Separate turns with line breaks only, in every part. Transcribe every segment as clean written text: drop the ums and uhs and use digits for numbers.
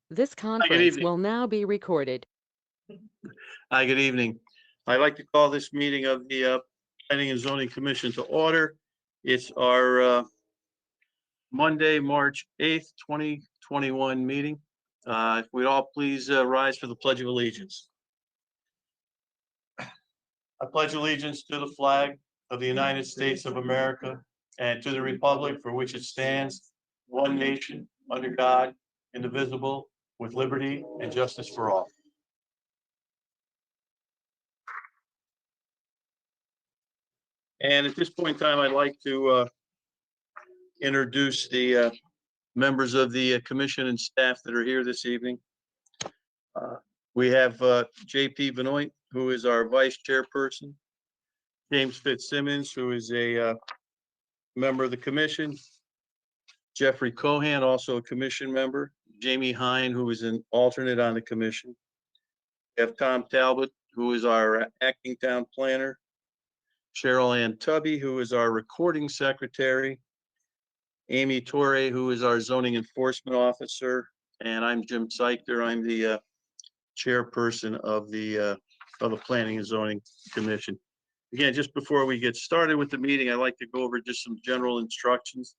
This
Good
conference
evening.
will now be recorded.
Hi, good evening. I'd like to call this meeting of the Planning and Zoning Commission to order. It's our Monday, March 8th, 2021 meeting. If we'd all please rise for the Pledge of Allegiance. I pledge allegiance to the flag of the United States of America and to the republic for which it stands, one nation, under God, indivisible, with liberty and justice for all. And at this point in time, I'd like to introduce the members of the commission and staff that are here this evening. We have J.P. Benoit, who is our vice chairperson, James Fitzsimmons, who is a member of the commission, Jeffrey Cohan, also a commission member, Jamie Hine, who is an alternate on the commission. We have Tom Talbot, who is our acting town planner, Cheryl Ann Tubby, who is our recording secretary, Amy Torre, who is our zoning enforcement officer, and I'm Jim Seichter. I'm the chairperson of the Planning and Zoning Commission. Again, just before we get started with the meeting, I'd like to go over just some general instructions.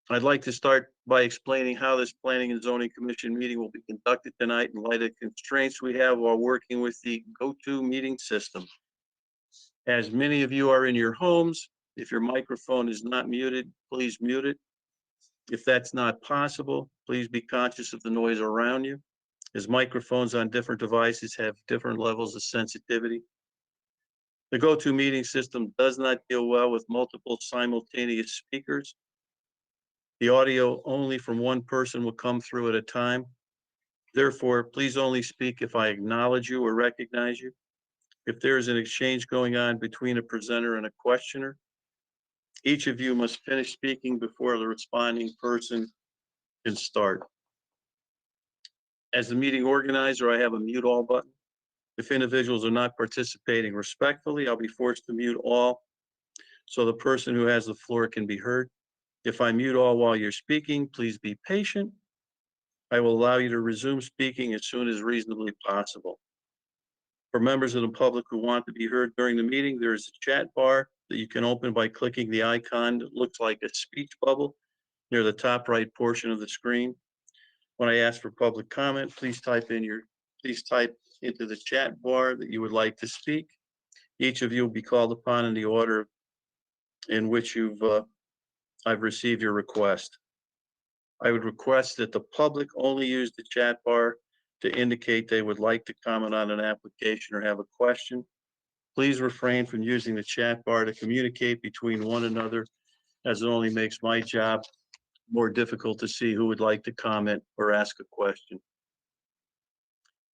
I'd like to start by explaining how this Planning and Zoning Commission meeting will be conducted tonight in light of constraints we have while working with the go-to meeting system. As many of you are in your homes, if your microphone is not muted, please mute it. If that's not possible, please be conscious of the noise around you, as microphones on different devices have different levels of sensitivity. The go-to meeting system does not deal well with multiple simultaneous speakers. The audio only from one person will come through at a time. Therefore, please only speak if I acknowledge you or recognize you. If there is an exchange going on between a presenter and a questioner, each of you must finish speaking before the responding person can start. As the meeting organizer, I have a mute all button. If individuals are not participating respectfully, I'll be forced to mute all so the person who has the floor can be heard. If I mute all while you're speaking, please be patient. I will allow you to resume speaking as soon as reasonably possible. For members of the public who want to be heard during the meeting, there is a chat bar that you can open by clicking the icon that looks like a speech bubble near the top right portion of the screen. When I ask for public comment, please type into the chat bar that you would like to speak. Each of you will be called upon in the order in which I've received your request. I would request that the public only use the chat bar to indicate they would like to comment on an application or have a question. Please refrain from using the chat bar to communicate between one another, as it only makes my job more difficult to see who would like to comment or ask a question.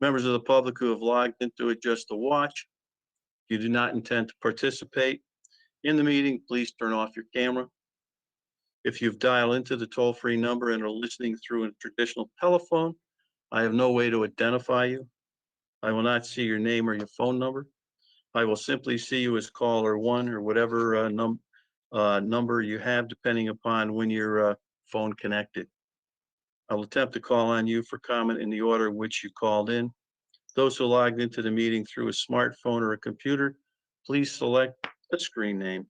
Members of the public who have logged into it just to watch, if you do not intend to participate in the meeting, please turn off your camera. If you've dialed into the toll-free number and are listening through a traditional telephone, I have no way to identify you. I will not see your name or your phone number. I will simply see you as caller one or whatever number you have, depending upon when your phone connected. I'll attempt to call on you for comment in the order in which you called in. Those who logged into the meeting through a smartphone or a computer, please select a screen name.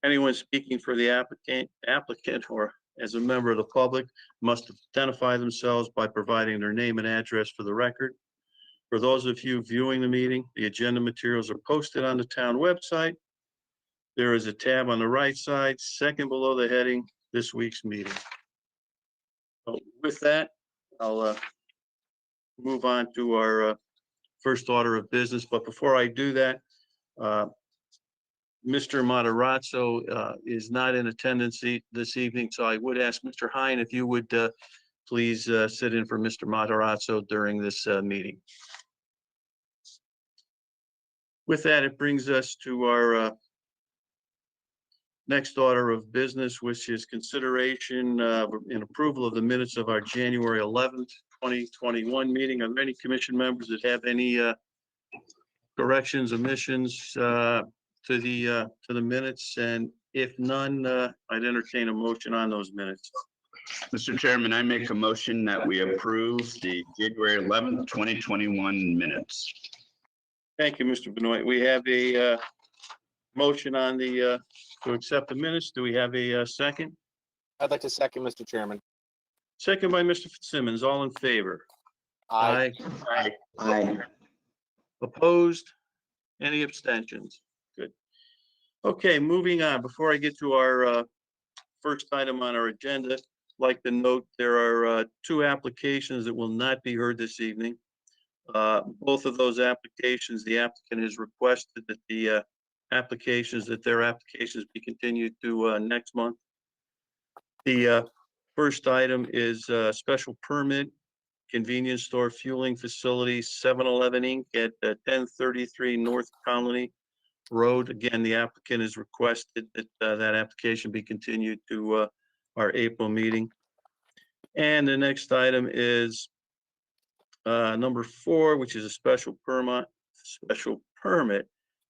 Anyone speaking for the applicant or as a member of the public must identify themselves by providing their name and address for the record. For those of you viewing the meeting, the agenda materials are posted on the town website. There is a tab on the right side, second below the heading, this week's meeting. So with that, I'll move on to our first order of business. But before I do that, Mr. Matarazzo is not in attendance this evening, so I would ask Mr. Hine if you would please sit in for Mr. Matarazzo during this meeting. With that, it brings us to our next order of business, which is consideration and approval of the minutes of our January 11th, 2021 meeting. Are there any commission members that have any corrections, omissions to the minutes? And if none, I'd entertain a motion on those minutes.
Mr. Chairman, I make a motion that we approve the January 11th, 2021 minutes.
Thank you, Mr. Benoit. We have a motion on the to accept the minutes. Do we have a second?
I'd like to second, Mr. Chairman.
Second by Mr. Fitzsimmons. All in favor?
Aye.
Aye.
Opposed? Any abstentions? Good. Okay, moving on. Before I get to our first item on our agenda, I'd like to note there are two applications that will not be heard this evening. Both of those applications, the applicant has requested that their applications be continued to next month. The first item is a special permit, convenience store fueling facility, 7-Eleven Inc. at 1033 North Colony Road. Again, the applicant has requested that that application be continued to our April meeting. And the next item is number 4, which is a special permit,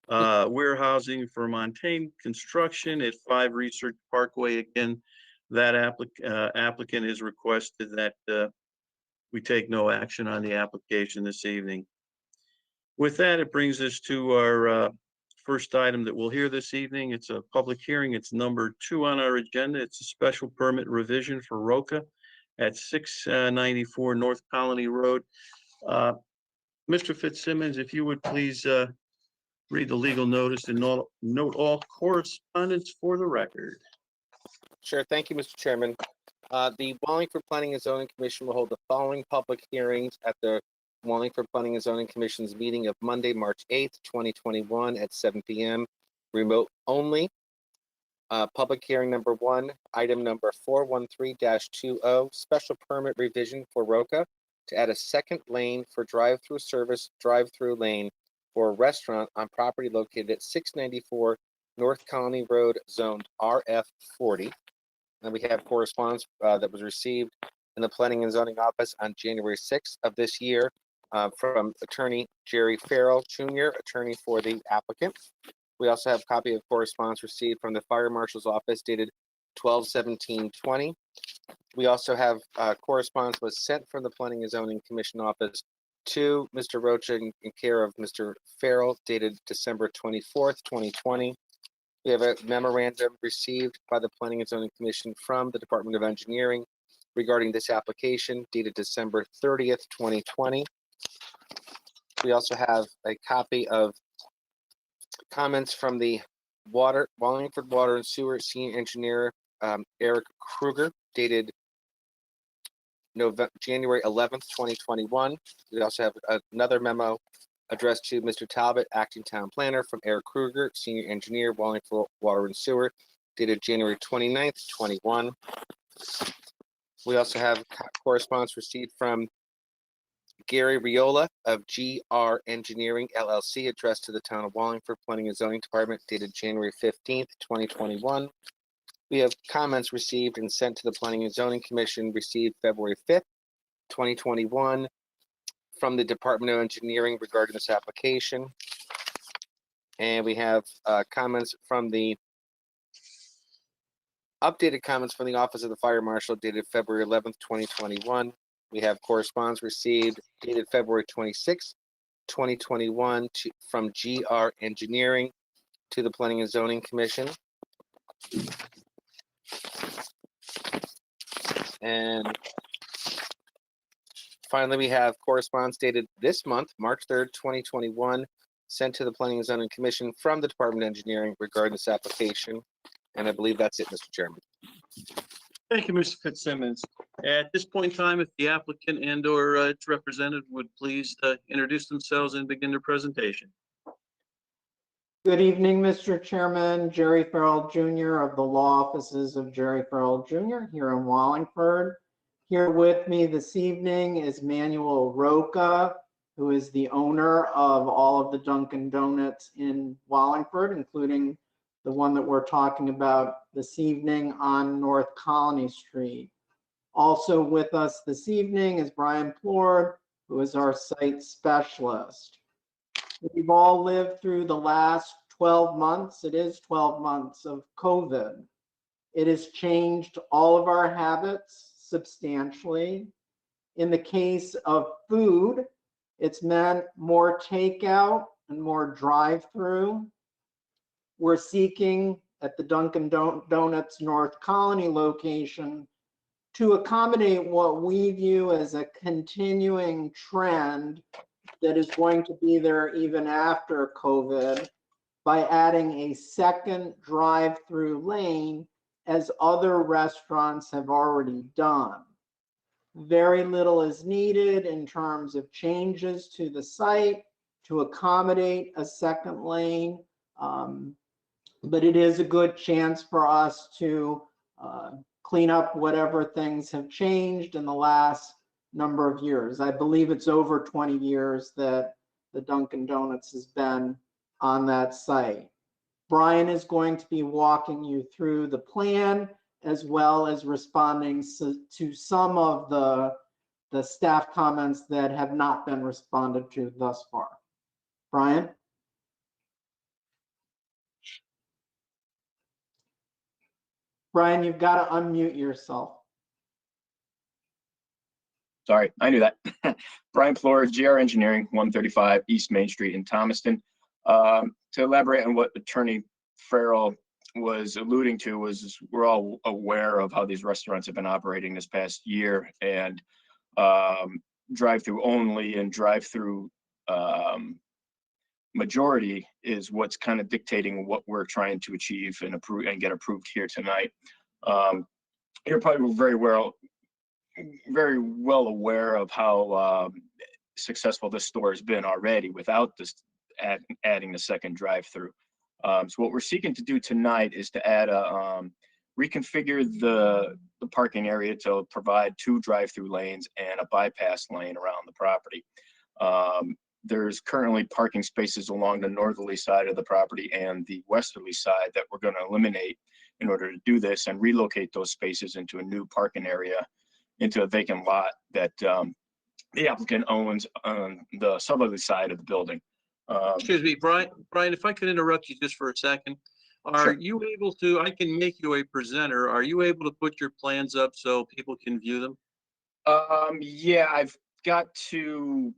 warehousing for Montaigne Construction at 5 Research Parkway. Again, that applicant has requested that we take no action on the application this evening. With that, it brings us to our first item that we'll hear this evening. It's a public hearing. It's number 2 on our agenda. It's a special permit revision for Roca at 694 North Colony Road. Mr. Fitzsimmons, if you would please read the legal notice and note all correspondence for the record.
Sure. Thank you, Mr. Chairman. The Wallingford Planning and Zoning Commission will hold the following public hearings at the Wallingford Planning and Zoning Commission's meeting of Monday, March 8th, 2021 at 7 p.m. remote only. Public hearing number 1, item number 413-20, special permit revision for Roca to add a second lane for drive-through service, drive-through lane for a restaurant on property located at 694 North Colony Road, zoned RF40. And we have correspondence that was received in the Planning and Zoning Office on January 6th of this year from attorney Jerry Farrell, Jr., attorney for the applicant. We also have a copy of correspondence received from the Fire Marshal's Office dated 12/17/20. We also have correspondence was sent from the Planning and Zoning Commission Office to Mr. Rocha in care of Mr. Farrell dated December 24th, 2020. We have a memorandum received by the Planning and Zoning Commission from the Department of Engineering regarding this application dated December 30th, 2020. We also have a copy of comments from the Wallingford Water and Sewer Senior Engineer Eric Kruger dated January 11th, 2021. We also have another memo addressed to Mr. Talbot, Acting Town Planner, from Eric Kruger, Senior Engineer, Wallingford Water and Sewer, dated January 29th, 21. We also have correspondence received from Gary Riola of GR Engineering, LLC, addressed to the Town of Wallingford Planning and Zoning Department, dated January 15th, 2021. We have comments received and sent to the Planning and Zoning Commission, received February 5th, 2021, from the Department of Engineering regarding this application. And we have comments from the updated comments from the Office of the Fire Marshal dated February 11th, 2021. We have correspondence received dated February 26th, 2021 from GR Engineering to the Planning and Zoning Commission. And finally, we have correspondence dated this month, March 3rd, 2021, sent to the Planning and Zoning Commission from the Department of Engineering regarding this application. And I believe that's it, Mr. Chairman.
Thank you, Mr. Fitzsimmons. At this point in time, if the applicant and/or its representative would please introduce themselves and begin their presentation.
Good evening, Mr. Chairman. Jerry Farrell Jr. of the Law Offices of Jerry Farrell Jr. here in Wallingford. Here with me this evening is Manuel Roca, who is the owner of all of the Dunkin' Donuts in Wallingford, including the one that we're talking about this evening on North Colony Street. Also with us this evening is Brian Plord, who is our site specialist. We've all lived through the last 12 months, it is 12 months of COVID. It has changed all of our habits substantially. In the case of food, it's meant more takeout and more drive-through. We're seeking at the Dunkin' Donuts North Colony location to accommodate what we view as a continuing trend that is going to be there even after COVID by adding a second drive-through lane, as other restaurants have already done. Very little is needed in terms of changes to the site to accommodate a second lane, but it is a good chance for us to clean up whatever things have changed in the last number of years. I believe it's over 20 years that the Dunkin' Donuts has been on that site. Brian is going to be walking you through the plan as well as responding to some of the staff comments that have not been responded to thus far. Brian? Brian, you've got to unmute yourself.
Sorry, I knew that. Brian Flores, GR Engineering, 135 East Main Street in Thomaston. To elaborate on what Attorney Farrell was alluding to, was we're all aware of how these restaurants have been operating this past year, and drive-through only and drive-through majority is what's kind of dictating what we're trying to achieve and approve and get approved here tonight. You're probably very well aware of how successful this store has been already without this adding the second drive-through. So what we're seeking to do tonight is to add reconfigure the parking area to provide 2 drive-through lanes and a bypass lane around the property. There's currently parking spaces along the northerly side of the property and the westerly side that we're going to eliminate in order to do this and relocate those spaces into a new parking area, into a vacant lot that the applicant owns on the southerly side of the building.
Excuse me, Brian, if I could interrupt you just for a second. Are
Sure.
you able to, I can make you a presenter. Are you able to put your plans up so people can view them?
Yeah, I've got to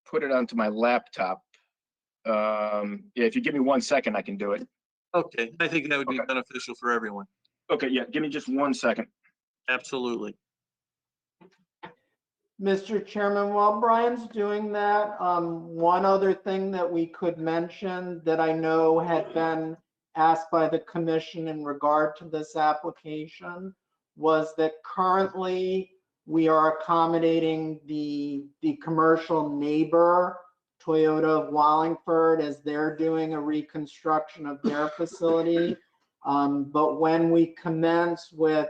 put it onto my laptop. Yeah, if you give me 1 second, I can do it.
Okay, I think that would be
Okay.
beneficial for everyone.
Okay, yeah, give me just 1 second.
Absolutely.
Mr. Chairman, while Brian's doing that, one other thing that we could mention that I know had been asked by the commission in regard to this application was that currently we are accommodating the commercial neighbor, Toyota of Wallingford, as they're doing a reconstruction of their facility. But when we commence with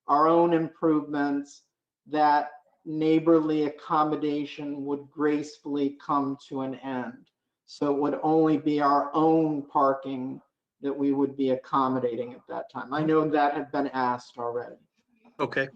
our own improvements, that neighborly accommodation would gracefully come to an end. So it would only be our own parking that we would be accommodating at that time. I know that had been asked already.
Okay.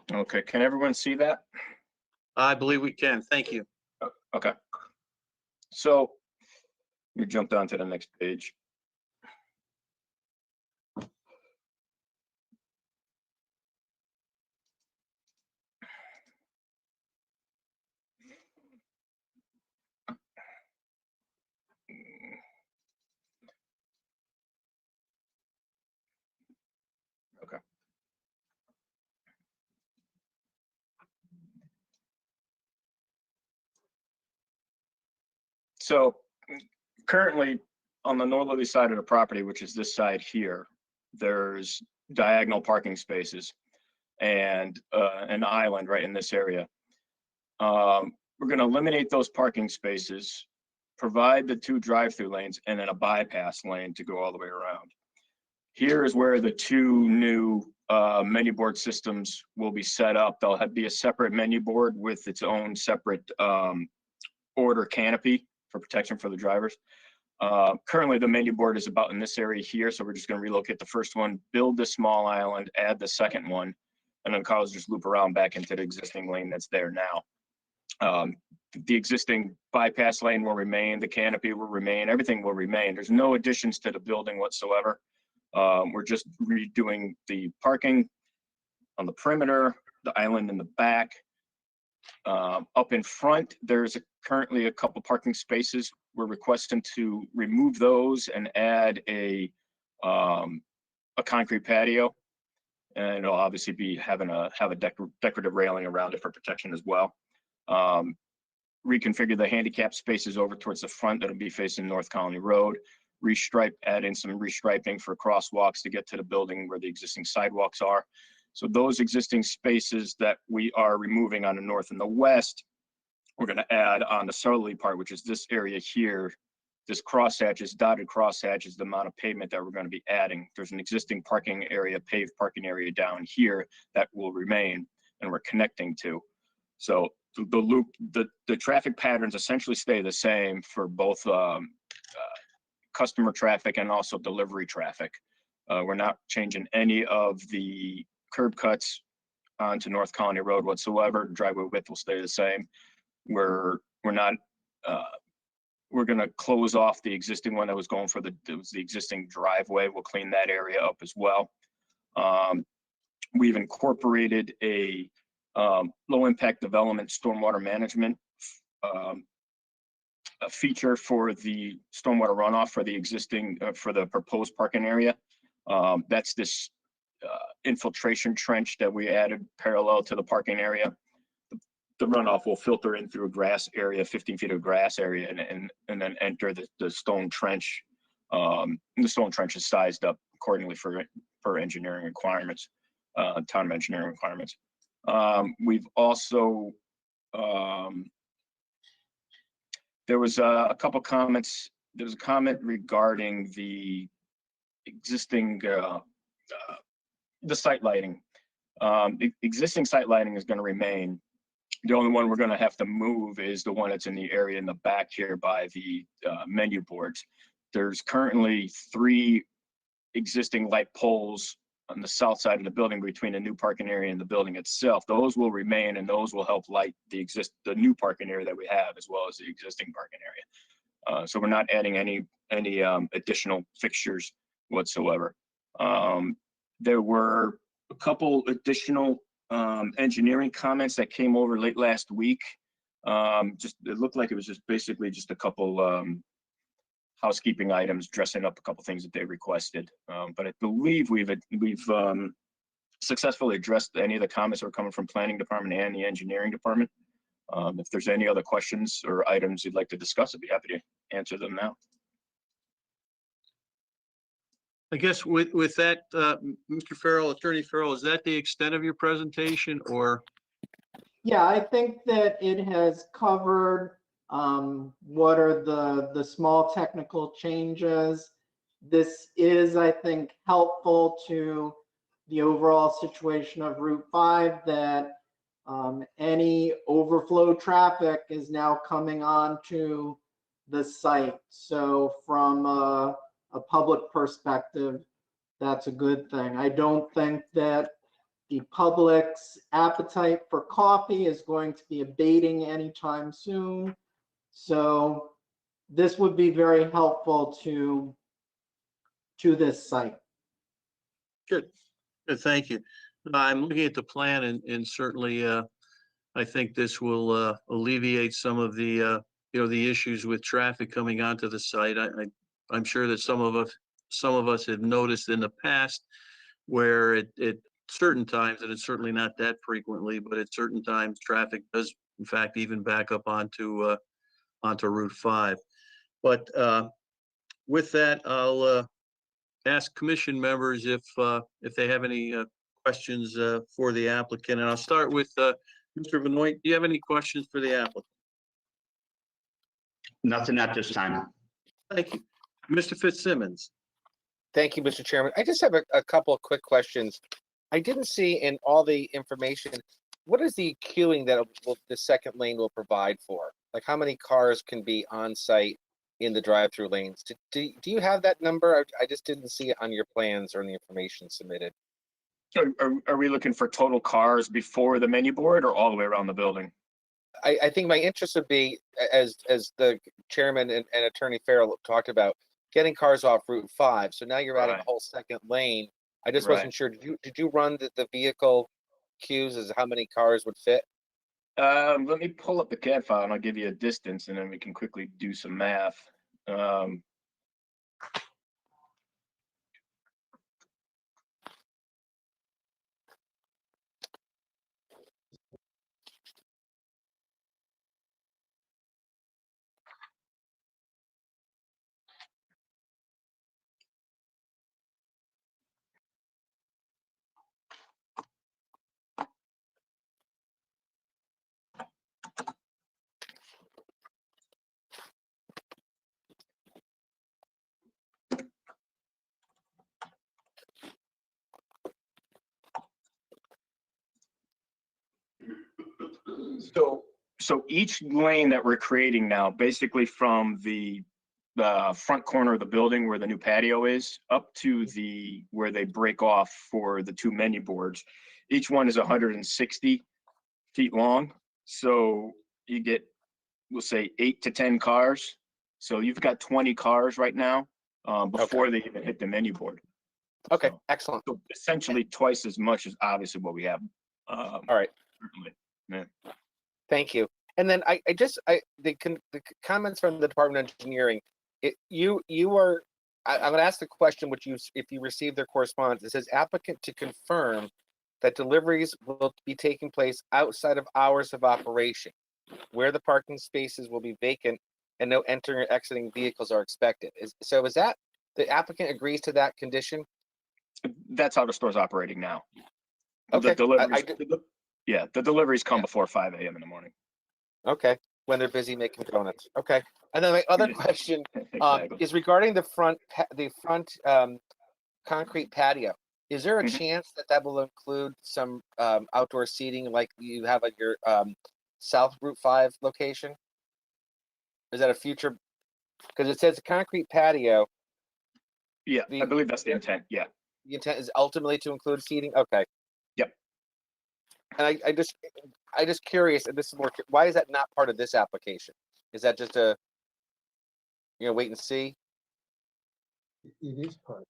Okay, can everyone see that?
I believe we can. Thank you.
Okay. So you jumped on to the next page. Okay. So currently on the northerly side of the property, which is this side here, there's diagonal parking spaces and an island right in this area. We're going to eliminate those parking spaces, provide the 2 drive-through lanes, and then a bypass lane to go all the way around. Here is where the 2 new menu board systems will be set up. There'll be a separate menu board with its own separate order canopy for protection for the drivers. Currently, the menu board is about in this area here, so we're just going to relocate the first one, build the small island, add the second one, and then cars just loop around back into the existing lane that's there now. The existing bypass lane will remain, the canopy will remain, everything will remain. There's no additions to the building whatsoever. We're just redoing the parking on the perimeter, the island in the back. Up in front, there's currently a couple parking spaces. We're requesting to remove those and add a concrete patio. And it'll obviously be have a decorative railing around it for protection as well. Reconfigure the handicap spaces over towards the front that'll be facing North Colony Road. Add in some restriping for crosswalks to get to the building where the existing sidewalks are. So those existing spaces that we are removing on the north and the west, we're going to add on the southerly part, which is this area here. This crosshatch, dotted crosshatch is the amount of pavement that we're going to be adding. There's an existing parking area, paved parking area down here that will remain, and we're connecting to. So the loop, the traffic patterns essentially stay the same for both customer traffic and also delivery traffic. We're not changing any of the curb cuts onto North Colony Road whatsoever. Driveway width will stay the same. We're going to close off the existing one that was going for the existing driveway. We'll clean that area up as well. We've incorporated a low impact development stormwater management a feature for the stormwater runoff for the existing for the proposed parking area. That's this infiltration trench that we added parallel to the parking area. The runoff will filter in through a grass area, 15 feet of grass area, and then enter the stone trench. The stone trench is sized up accordingly for engineering requirements, town engineering requirements. We've also there was a couple comments. There was a comment regarding the existing the site lighting. The existing site lighting is going to remain. The only one we're going to have to move is the one that's in the area in the back here by the menu boards. There's currently 3 existing light poles on the south side of the building between the new parking area and the building itself. Those will remain, and those will help light the new parking area that we have, as well as the existing parking area. So we're not adding any additional fixtures whatsoever. There were a couple additional engineering comments that came over late last week. It looked like it was just basically just a couple housekeeping items, dressing up a couple things that they requested. But I believe we've successfully addressed any of the comments that were coming from planning department and the engineering department. If there's any other questions or items you'd like to discuss, I'd be happy to answer them now.
I guess with that, Mr. Farrell, Attorney Farrell, is that the extent of your presentation, or?
Yeah, I think that it has covered what are the small technical changes. This is, I think, helpful to the overall situation of Route 5, that any overflow traffic is now coming onto the site. So from a public perspective, that's a good thing. I don't think that the public's appetite for coffee is going to be abating anytime soon. So this would be very helpful to this site.
Good. Good, thank you. I'm looking at the plan, and certainly I think this will alleviate some of the the issues with traffic coming onto the site. I'm sure that some of us had noticed in the past where at certain times, and it's certainly not that frequently, but at certain times traffic does in fact even back up onto Route 5. But with that, I'll ask commission members if they have any questions for the applicant, and I'll start with Mr. Benoit. Do you have any questions for the applicant?
Nothing at this time.
Thank you. Mr. Fitzsimmons.
Thank you, Mr. Chairman. I just have a couple of quick questions. I didn't see in all the information, what is the queuing that the second lane will provide for? Like how many cars can be on site in the drive-through lanes? Do you have that number? I just didn't see it on your plans or in the information submitted.
Are we looking for total cars before the menu board or all the way around the building?
I think my interest would be, as the chairman and Attorney Farrell talked about, getting cars off Route 5. So now you're adding a
Right.
whole second lane. I just
Right.
wasn't sure. Did you run the vehicle queues as how many cars would fit?
Let me pull up the CAD file and I'll give you a distance and then we can quickly do some math. So each lane that we're creating now, basically from the front corner of the building where the new patio is up to where they break off for the two menu boards, each one is 160 feet long. So you get, we'll say 8 to 10 cars. So you've got 20 cars right now before they even hit the menu board.
Okay,
So-
excellent.
So essentially twice as much as obviously what we have.
All right.
Certainly. Yeah.
Thank you. And then the comments from the Department of Engineering, I'm going to ask the question, if you receive their correspondence, it says applicant to confirm that deliveries will be taking place outside of hours of operation, where the parking spaces will be vacant and no entering or exiting vehicles are expected. Is that the applicant agrees to that condition?
That's how the store's operating now.
Okay.
The deliveries, the deliveries come before 5 a.m. in the morning.
Okay, when they're busy making donuts. Okay, and then my other question
Exactly.
is regarding the front concrete patio. Is there a
Mhm.
chance that will include some outdoor seating like you have at your South Route 5 location? Is that a future? Because it says a concrete patio.
Yeah, I believe that's the intent. Yeah.
The intent is ultimately to include seating. Okay.
Yep.
And I just curious, and this is more, why is that not part of this application? Is that just a, wait and see?
It is part.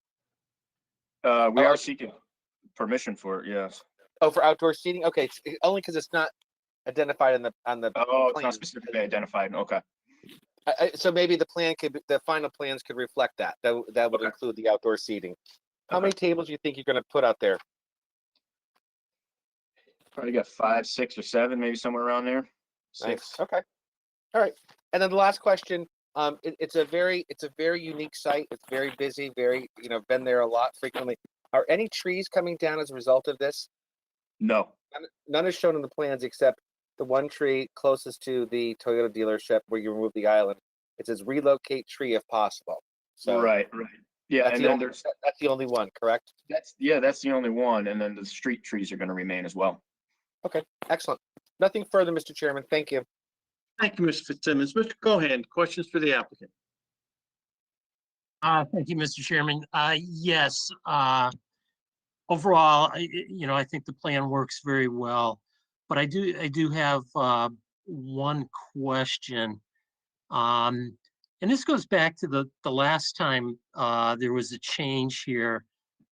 We are seeking permission for it. Yes.
Oh, for outdoor seating? Okay, only because it's not identified on the.
Oh, it's
plan.
not specifically identified. Okay.
So maybe the final plans could reflect that. That would
Okay.
include the outdoor seating. How
Okay.
many tables do you think you're going to put out there?
Probably got 5, 6, or 7, maybe somewhere around there. 6.
Nice. Okay. All right. And then the last question. It's a very unique site. It's very busy. Very, been there a lot frequently. Are any trees coming down as a result of this?
No.
None is shown in the plans except the one tree closest to the Toyota dealership where you remove the island. It says relocate tree if possible. So
Right. Yeah,
that's
and
the
then
only,
there's
that's the only one, correct?
that's the only one, and then the street trees are going to remain as well.
Okay, excellent. Nothing further, Mr. Chairman. Thank you.
Thank you, Mr. Fitzsimmons. Mr. Cohen, questions for the applicant?
Thank you, Mr. Chairman. Yes, overall, I think the plan works very well, but I do have one question. And this goes back to the last time there was a change here.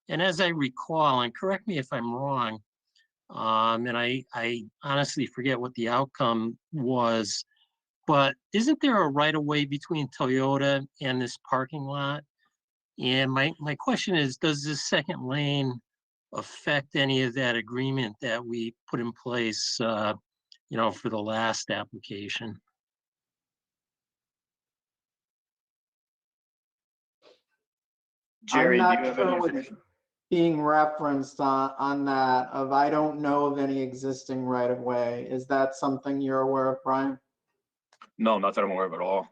And as I recall, and correct me if I'm wrong, and I honestly forget what the outcome was, but isn't there a right of way between Toyota and this parking lot? And my question is, does this second lane affect any of that agreement that we put in place, for the last application?
Jerry, do
I'm
you
not
have
sure
any
what's
information?
being referenced on that I don't know of any existing right of way. Is that something you're aware of, Brian?
No, not that I'm aware of at all.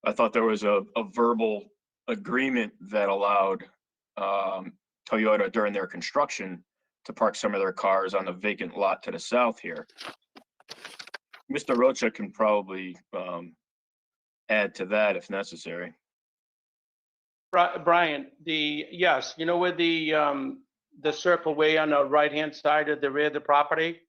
I thought there was a verbal agreement that allowed Toyota during their construction to park some of their cars on the vacant lot to the south here. Mr. Rocha can probably add to that if necessary.
Brian, yes, you know where the circle way on the right-hand side of the rear of the property?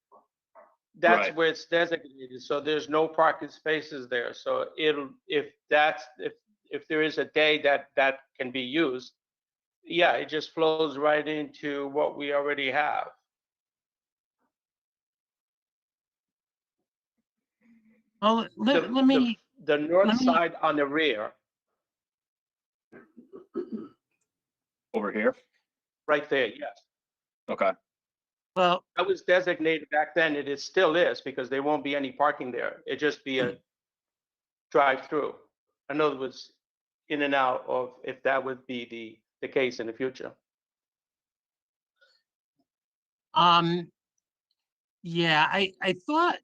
That's
Right.
where it's designated, so there's no parking spaces there. So if there is a day that can be used, yeah, it just flows right into what we already have.
Well, let me,
The north
let me-
side on the rear,
Over here?
right there, yes.
Okay.
well,
That was designated back then, it still is, because there won't be any parking there. It'd just be a drive-through. In other words, in and out of, if that would be the case in the future.
yeah, I thought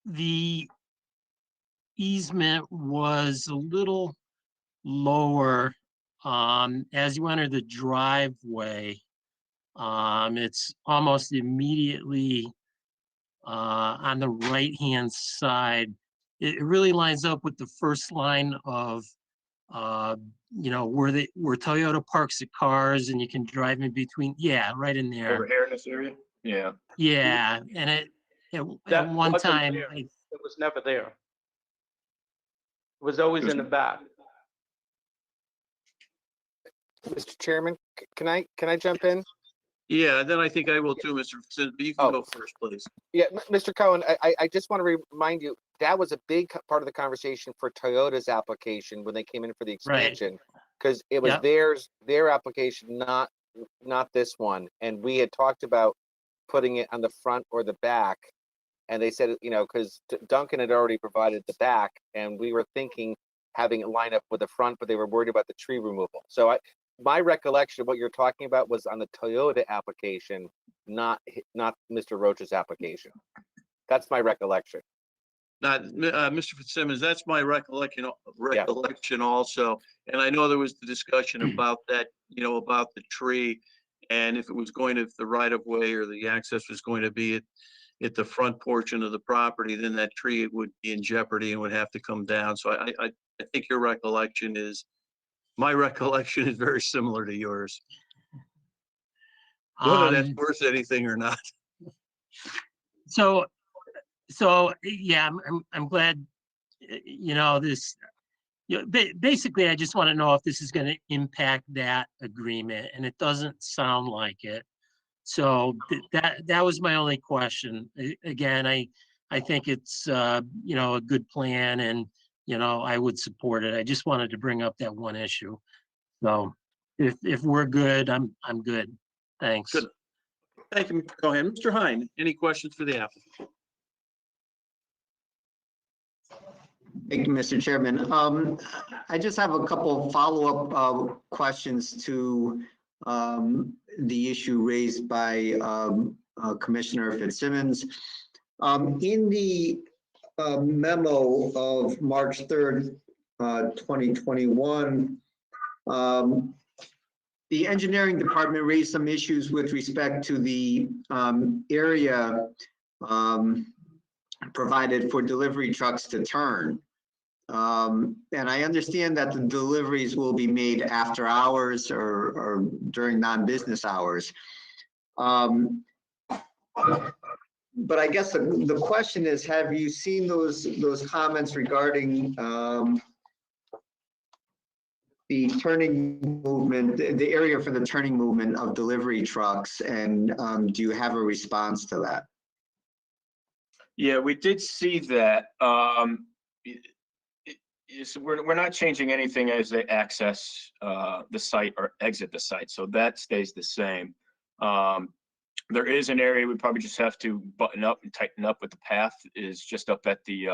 the easement was a little lower, as you enter the driveway. It's almost immediately, on the right-hand side. It really lines up with the first line of, where Toyota parks the cars and you can drive in between. Yeah, right in there.
Over here in this area? Yeah.
Yeah, and at
That
one
wasn't
time,
there. It was never there. It was always in the back.
Mr. Chairman, can I jump in?
Yeah, then I think I will too, Mr. Fitzsimmons, but you can
Oh.
go first, please.
Yeah, Mr. Cohen, I just want to remind you, that was a big part of the conversation for Toyota's application when they came in for the expansion. Because it was
Yep.
their application, not this one. And we had talked about putting it on the front or the back. And they said, because Duncan had already provided the back, and we were thinking having it line up with the front, but they were worried about the tree removal. So my recollection of what you're talking about was on the Toyota application, not Mr. Rocha's application. That's my recollection.
Not, Mr. Fitzsimmons, that's my recollection also. And I know there was the discussion about that, about the tree. And if the right of way or the access was going to be at the front portion of the property, then that tree would be in jeopardy and would have to come down. So I think my recollection is very similar to yours. Whether that's worth anything or not.
So yeah, I'm glad, this, basically, I just want to know if this is going to impact that agreement, and it doesn't sound like it. So that was my only question. Again, I think it's, a good plan, and, I would support it. I just wanted to bring up that one issue. So if we're good, I'm good. Thanks.
Good. Thank you. Go ahead. Mr. Hine, any questions for the applicant?
Thank you, Mr. Chairman. I just have a couple of follow-up questions to the issue raised by Commissioner Fitzsimmons. In the memo of March 3rd, 2021, the engineering department raised some issues with respect to the area provided for delivery trucks to turn. And I understand that the deliveries will be made after hours or during non-business hours. But I guess the question is, have you seen those comments regarding the turning movement, the area for the turning movement of delivery trucks, and do you have a response to that?
Yeah, we did see that. We're not changing anything as they access the site or exit the site, so that stays the same. There is an area we probably just have to button up and tighten up with the path, is just up at the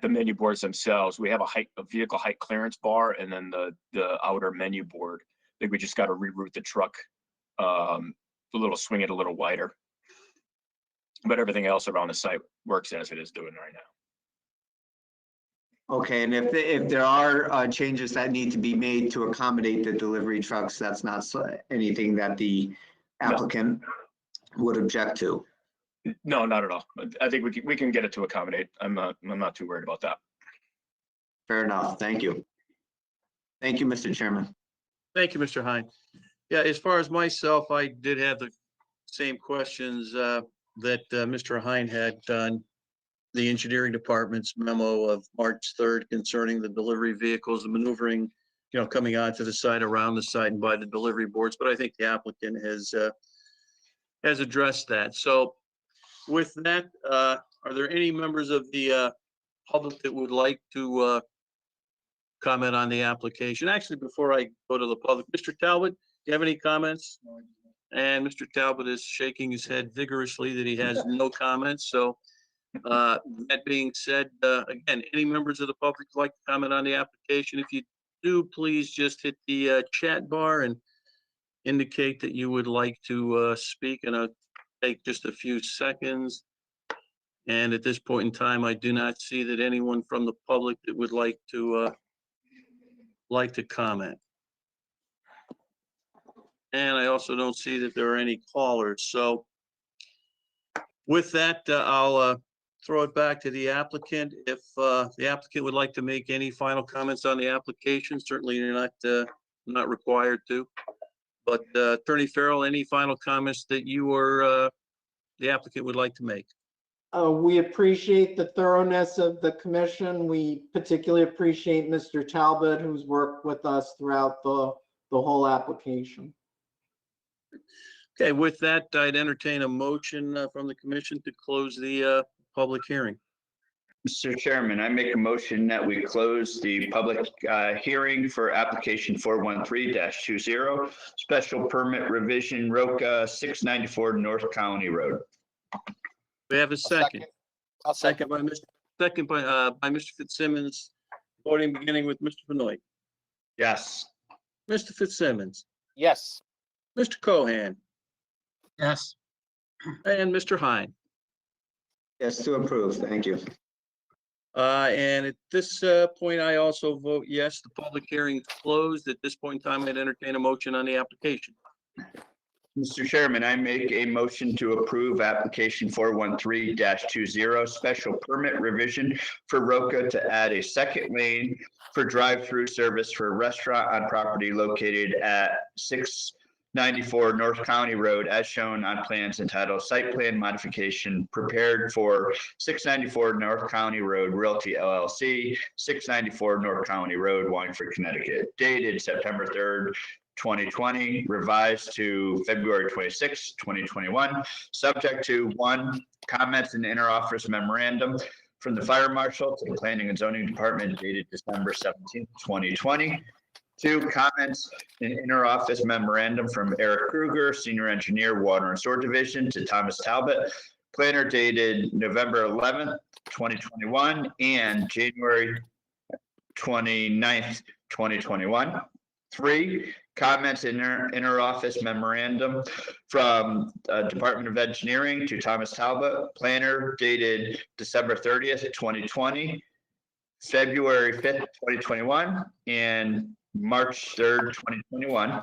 menu boards themselves. We have a vehicle height clearance bar, and then the outer menu board. I think we just got to reroute the truck swing it a little wider. But everything else around the site works as it is doing right now.
Okay, and if there are changes that need to be made to accommodate the delivery trucks, that's not anything that the
applicant would object to.
No, not at all. I think we can get it to accommodate. I'm not too worried about that.
Fair enough. Thank you. Thank you, Mr. Chairman.
Thank you, Mr. Hine. Yeah, as far as myself, I did have the same questions that Mr. Hine had done. The engineering department's memo of March 3rd concerning the delivery vehicles, the maneuvering, coming onto the site, around the site, and by the delivery boards. But I think the applicant has addressed that. So with that, are there any members of the public that would like to comment on the application? Actually, before I go to the public, Mr. Talbot, do you have any comments? And Mr. Talbot is shaking his head vigorously that he has no comments. So that being said, again, any members of the public would like to comment on the application? If you do, please just hit the chat bar and indicate that you would like to speak, and I'll take just a few seconds. And at this point in time, I do not see that anyone from the public that would like to comment. And I also don't see that there are any callers. So with that, I'll throw it back to the applicant. If the applicant would like to make any final comments on the application, certainly you're not required to. But Attorney Farrell, any final comments that you or the applicant would like to make?
We appreciate the thoroughness of the commission. We particularly appreciate Mr. Talbot, who's worked with us throughout the whole application.
Okay, with that, I'd entertain a motion from the commission to close the public hearing.
Mr. Chairman, I make a motion that we close the public hearing for application 413-20, special permit revision Roca 694 North County Road.
We have a second.
I'll second.
By Mr. Fitzsimmons, voting beginning with Mr. Benoit.
Yes.
Mr. Fitzsimmons,
Yes.
Mr. Cohan,
Yes.
and Mr. Hine.
Yes, to approve. Thank you.
And at this point, I also vote yes. The public hearing is closed. At this point in time, I'd entertain a motion on the application.
Mr. Chairman, I make a motion to approve application 413-20, special permit revision for Roca to add a second lane for drive-through service for a restaurant on property located at 694 North County Road, as shown on plans entitled Site Plan Modification Prepared for 694 North County Road Realty LLC, 694 North County Road, Wallingford, Connecticut, dated September 3rd, 2020, revised to February 26, 2021, subject to 1, comments in the interoffice memorandum from the fire marshal to the planning and zoning department dated December 17, 2020. 2, comments in interoffice memorandum from Eric Kruger, senior engineer, water and sewer division, to Thomas Talbot, planner, dated November 11th, 2021 and January 29th, 2021. 3, comments in interoffice memorandum from Department of Engineering to Thomas Talbot, planner, dated December 30th, 2020, February 5th, 2021, and March 3rd, 2021.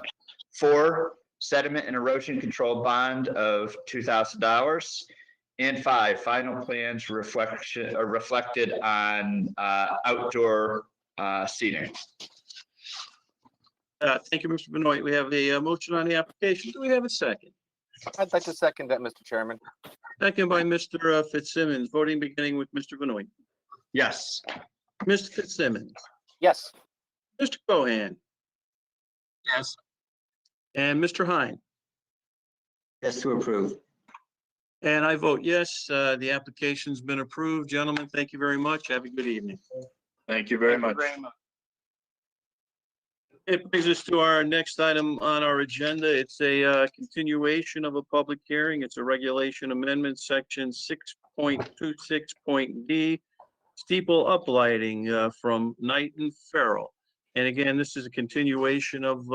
4, sediment and erosion control bond of $2,000. And 5, final plans reflected on outdoor seating.
Thank you, Mr. Benoit. We have a motion on the application. Do we have a second?
I'd like to second that, Mr. Chairman.
Second by Mr. Fitzsimmons, voting beginning with Mr. Benoit.
Yes.
Mr. Fitzsimmons,
Yes.
Mr. Cohan,
Yes.
and Mr. Hine.
Yes, to approve.
And I vote yes. The application's been approved. Gentlemen, thank you very much. Have a good evening.
Thank you very much.
It brings us to our next item on our agenda. It's a continuation of a public hearing. It's a regulation amendment, section 6.26.d, steeple uplighting from Knight and Farrell. And again, this is a continuation of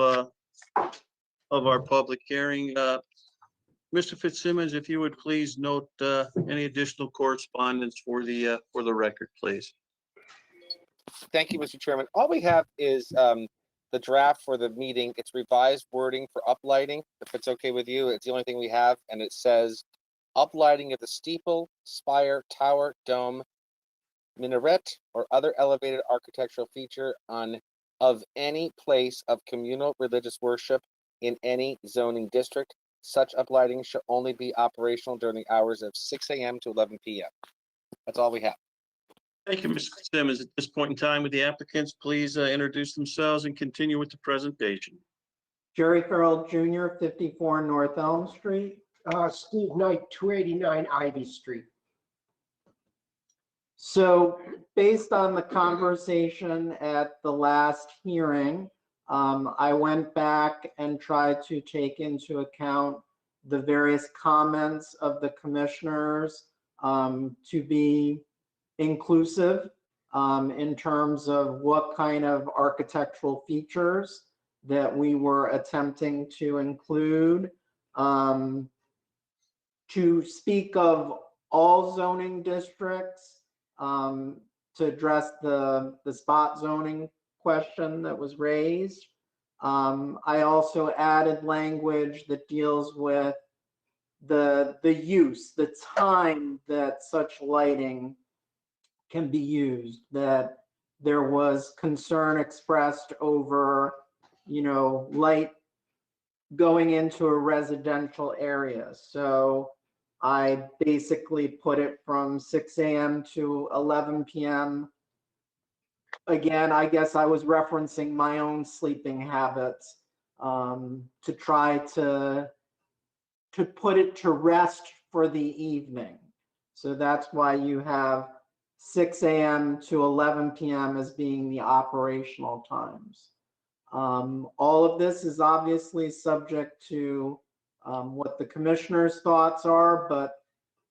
our public hearing. Mr. Fitzsimmons, if you would please note any additional correspondence for the record, please.
Thank you, Mr. Chairman. All we have is the draft for the meeting, it's revised wording for uplighting, if it's okay with you. It's the only thing we have, and it says uplighting of the steeple, spire, tower, dome, minaret, or other elevated architectural feature of any place of communal religious worship in any zoning district. Such uplighting shall only be operational during the hours of 6 a.m. to 11 p.m. That's all we have.
Thank you, Mr. Simmons. At this point in time, with the applicants, please introduce themselves and continue with the presentation.
Jerry Farrell Jr., 54 North Elm Street.
Steve Knight, 289 Ivy Street.
So based on the conversation at the last hearing, I went back and tried to take into account the various comments of the commissioners to be inclusive in terms of what kind of architectural features that we were attempting to include. To speak of all zoning districts, to address the spot zoning question that was raised. I also added language that deals with the use, the time that such lighting can be used, that there was concern expressed over, light going into a residential area. So I basically put it from 6 a.m. to 11 p.m. Again, I guess I was referencing my own sleeping habits to try to put it to rest for the evening. So that's why you have 6 a.m. to 11 p.m. as being the operational times. All of this is obviously subject to what the commissioner's thoughts are, but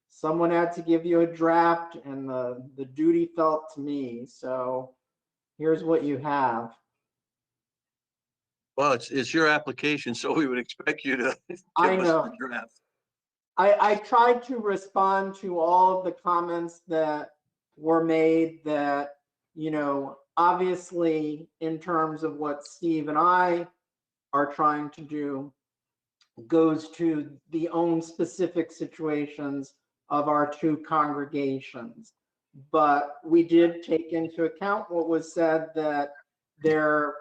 someone had to give you a draft and the duty felt to me. So here's what you have.
Well, it's your application, so we would expect you to give
I
us
know.
the draft.
I tried to respond to all of the comments that were made that, obviously in terms of what Steve and I are trying to do goes to the own specific situations of our two congregations. But we did take into account what was said, that there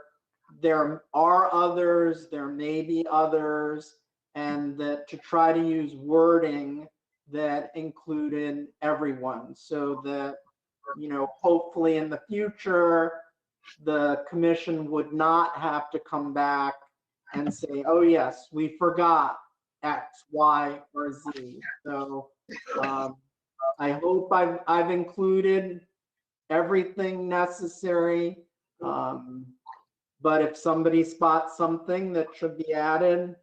are others, there may be others, and that to try to use wording that included everyone, so that, hopefully in the future, the commission would not have to come back and say, oh yes, we forgot X, Y, or Z. So I hope I've included everything necessary. But if somebody spots something that should be added,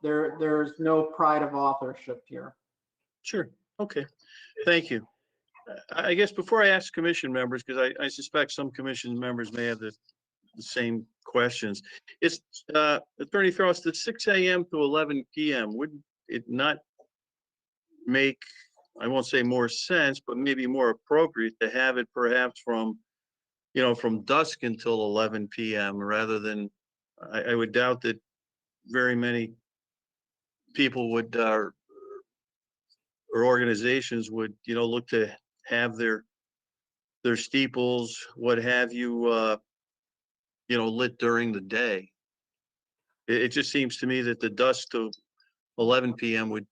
there's no pride of authorship here.
Sure. Okay. Thank you. I guess before I ask commission members, because I suspect some commission members may have the same questions. It's Attorney Farrell, at 6 a.m. to 11 p.m. Would it not make, I won't say more sense, but maybe more appropriate to have it perhaps from dusk until 11 p.m. rather than, I would doubt that very many people would, or organizations would, look to have their steeples, what have you, lit during the day. It just seems to me that the dusk to 11 p.m. would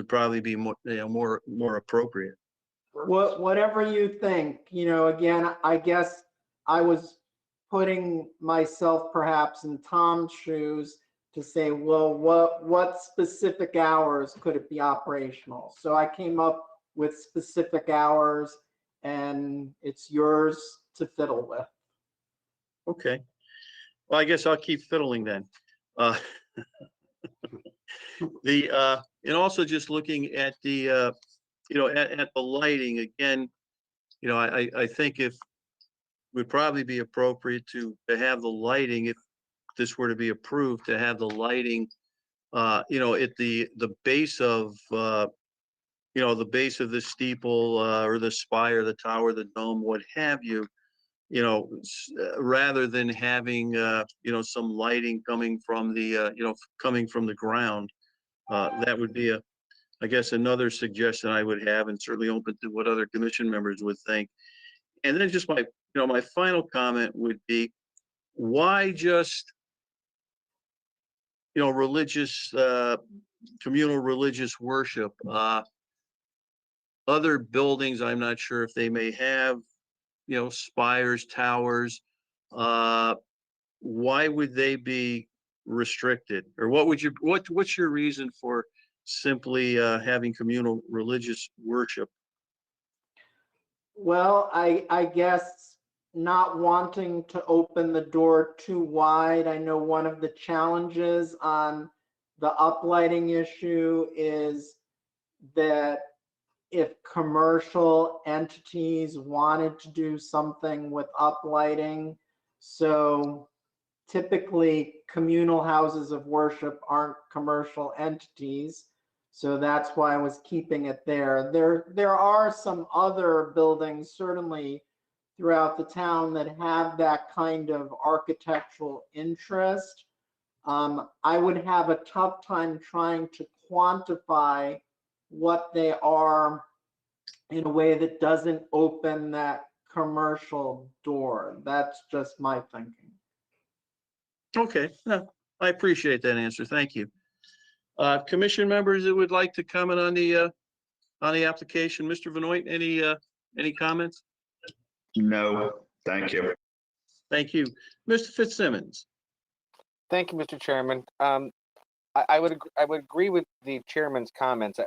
probably be more appropriate.
Whatever you think, again, I guess I was putting myself perhaps in Tom's shoes to say, well, what specific hours could it be operational? So I came up with specific hours, and it's yours to fiddle with.
Okay. Well, I guess I'll keep fiddling then. And also just looking at the, at the lighting again, I think it would probably be appropriate to have the lighting, if this were to be approved, to have the lighting, at the base of, the base of the steeple, or the spire, the tower, the dome, what have you, rather than having, some lighting coming from the, coming from the ground. That would be I guess, another suggestion I would have, and certainly open to what other commission members would think. And then just my final comment would be, why just, religious, communal religious worship? Other buildings, I'm not sure if they may have, spires, towers. Why would they be restricted? Or what's your reason for simply having communal religious worship?
Well, I guess not wanting to open the door too wide. I know one of the challenges on the uplighting issue is that if commercial entities wanted to do something with uplighting, so typically communal houses of worship aren't commercial entities. So that's why I was keeping it there. There are some other buildings, certainly throughout the town, that have that kind of architectural interest. I would have a tough time trying to quantify what they are in a way that doesn't open that commercial door. That's just my thinking.
Okay, no, I appreciate that answer. Thank you. Commission members that would like to comment on the application. Mr. Benoit, any comments?
No, thank you.
Thank you. Mr. Fitzsimmons.
Thank you, Mr. Chairman. I would agree with the chairman's comments.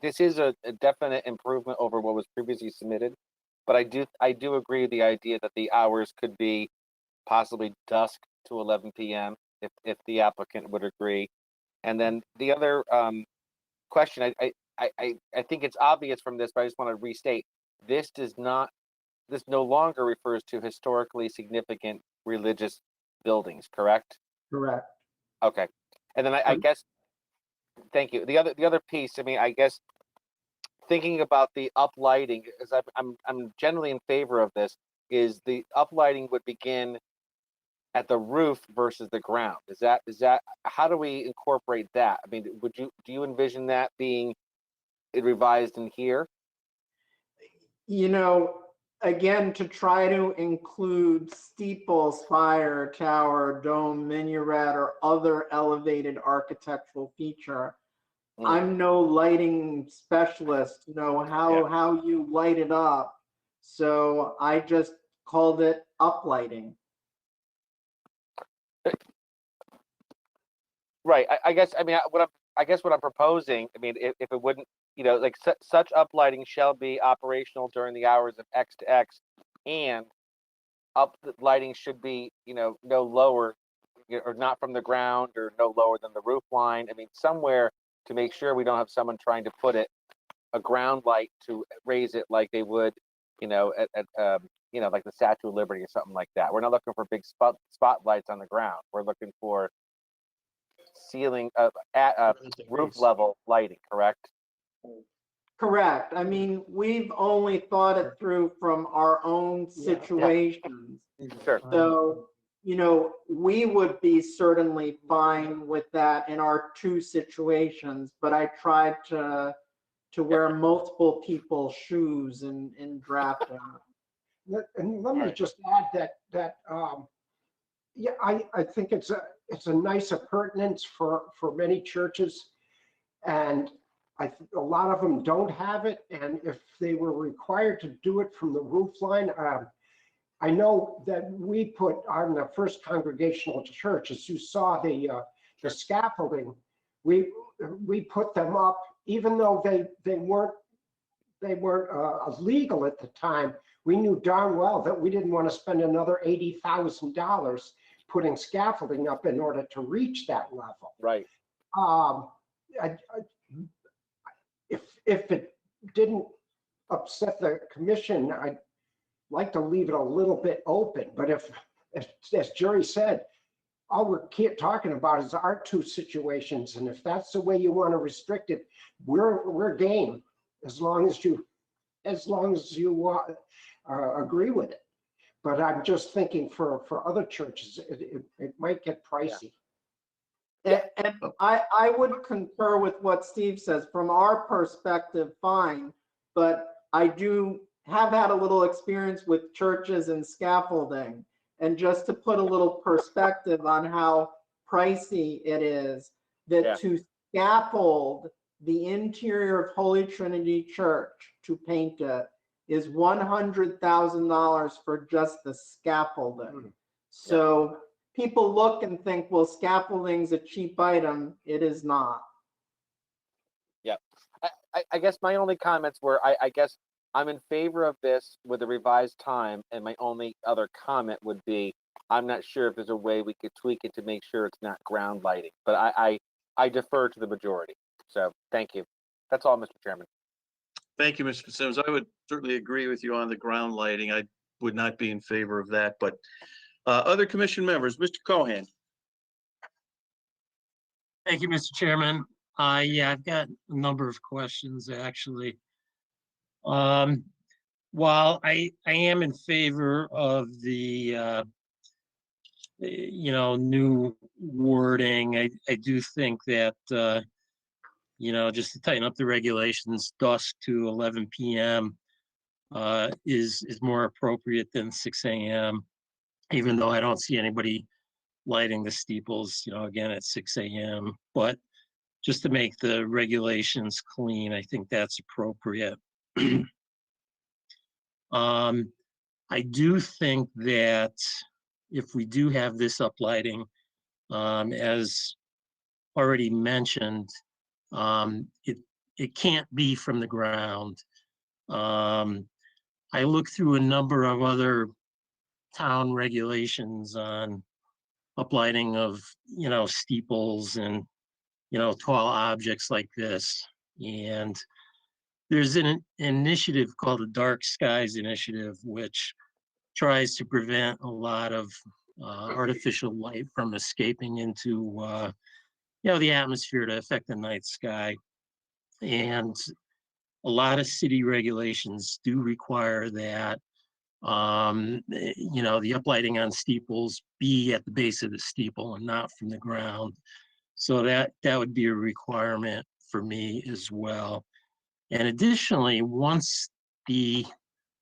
This is a definite improvement over what was previously submitted, but I do agree with the idea that the hours could be possibly dusk to 11 p.m. if the applicant would agree. And then the other question, I think it's obvious from this, but I just want to restate, this no longer refers to historically significant religious buildings, correct?
Correct.
Okay. And then I guess, thank you. The other piece, I guess, thinking about the uplighting, as I'm generally in favor of this, is the uplighting would begin at the roof versus the ground. Is that how do we incorporate that? Do you envision that being revised in here?
Again, to try to include steeple, spire, tower, dome, minaret, or other elevated architectural feature. I'm no lighting specialist, how you light it up. So I just called it uplighting.
Right. I guess what I'm proposing, if it wouldn't, such uplighting shall be operational during the hours of X to X, and uplighting should be, no lower, or not from the ground, or no lower than the roof line. Somewhere to make sure we don't have someone trying to put a ground light to raise it like they would, at like the Statue of Liberty or something like that. We're not looking for big spotlights on the ground. We're looking for ceiling roof level lighting, correct?
Correct. We've only thought it through from our own situations.
Sure.
So, we would be certainly fine with that in our two situations, but I tried to wear multiple people's shoes in drafting.
And let me just add that I think it's a nice appurtenance for many churches, and a lot of them don't have it. And if they were required to do it from the roof line, I know that we put on the First Congregational Church, as you saw the scaffolding, we put them up, even though they weren't legal at the time. We knew darn well that we didn't want to spend another $80,000 putting scaffolding up in order to reach that level.
Right.
If it didn't upset the commission, I'd like to leave it a little bit open. But if, as Jerry said, all we're talking about is our two situations, and if that's the way you want to restrict it, we're game, as long as you agree with it. But I'm just thinking for other churches, it might get pricey.
And I would concur with what Steve says. From our perspective, fine, but I do have had a little experience with churches and scaffolding. And just to put a little perspective on how pricey it is, that
Yeah.
to scaffold the interior of Holy Trinity Church, to paint it, is $100,000 for just the scaffolding. So people look and think, well, scaffolding's a cheap item. It is not.
I guess my only comments were, I guess I'm in favor of this with a revised time, and my only other comment would be, I'm not sure if there's a way we could tweak it to make sure it's not ground lighting, but I defer to the majority. So thank you. That's all, Mr. Chairman.
Thank you, Mr. Sims. I would certainly agree with you on the ground lighting. I would not be in favor of that, but other commission members, Mr. Cohen.
Thank you, Mr. Chairman. Yeah, I've got a number of questions, actually. While I am in favor of the, new wording, I do think that, just to tighten up the regulations, dusk to 11 p.m. Is more appropriate than 6 a.m., even though I don't see anybody lighting the steeples, again at 6 a.m. But just to make the regulations clean, I think that's appropriate. I do think that if we do have this uplighting, as already mentioned, it can't be from the ground. I looked through a number of other town regulations on uplighting of, steeples and, tall objects like this. And there's an initiative called the Dark Skies Initiative, which tries to prevent a lot of artificial light from escaping into, the atmosphere to affect the night sky. And a lot of city regulations do require that, the uplighting on steeples be at the base of the steeple and not from the ground. So that would be a requirement for me as well. And additionally, once the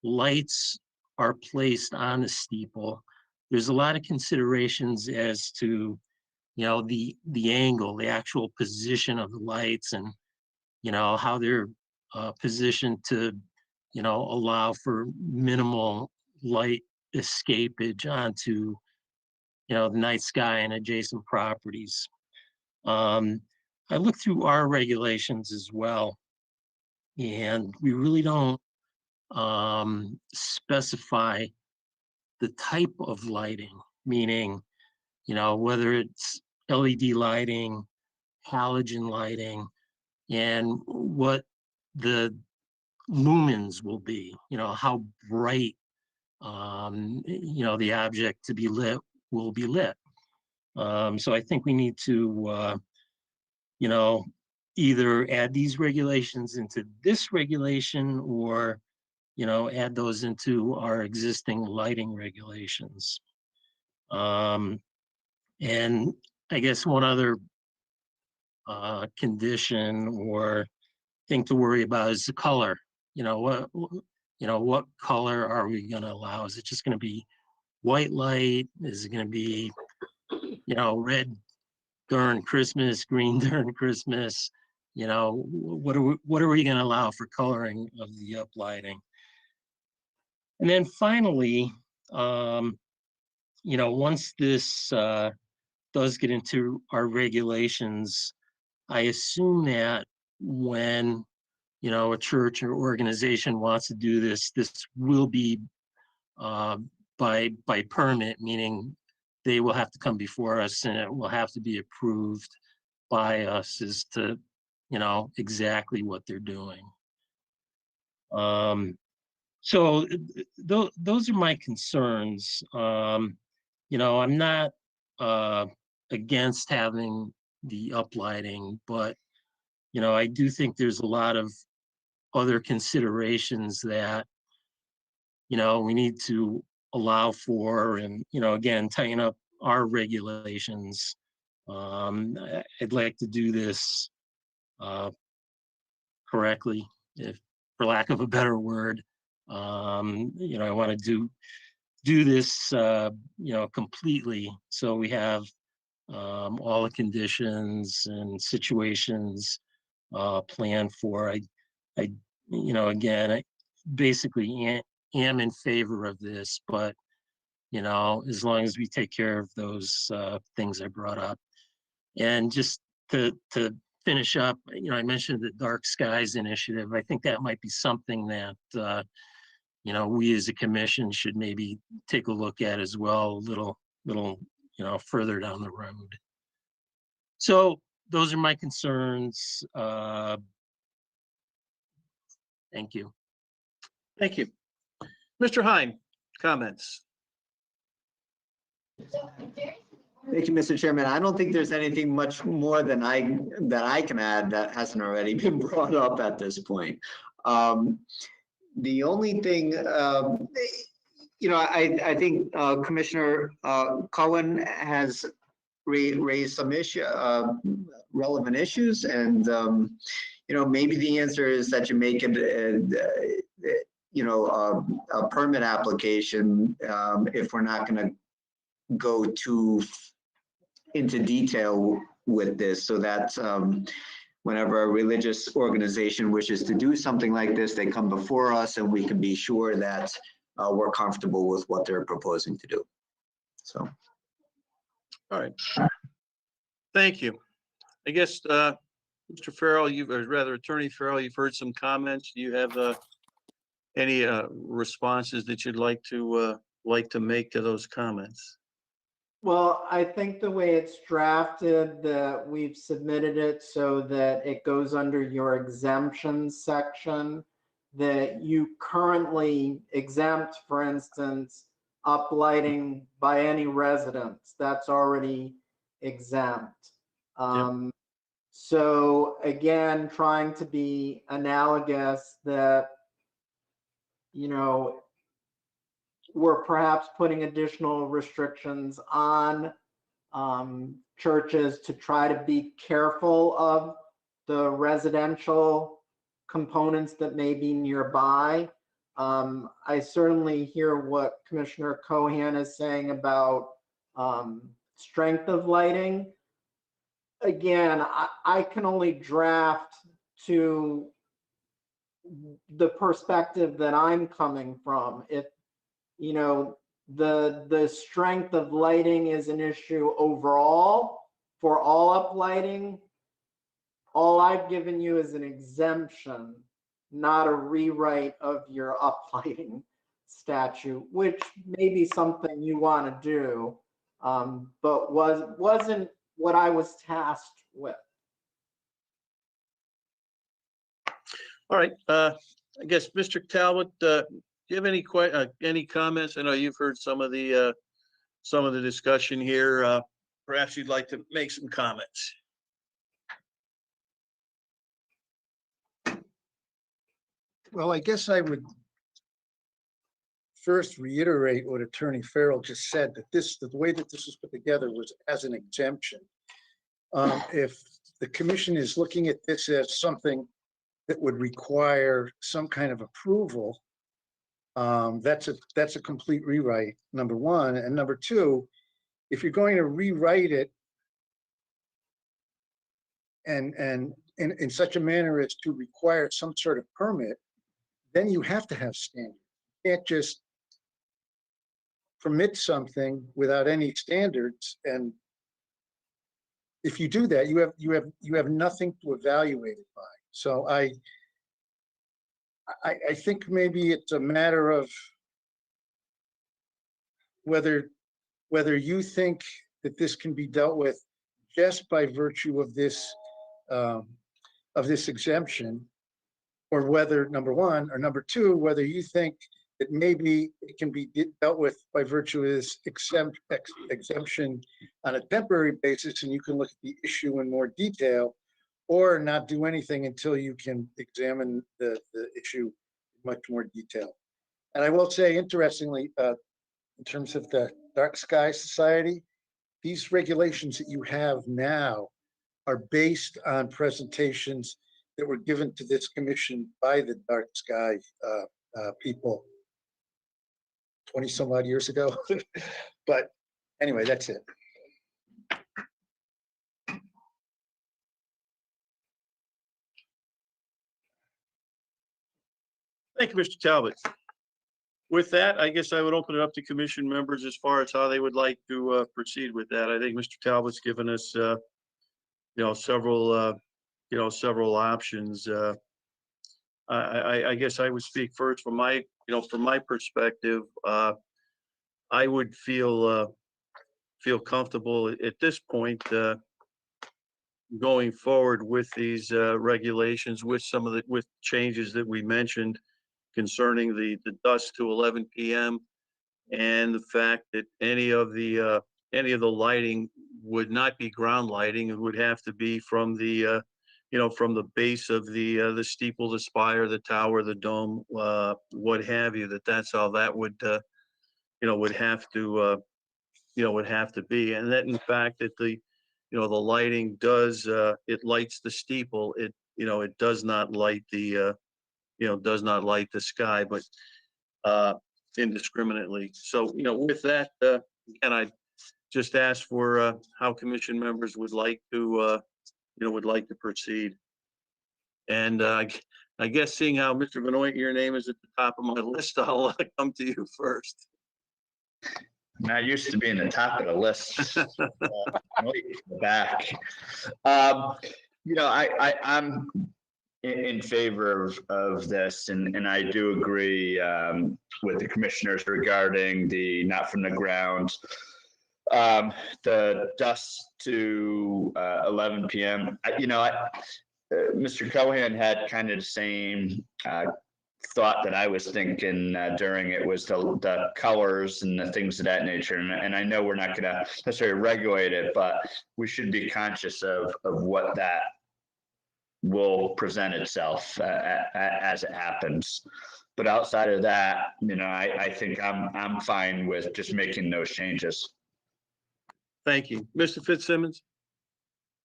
lights are placed on the steeple, there's a lot of considerations as to, the angle, the actual position of the lights, and, how they're positioned to, allow for minimal light escapage onto, the night sky and adjacent properties. I looked through our regulations as well, and we really don't specify the type of lighting, meaning, whether it's LED lighting, halogen lighting, and what the lumens will be, how bright, the object to be lit will be lit. So I think we need to, either add these regulations into this regulation or, add those into our existing lighting regulations. And I guess one other condition or thing to worry about is the color. What color are we going to allow? Is it just going to be white light? Is it going to be, red during Christmas, green during Christmas? What are we going to allow for coloring of the uplighting? And then finally, once this does get into our regulations, I assume that when, a church or organization wants to do this, this will be by permit, meaning they will have to come before us and it will have to be approved by us as to, exactly what they're doing. So those are my concerns. I'm not against having the uplighting, but I do think there's a lot of other considerations that we need to allow for, and, again, tighten up our regulations. I'd like to do this correctly, if for lack of a better word. I want to do this, completely, so we have all the conditions and situations planned for. Again, I basically am in favor of this, but as long as we take care of those things I brought up. And just to finish up, I mentioned the Dark Skies Initiative. I think that might be something that we as a commission should maybe take a look at as well, a little further down the road. So those are my concerns. Thank you.
Thank you. Mr. Heim, comments?
Thank you, Mr. Chairman. I don't think there's anything much more than I can add that hasn't already been brought up at this point. The only thing, I think Commissioner Cohen has raised some relevant issues, and maybe the answer is that you make it a permit application if we're not going to go too into detail with this, so that whenever a religious organization wishes to do something like this, they come before us and we can be sure that we're comfortable with what they're proposing to do. So.
All right. Thank you. I guess, Mr. Farrell, or rather Attorney Farrell, you've heard some comments. Do you have any responses that you'd like to make to those comments?
Well, I think the way it's drafted, that we've submitted it so that it goes under your exemptions section, that you currently exempt, for instance, uplighting by any residence. That's already exempt. So again, trying to be analogous, that, we're perhaps putting additional restrictions on churches to try to be careful of the residential components that may be nearby. I certainly hear what Commissioner Cohen is saying about strength of lighting. Again, I can only draft to the perspective that I'm coming from. If the strength of lighting is an issue overall for all uplighting, all I've given you is an exemption, not a rewrite of your uplighting statute, which may be something you want to do, but wasn't what I was tasked with.
All right. I guess, Mr. Talbot, do you have any comments? I know you've heard some of the discussion here. Perhaps you'd like to make some comments.
Well, I guess I would first reiterate what Attorney Farrell just said, that the way that this was put together was as an exemption. If the commission is looking at this as something that would require some kind of approval, that's a complete rewrite, number one. And number two, if you're going to rewrite it and in such a manner as to require some sort of permit, then you have to have standards. You can't just permit something without any standards. And if you do that, you have nothing to evaluate it by. So I think maybe it's a matter of whether you think that this can be dealt with just by virtue of this exemption, or whether, number one, or number two, whether you think that maybe it can be dealt with by virtue of this exemption on a temporary basis, and you can look at the issue in more detail, or not do anything until you can examine the issue in much more detail. And I will say, interestingly, in terms of the Dark Sky Society, these regulations that you have now are based on presentations that were given to this commission by the Dark Sky people 20 some odd years ago. But anyway, that's it.
Thank you, Mr. Talbot. With that, I guess I would open it up to commission members as far as how they would like to proceed with that. I think Mr. Talbot's given us, several options. I guess I would speak first from my perspective. I would feel comfortable at this point going forward with these regulations, with with changes that we mentioned concerning the dusk to 11 p.m. and the fact that any of the lighting would not be ground lighting. It would have to be from the from the base of the steeple, the spire, the tower, the dome, what have you. That's how that would would have to be. And that in fact that the lighting does it lights the steeple. It does not light the does not light the sky, but indiscriminately. So, with that, again, I just ask for how commission members would like to, proceed. And I guess seeing how Mr. Benoit, your name is at the top of my list, I'll come to you first.
Not used to being the top of the list. Back. I'm in favor of this, and I do agree with the commissioners regarding the not from the ground, the dusk to 11 p.m. Mr. Cohen had kind of the same thought that I was thinking during it was the colors and the things of that nature. And I know we're not going to necessarily regulate it, but we should be conscious of what that will present itself as it happens. But outside of that, I think I'm fine with just making those changes.
Thank you. Mr. Fitzsimmons?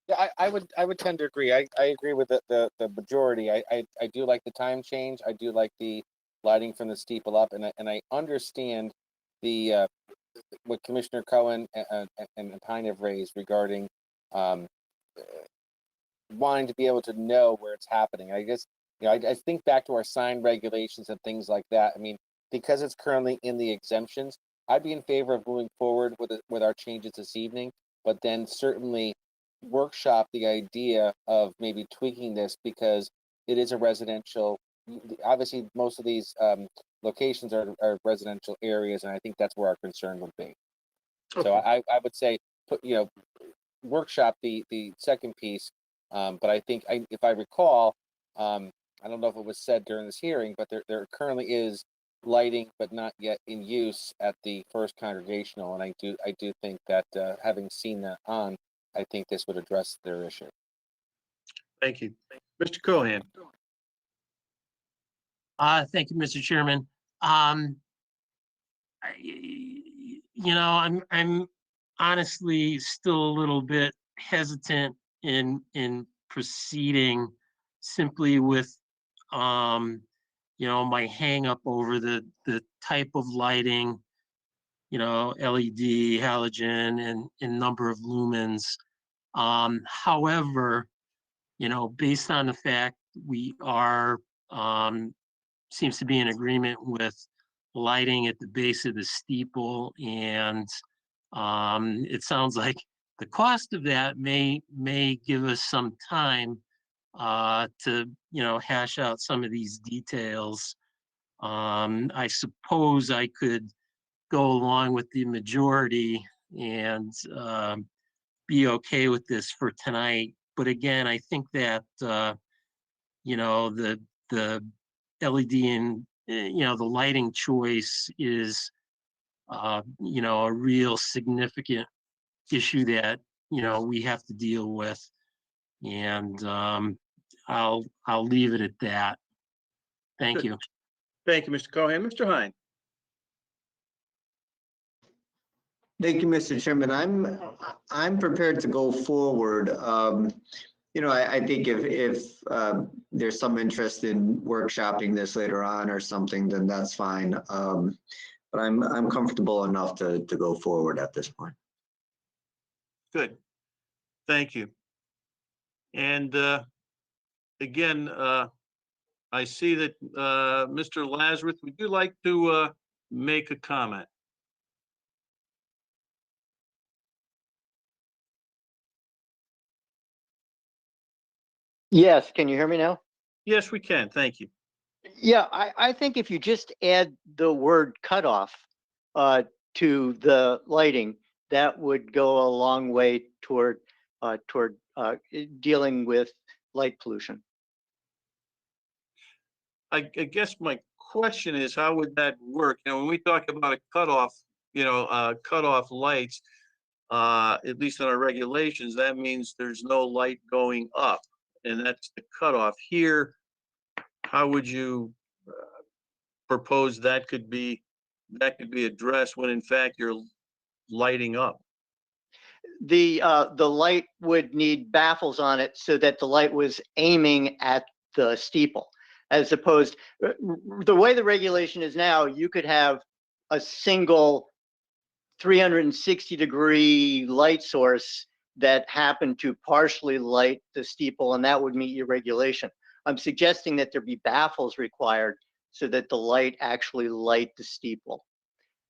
Yeah, I would tend to agree. I agree with the majority. I do like the time change. I do like the lighting from the steeple up, and I understand the what Commissioner Cohen and Pine have raised regarding wanting to be able to know where it's happening. I guess I think back to our sign regulations and things like that. I mean, because it's currently in the exemptions, I'd be in favor of moving forward with our changes this evening, but then certainly workshop the idea of maybe tweaking this because it is a residential. Obviously, most of these locations are residential areas, and I think that's where our concern would be. Okay. So I would say workshop the second piece, but I think if I recall, I don't know if it was said during this hearing, but there currently is lighting, but not yet in use at the First Congregational, and I do think that having seen that on, I think this would address their issue.
Thank you. Mr. Cohen.
Thank you, Mr. Chairman. I'm honestly still a little bit hesitant in proceeding simply with my hang up over the type of lighting, LED, halogen, and number of lumens. However, based on the fact we are seems to be in agreement with lighting at the base of the steeple, and it sounds like the cost of that may give us some time to hash out some of these details. I suppose I could go along with the majority and be okay with this for tonight. But again, I think that the LED and the lighting choice is a real significant issue that we have to deal with, and I'll leave it at that. Thank you.
Thank you, Mr. Cohen. Mr. Hine.
Thank you, Mr. Chairman. I'm prepared to go forward. You know, I think if there's some interest in workshopping this later on or something, then that's fine. But I'm comfortable enough to go forward at this point.
Good. Thank you. And again, I see that Mr. Lazarus, would you like to make a comment?
Yes, can you hear me now?
Yes, we can. Thank you.
Yeah, I think if you just add the word cutoff to the lighting, that would go a long way toward dealing with light pollution.
I guess my question is, how would that work? You know, when we talk about a cutoff, cutoff lights, at least in our regulations, that means there's no light going up, and that's the cutoff. Here, how would you propose that could be addressed when in fact you're lighting up?
The light would need baffles on it so that the light was aiming at the steeple, as opposed, the way the regulation is now, you could have a single 360-degree light source that happened to partially light the steeple, and that would meet your regulation. I'm suggesting that there be baffles required so that the light actually light the steeple.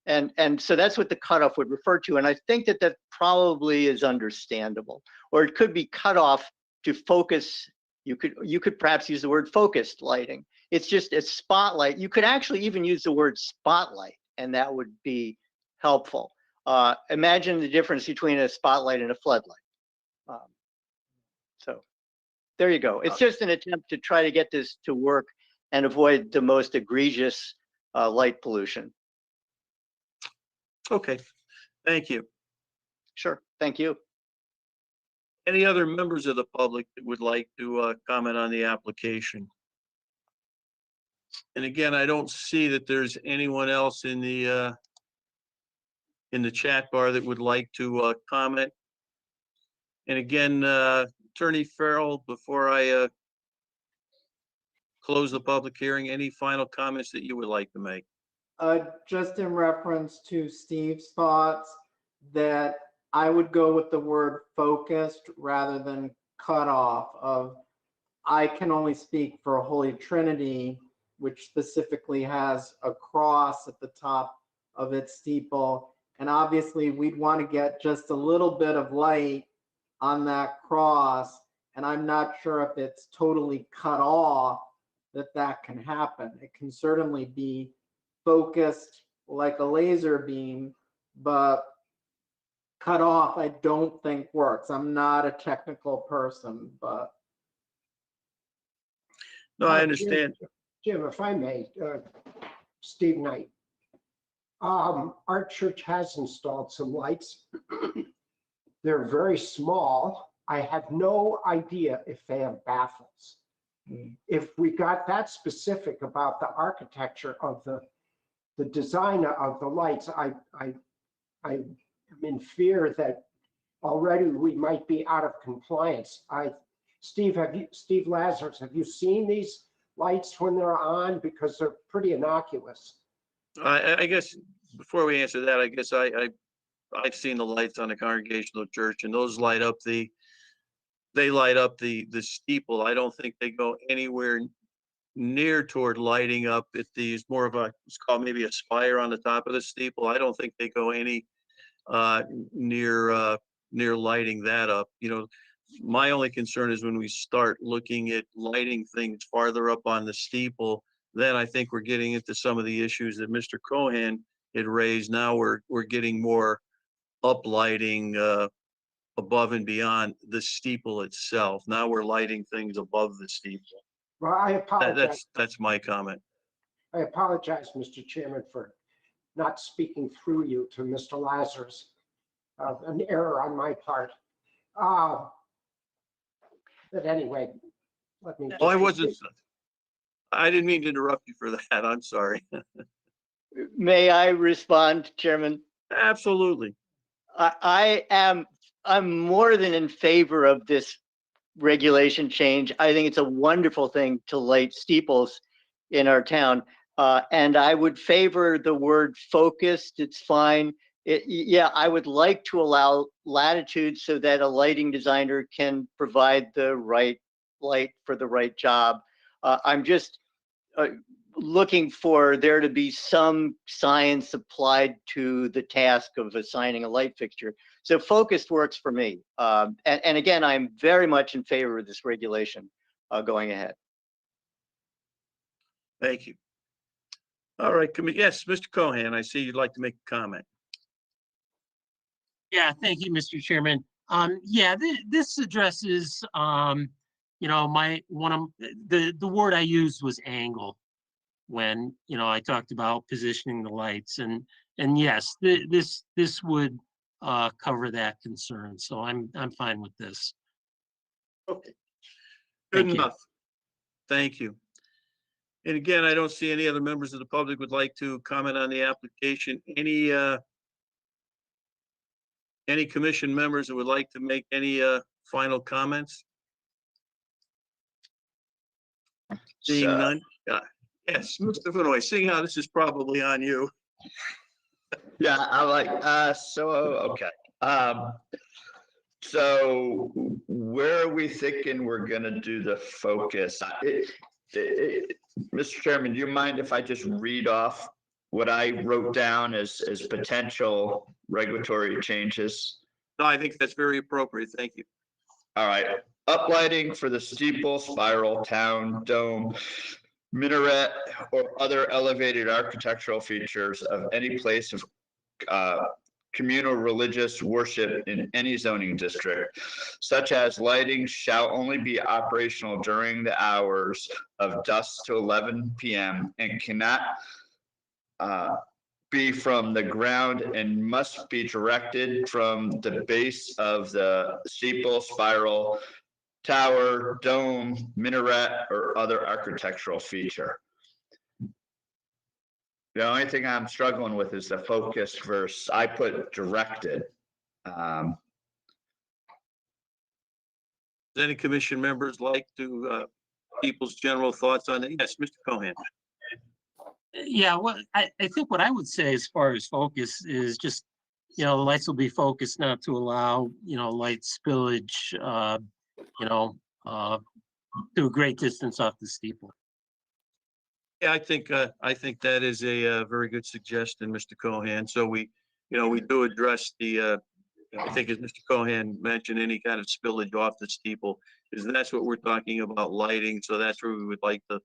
And so that's what the cutoff would refer to. And I think that that probably is understandable. Or it could be cut off to focus. You could perhaps use the word focused lighting. It's just a spotlight. You could actually even use the word spotlight, and that would be helpful. Imagine the difference between a spotlight and a floodlight. So there you go. It's just an attempt to try to get this to work and avoid the most egregious light pollution.
Okay, thank you.
Sure, thank you.
Any other members of the public that would like to comment on the application? And again, I don't see that there's anyone else in the chat bar that would like to comment. And again, Attorney Farrell, before I close the public hearing, any final comments that you would like to make?
Just in reference to Steve's thoughts, that I would go with the word focused rather than cut off. I can only speak for Holy Trinity, which specifically has a cross at the top of its steeple. And obviously we'd want to get just a little bit of light on that cross. And I'm not sure if it's totally cut off that can happen. It can certainly be focused like a laser beam, but cut off I don't think works. I'm not a technical person, but.
No, I understand.
Jim, if I may, Steve Knight. Our church has installed some lights. They're very small. I have no idea if they have baffles. If we got that specific about the architecture of the design of the lights, I am in fear that already we might be out of compliance. Steve Lazarus, have you seen these lights when they're on? Because they're pretty innocuous.
I guess before we answer that, I guess I've seen the lights on the Congregational Church, and those light up the steeple. I don't think they go anywhere near toward lighting up at these more of it's called maybe a spire on the top of the steeple. I don't think they go any near lighting that up. You know, my only concern is when we start looking at lighting things farther up on the steeple, then I think we're getting into some of the issues that Mr. Cohen had raised. Now we're getting more uplighting above and beyond the steeple itself. Now we're lighting things above the steeple.
Well, I apologize.
That's my comment.
I apologize, Mr. Chairman, for not speaking through you to Mr. Lazarus. An error on my part. But anyway, let me.
Oh, I didn't mean to interrupt you for that. I'm sorry.
May I respond, Chairman?
Absolutely.
I'm more than in favor of this regulation change. I think it's a wonderful thing to light steeples in our town. And I would favor the word focused. It's fine. Yeah, I would like to allow latitude so that a lighting designer can provide the right light for the right job. I'm just looking for there to be some science applied to the task of assigning a light fixture. So focused works for me. And again, I'm very much in favor of this regulation going ahead.
Thank you. All right, yes, Mr. Cohen, I see you'd like to make a comment.
Yeah, thank you, Mr. Chairman. Yeah, this addresses, you know, the word I used was angle when, you know, I talked about positioning the lights, and yes, this would cover that concern. So I'm fine with this.
Okay. Good
Thank you.
enough. Thank you. And again, I don't see any other members of the public would like to comment on the application. Any commission members that would like to make any final comments? Seeing
So-
none? Yes, Mr. Vinoy, seeing how this is probably on you.
Yeah, I like, okay. So where are we thinking we're gonna do the focus? Mr. Chairman, do you mind if I just read off what I wrote down as potential regulatory changes?
No, I think that's very appropriate. Thank you.
All right, uplighting for the steeple, spiral, town, dome, minaret, or other elevated architectural features of any place of communal religious worship in any zoning district, such as lighting shall only be operational during the hours of dusk to 11 p.m. and cannot be from the ground and must be directed from the base of the steeple, spiral, tower, dome, minaret, or other architectural feature. The only thing I'm struggling with is the focus verse. I put directed.
Does any commission members like to people's general thoughts on it? Yes, Mr. Cohen.
Yeah, well, I think what I would say as far as focus is just, you know, the lights will be focused not to allow, you know, light spillage, you know, to a great distance off the steeple.
Yeah, I think that is a very good suggestion, Mr. Cohen. So we do address the, I think as Mr. Cohen mentioned, any kind of spillage off the steeple, because that's what we're talking about lighting. So that's where we would like the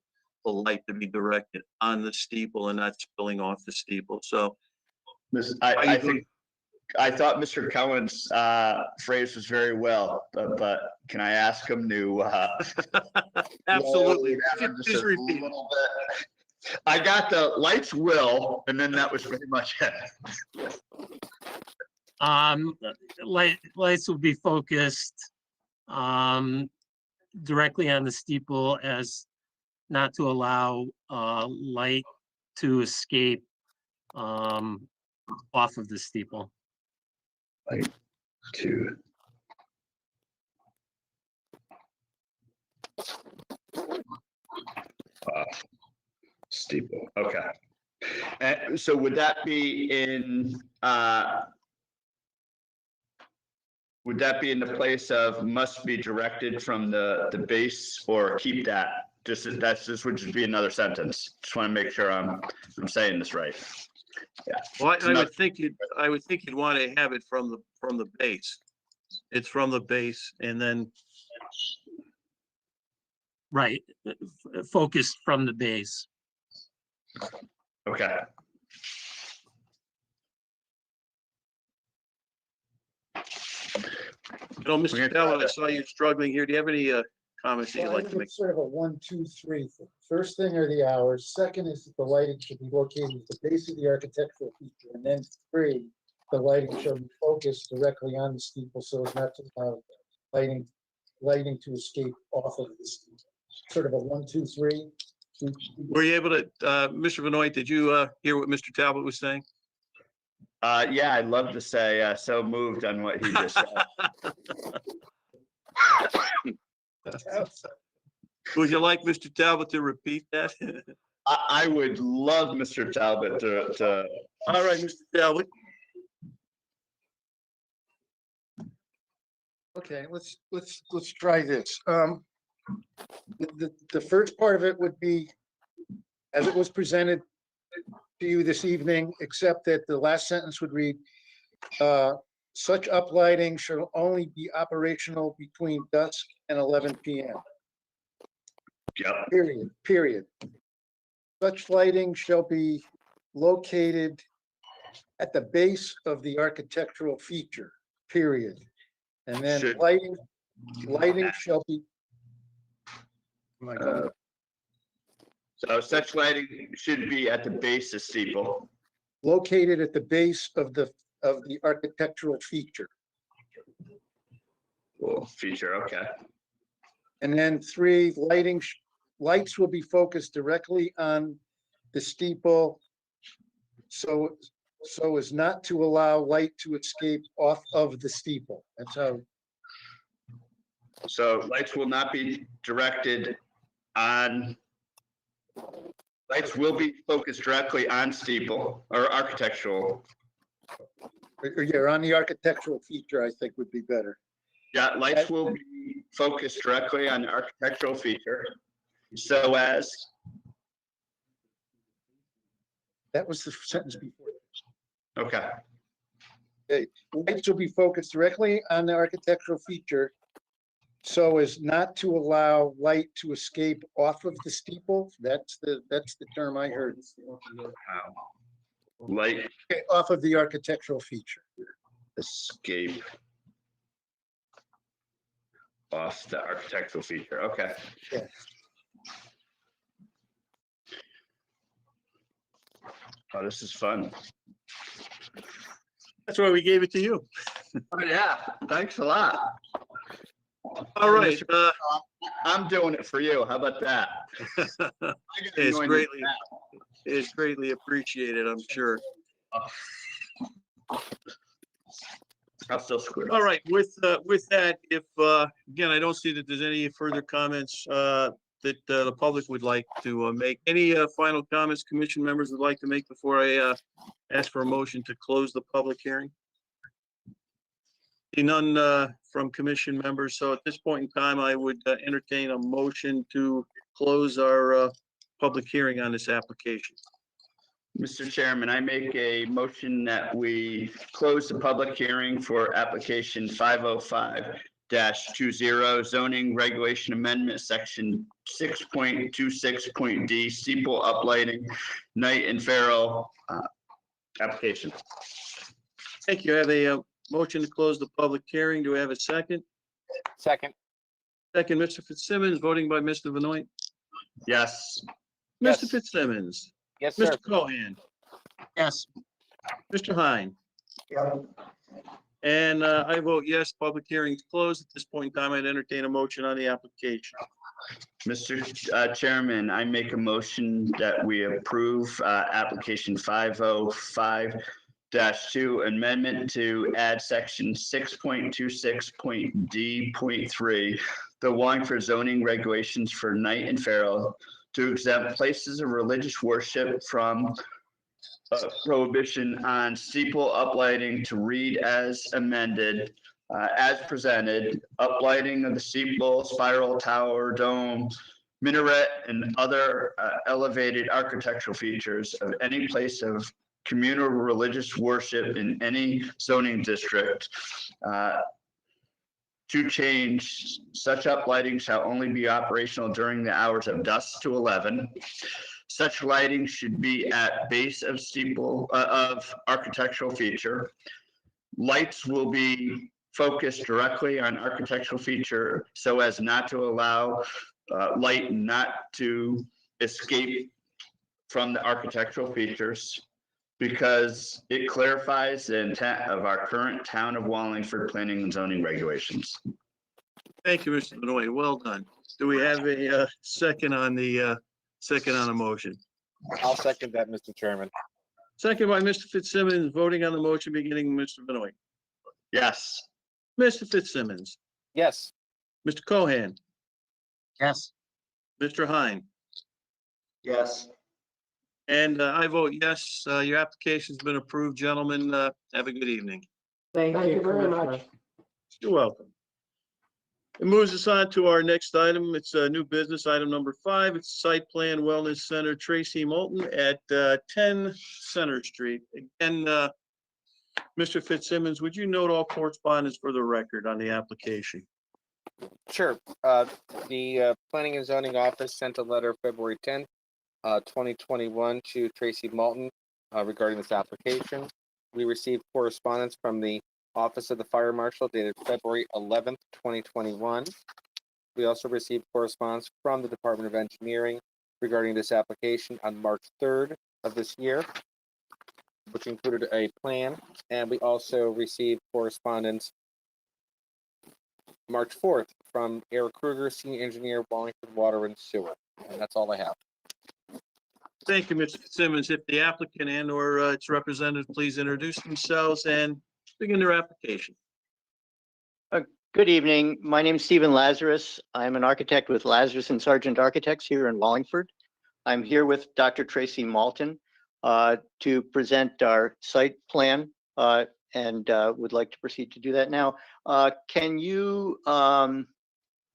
light to be directed on the steeple and not spilling off the steeple. So
I thought Mr. Cohen's phrase was very well, but can I ask him to?
Absolutely.
Just a little bit. I got the lights will, and then that was pretty much it.
Lights will be focused directly on the steeple as not to allow light to escape off of the steeple.
Light to. Steeple, okay. And so would that be in the place of must be directed from the base, or keep that? This would just be another sentence. Just want to make sure I'm saying this right. Yeah.
Well, I would think you'd want to have it from the base. It's from the base, and then
Right, focused from the base.
Okay.
Mr. Talbot, I saw you struggling here. Do you have any comments that you'd
Well, I
like to
think
make?
it's sort of a 1, 2, 3. First thing are the hours. Second is that the lighting should be located at the base of the architectural feature. And then 3, the lighting should be focused directly on the steeple so as not to allow lighting to escape off of the steeple. Sort of a 1, 2, 3.
Were you able to, Mr. Benoit, did you hear what Mr. Talbot was saying?
Yeah, I'd love to say, so moved on what he just said.
Would you like Mr. Talbot to repeat that?
I would love Mr. Talbot to,
All right, Mr. Talbot.
Okay, let's try this. The first part of it would be as it was presented to you this evening, except that the last sentence would read, such uplighting shall only be operational between dusk and 11 p.m.
yep,
Period. Such lighting shall be located at the base of the architectural feature, period. And then
Should-
lighting shall be. Oh my God.
so such lighting should be at the base of steeple.
Located at the base of the architectural feature.
Cool, feature, okay.
And then 3, lights will be focused directly on the steeple so as not to allow light to escape off of the steeple. That's how,
So lights will not be directed on, lights will be focused directly on steeple or architectural.
or yeah, on the architectural feature, I think would be better.
Yeah, lights will be focused directly on the architectural feature. So as,
That was the sentence before.
okay,
Lights will be focused directly on the architectural feature so as not to allow light to escape off of the steeple. That's the term I heard.
light
Okay, off of the architectural feature.
escape off the architectural feature, okay.
Yeah.
Oh, this is fun.
That's why we gave it to you.
Oh, yeah, thanks a lot.
All right.
I'm doing it for you. How about that? I gotta
It's
join
greatly,
you now.
it's greatly appreciated, I'm sure.
I'll still screw it.
All right, with that, if, again, I don't see that there's any further comments that the public would like to make. Any final comments commission members would like to make before I ask for a motion to close the public hearing? See none from commission members, so at this point in time, I would entertain a motion to close our public hearing on this application.
Mr. Chairman, I make a motion that we close the public hearing for application 505-20 zoning regulation amendment, section 6.26.d, steeple uplighting, night and feral application.
Thank you. I have a motion to close the public hearing. Do we have a second?
Second.
Second, Mr. Fitzsimmons, voting by Mr. Benoit.
Yes.
Mr.
Yes.
Fitzsimmons,
Yes, sir.
Mr. Cohan,
Yes,
Mr. Hine. And I vote yes, public hearing is closed. At this point in time, I'd entertain a motion on the application.
Mr. Chairman, I make a motion that we approve application 505-2 amendment to add section 6.26.d.3, the Wallingford zoning regulations for night and feral to exempt places of religious worship from prohibition on steeple uplighting to read as amended, as presented, uplighting of the steeple, spiral tower, dome, minaret, and other elevated architectural features of any place of communal religious worship in any zoning district. To change, such uplighting shall only be operational during the hours of dusk to 11. Such lighting should be at base of steeple of architectural feature. Lights will be focused directly on architectural feature so as not to allow light not to escape from the architectural features, because it clarifies the intent of our current town of Wallingford planning and zoning regulations.
Thank you, Mr. Benoit. Well done. Do we have a second on the motion?
I'll second that, Mr. Chairman.
Second by Mr. Fitzsimmons, voting on the motion beginning with Mr. Benoit.
Yes.
Mr. Fitzsimmons,
Yes.
Mr. Cohan,
Yes.
Mr. Hine,
Yes.
and I vote yes. Your application's been approved, gentlemen. Have a good evening.
Thank
Thank
you
you very
Commissioner.
much.
You're welcome. It moves us on to our next item. It's a new business, item number 5. It's Site Plan Wellness Center, Tracy Moulton at 10 Center Street. Again, Mr. Fitzsimmons, would you note all correspondence for the record on the application?
Sure. The Planning and Zoning Office sent a letter February 10th, 2021 to Tracy Moulton regarding this application. We received correspondence from the Office of the Fire Marshal dated February 11th, 2021. We also received correspondence from the Department of Engineering regarding this application on March 3rd of this year, which included a plan, and we also received correspondence March 4th from Eric Kruger, Senior Engineer, Wallingford Water and Sewer. And that's all I have.
Thank you, Mr. Fitzsimmons. If the applicant and/or its representative please introduce themselves and begin their application.
Good evening. My name is Stephen Lazarus. I'm an architect with Lazarus and Sargent Architects here in Wallingford. I'm here with Dr. Tracy Moulton to present our site plan and would like to proceed to do that now. Can you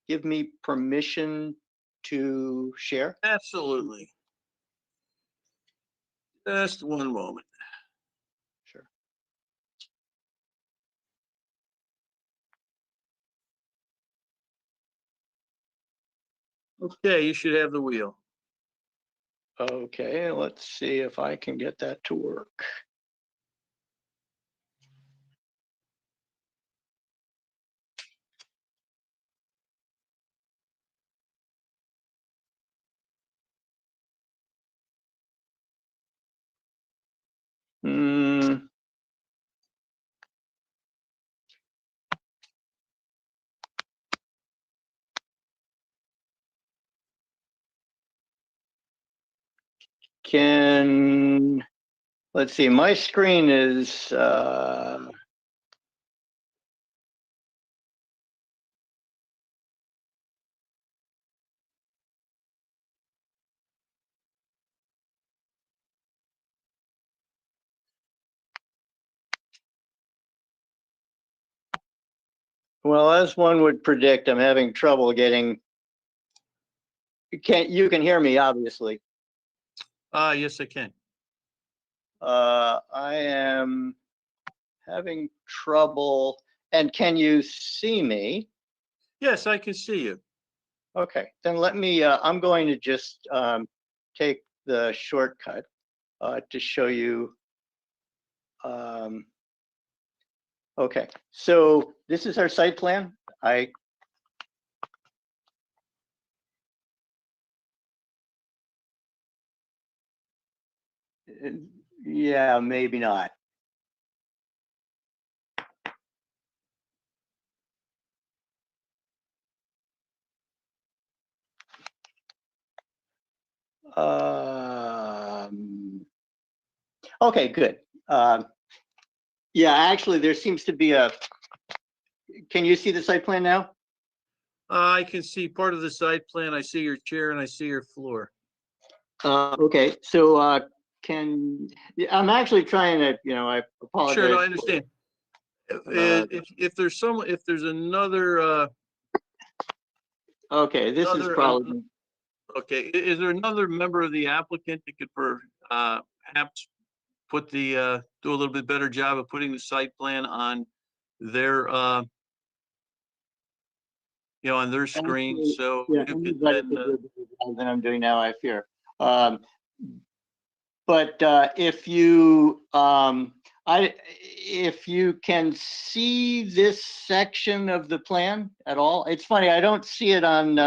give me permission to share?
Absolutely. Just one moment.
Sure.
Okay, you should have the wheel.
Okay, let's see if I can get that to work. Let's see, my screen is, well, as one would predict, I'm having trouble getting, you can hear me, obviously.
Yes, I can.
I am having trouble, and can you see me?
Yes, I can see you.
Okay, then let me, I'm going to just take the shortcut to show you. Okay, so this is our site plan. Yeah, maybe not. Okay, good. Yeah, actually, there seems to be a, can you see the site plan now?
I can see part of the site plan. I see your chair and I see your floor.
Okay, so I'm actually trying to, I apologize.
Sure, no, I understand. If there's another.
Okay, this is probably.
Okay, is there another member of the applicant that could perhaps put the, do a little bit better job of putting the site plan on their, on their screen, so.
Yeah,
you could
anybody
then,
could do a better job than I'm doing now, I fear. But if you, if you can see this section of the plan at all, it's funny, I don't see it on,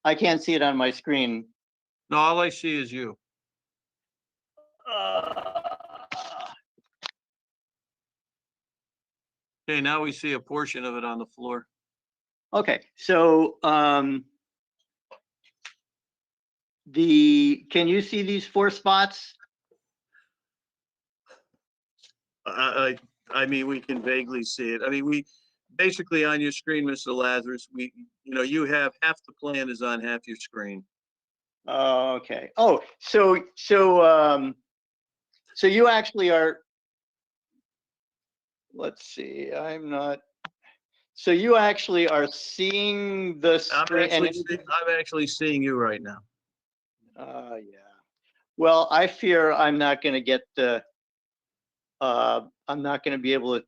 I can't see it on my screen.
No, all I see is you. Okay, now we see a portion of it on the floor.
Okay, so can you see these 4 spots?
I mean, we can vaguely see it. I mean, we, basically on your screen, Mr. Lazarus, you have half the plan is on half your screen.
Oh, okay. Oh, so you actually are, let's see, I'm not, so you actually are seeing the screen.
I'm actually seeing you right now.
Yeah. Well, I fear I'm not going to get I'm not going to be able to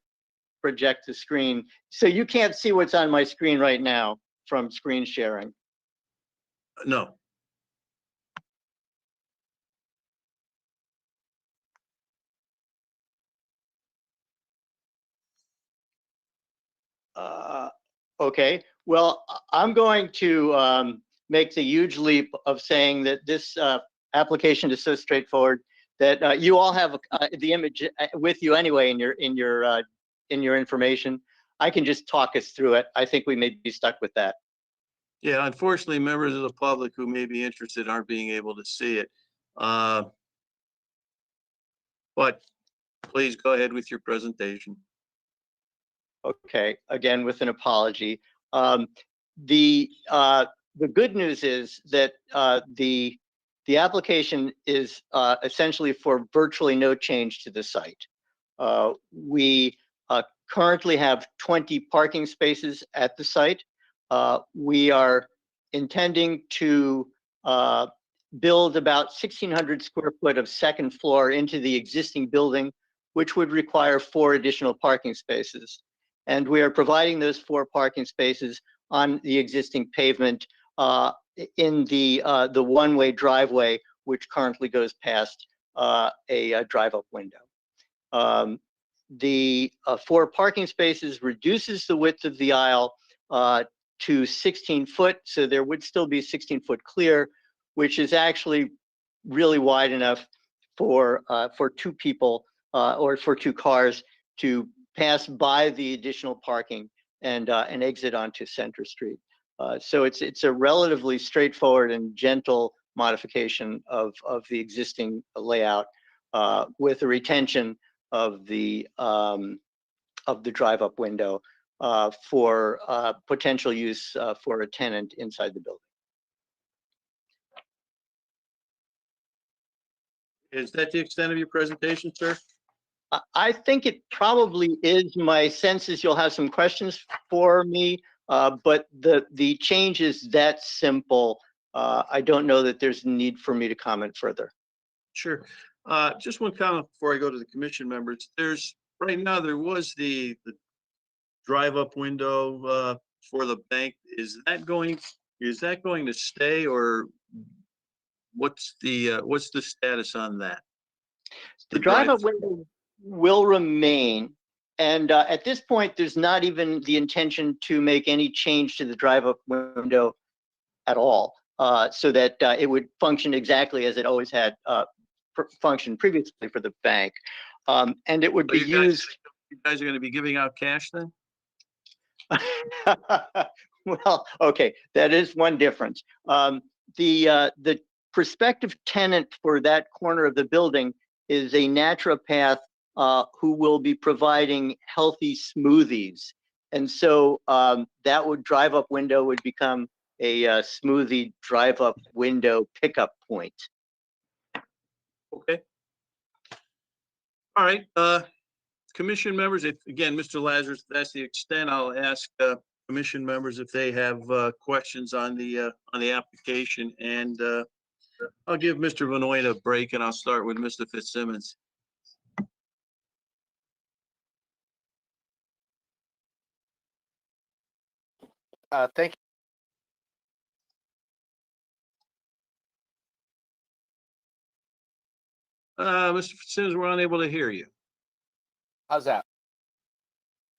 project the screen. So you can't see what's on my screen right now from screen sharing.
No.
Okay, well, I'm going to make the huge leap of saying that this application is so straightforward that you all have the image with you anyway in your information. I can just talk us through it. I think we may be stuck with that.
Yeah, unfortunately, members of the public who may be interested aren't being able to see it. But please go ahead with your presentation.
Okay, again, with an apology. The good news is that the application is essentially for virtually no change to the site. We currently have 20 parking spaces at the site. We are intending to build about 1,600 square foot of second floor into the existing building, which would require 4 additional parking spaces. And we are providing those 4 parking spaces on the existing pavement in the one-way driveway, which currently goes past a drive-up window. The 4 parking spaces reduces the width of the aisle to 16 foot, so there would still be 16 foot clear, which is actually really wide enough for 2 people or for 2 cars to pass by the additional parking and exit onto Center Street. So it's a relatively straightforward and gentle modification of the existing layout with a retention of the drive-up window for potential use for a tenant inside the building.
Is that the extent of your presentation, sir?
I think it probably is. My sense is you'll have some questions for me, but the change is that simple. I don't know that there's a need for me to comment further.
Sure. Just one comment before I go to the commission members. Right now, there was the drive-up window for the bank. Is that going to stay, or what's the status on that?
The drive-up window will remain, and at this point, there's not even the intention to make any change to the drive-up window at all, so that it would function exactly as it always had functioned previously for the bank, and it would be used.
You guys are going to be giving out cash then?
Well, okay, that is one difference. The prospective tenant for that corner of the building is a naturopath who will be providing healthy smoothies, and so that drive-up window would become a smoothie drive-up window pickup point.
Okay. All right. Commission members, again, Mr. Lazarus, that's the extent. I'll ask commission members if they have questions on the application, and I'll give Mr. Benoit a break, and I'll start with Mr. Fitzsimmons.
Thank you.
Mr. Fitzsimmons, we're unable to hear you.
How's that?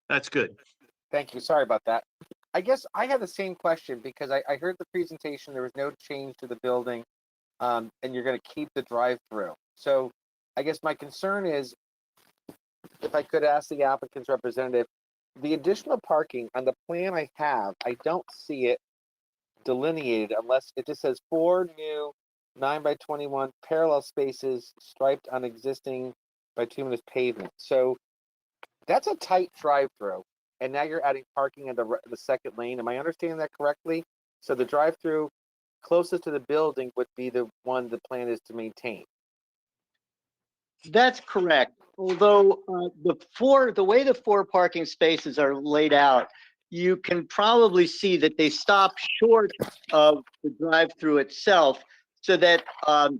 That's good.
Thank you. Sorry about that. I guess I had the same question because I heard the presentation. There was no change to the building, and you're going to keep the drive-through. So I guess my concern is, if I could ask the applicant's representative, the additional parking on the plan I have, I don't see it delineated unless it just says 4 new 9x21 parallel spaces striped on existing bituminous pavement. So that's a tight drive-through, and now you're adding parking in the second lane. Am I understanding that correctly? So the drive-through closest to the building would be the one the plan is to maintain.
That's correct. Although the way the 4 parking spaces are laid out, you can probably see that they stop short of the drive-through itself, so that a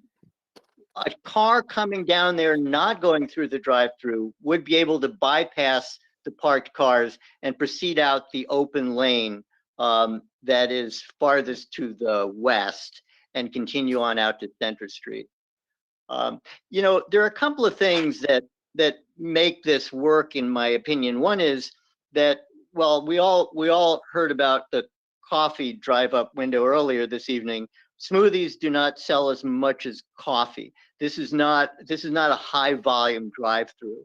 car coming down there not going through the drive-through would be able to bypass the parked cars and proceed out the open lane that is farthest to the west and continue on out to Center Street. You know, there are a couple of things that make this work, in my opinion. One is that, well, we all heard about the coffee drive-up window earlier this evening. Smoothies do not sell as much as coffee. This is not a high volume drive-through,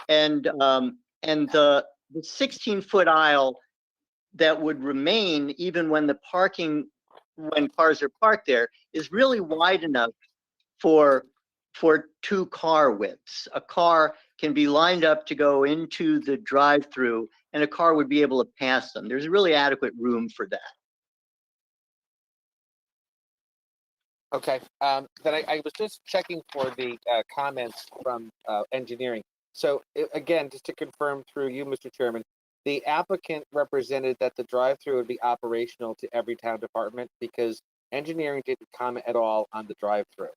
and the 16-foot aisle that would remain even when cars are parked there is really wide enough for 2 car widths. A car can be lined up to go into the drive-through, and a car would be able to pass them. There's really adequate room for that.
Okay, then I was just checking for the comments from engineering. So again, just to confirm through you, Mr. Chairman, the applicant represented that the drive-through would be operational to every town department, because engineering didn't comment at all on the drive-through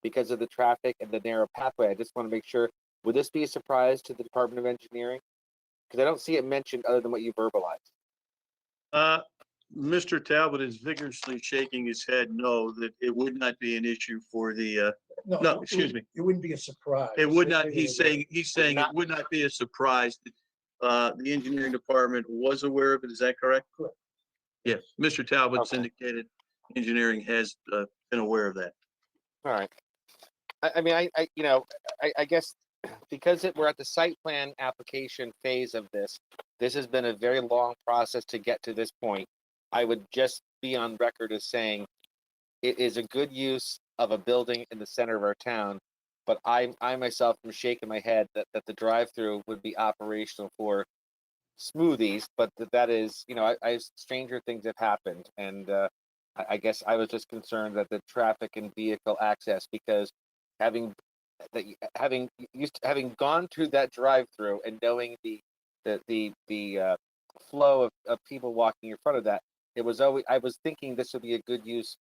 because of the traffic and the narrow pathway. I just want to make sure, would this be a surprise to the Department of Engineering? Because I don't see it mentioned other than what you verbalized.
Mr. Talbot is vigorously shaking his head no, that it would not be an issue for the, no, excuse me.
It wouldn't be a surprise.
It would not, he's saying it would not be a surprise. The engineering department was aware of it, is that correct?
Correct.
Yes, Mr. Talbot's
Okay.
indicated engineering has been aware of that.
All right. I mean, I guess because we're at the site plan application phase of this has been a very long process to get to this point. I would just be on record as saying it is a good use of a building in the center of our town, but I myself am shaking my head that the drive-through would be operational for smoothies, but that is, stranger things have happened, and I guess I was just concerned that the traffic and vehicle access, because having gone through that drive-through and knowing the flow of people walking in front of that, I was thinking this would be a good use,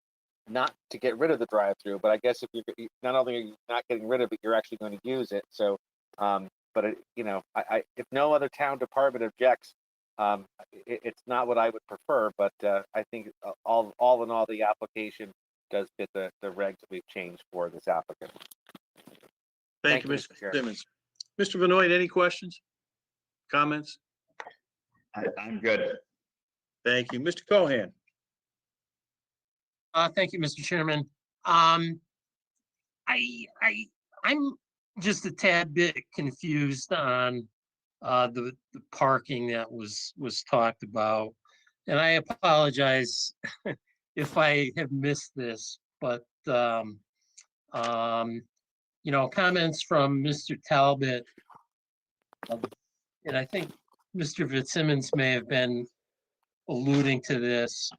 not to get rid of the drive-through, but I guess if you're not only are you not getting rid of it, you're actually going to use it. So, but if no other town department objects, it's not what I would prefer. But I think all in all, the application does fit the regs that we've changed for this applicant.
Thank you, Mr. Simmons. Mr. Benoit, any questions? Comments?
I'm good.
Thank you. Mr. Cohan?
Thank you, Mr. Chairman. I'm just a tad bit confused on the parking that was talked about, and I apologize if I have missed this, but comments from Mr. Talbot, and I think Mr. Fitzsimmons may have been alluding to this,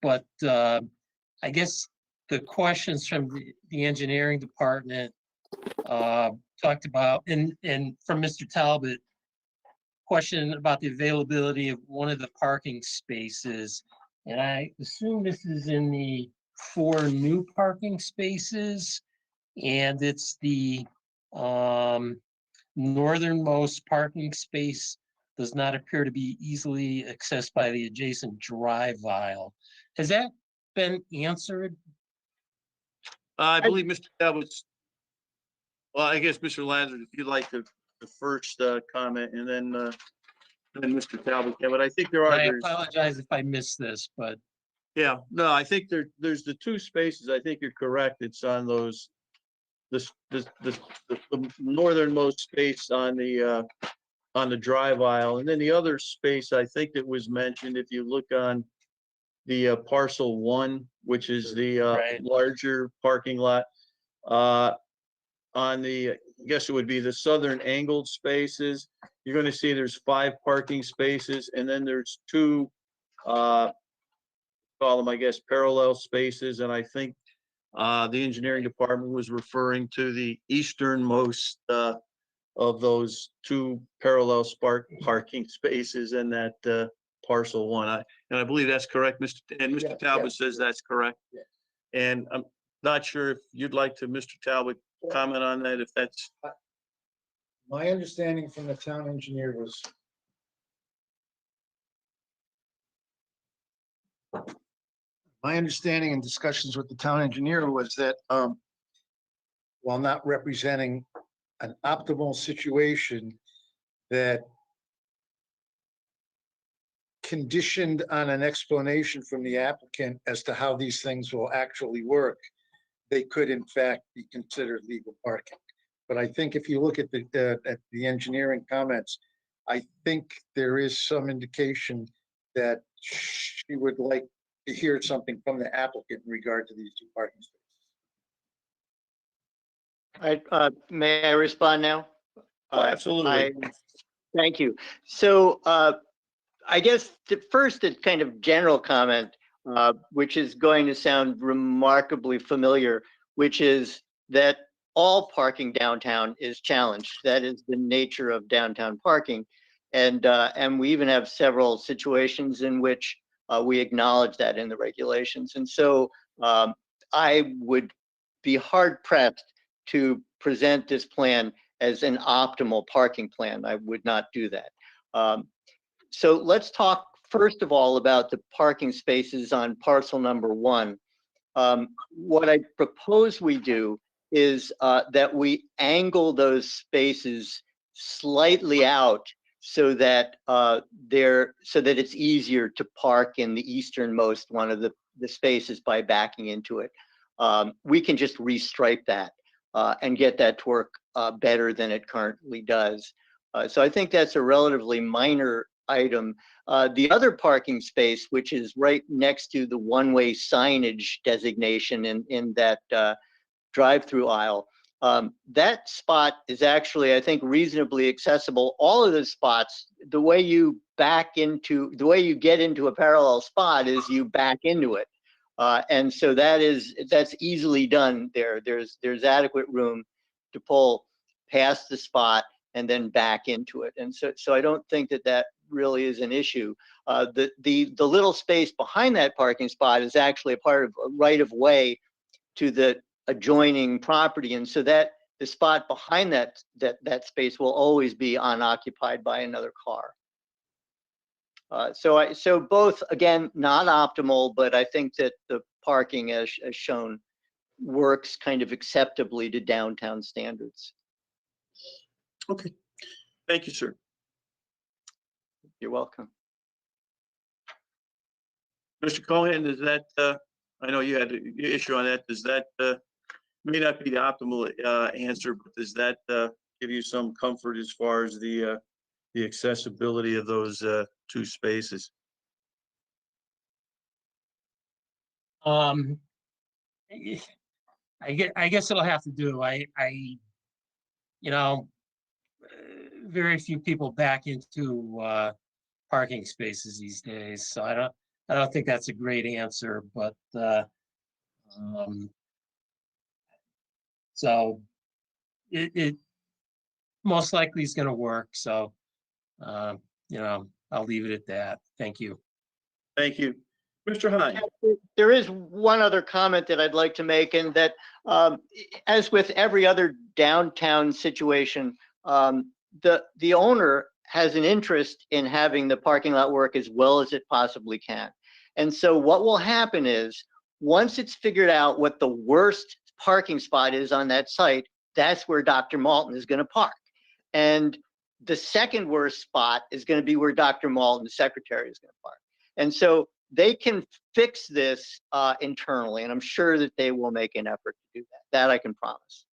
but I guess the questions from the engineering department talked about, and from Mr. Talbot, question about the availability of one of the parking spaces. And I assume this is in the 4 new parking spaces, and it's the northernmost parking space does not appear to be easily accessed by the adjacent drive aisle. Has that been answered?
I believe Mr. Talbot's, well, I guess Mr. Lazar, if you'd like the first comment, and then Mr. Talbot can, but I think there are.
I apologize if I missed this, but.
Yeah, no, I think there's the 2 spaces. I think you're correct. It's on those, the northernmost space on the drive aisle, and then the other space I think that was mentioned, if you look on the parcel 1, which is the
Right.
larger parking lot, on the guess it would be the southern angled spaces. You're gonna see there's 5 parking spaces, and then there's 2, call them, I guess, parallel spaces, and I think the engineering department was referring to the easternmost of those 2 parallel parking spaces in that parcel 1. And I believe that's correct, Mr. Talbot says that's correct.
Yeah.
And I'm not sure if you'd like to, Mr. Talbot, comment on that, if that's.
My understanding from the town engineer was my understanding in discussions with the town engineer was that while not representing an optimal situation, that conditioned on an explanation from the applicant as to how these things will actually work, they could in fact be considered legal parking. But I think if you look at the engineering comments, I think there is some indication that she would like to hear something from the applicant in regard to these 2 parking spaces.
All right, may I respond now?
Absolutely.
Thank you. So I guess first a kind of general comment, which is going to sound remarkably familiar, which is that all parking downtown is challenged. That is the nature of downtown parking. And we even have several situations in which we acknowledge that in the regulations. And so I would be hard pressed to present this plan as an optimal parking plan. I would not do that. So let's talk first of all about the parking spaces on parcel number 1. What I propose we do is that we angle those spaces slightly out so that it's easier to park in the easternmost one of the spaces by backing into it. We can just restripe that and get that to work better than it currently does. So I think that's a relatively minor item. The other parking space, which is right next to the one-way signage designation in that drive-through aisle, that spot is actually, I think, reasonably accessible. All of those spots, the way you get into a parallel spot is you back into it. And so that's easily done there. There's adequate room to pull past the spot and then back into it. And so I don't think that really is an issue. The little space behind that parking spot is actually a part of a right of way to the adjoining property. And so that the spot behind that space will always be unoccupied by another car. So both, again, not optimal, but I think that the parking as shown works kind of acceptably to downtown standards.
Okay, thank you, sir.
You're welcome.
Mr. Cohen, is that, I know you had an issue on that, does that, may not be the optimal answer, but does that give you some comfort as far as the accessibility of those 2 spaces?
I guess it'll have to do. Very few people back into parking spaces these days, so I don't think that's a great answer, but so it most likely is going to work. So I'll leave it at that. Thank you.
Thank you. Mr. Hine.
There is one other comment that I'd like to make, and that as with every other downtown situation, the owner has an interest in having the parking lot work as well as it possibly can. And so what will happen is, once it's figured out what the worst parking spot is on that site, that's where Dr. Malton is going to park. And the second worst spot is going to be where Dr. Malton, the secretary, is going to park. And so they can fix this internally, and I'm sure that they will make an effort to do that. That I can promise.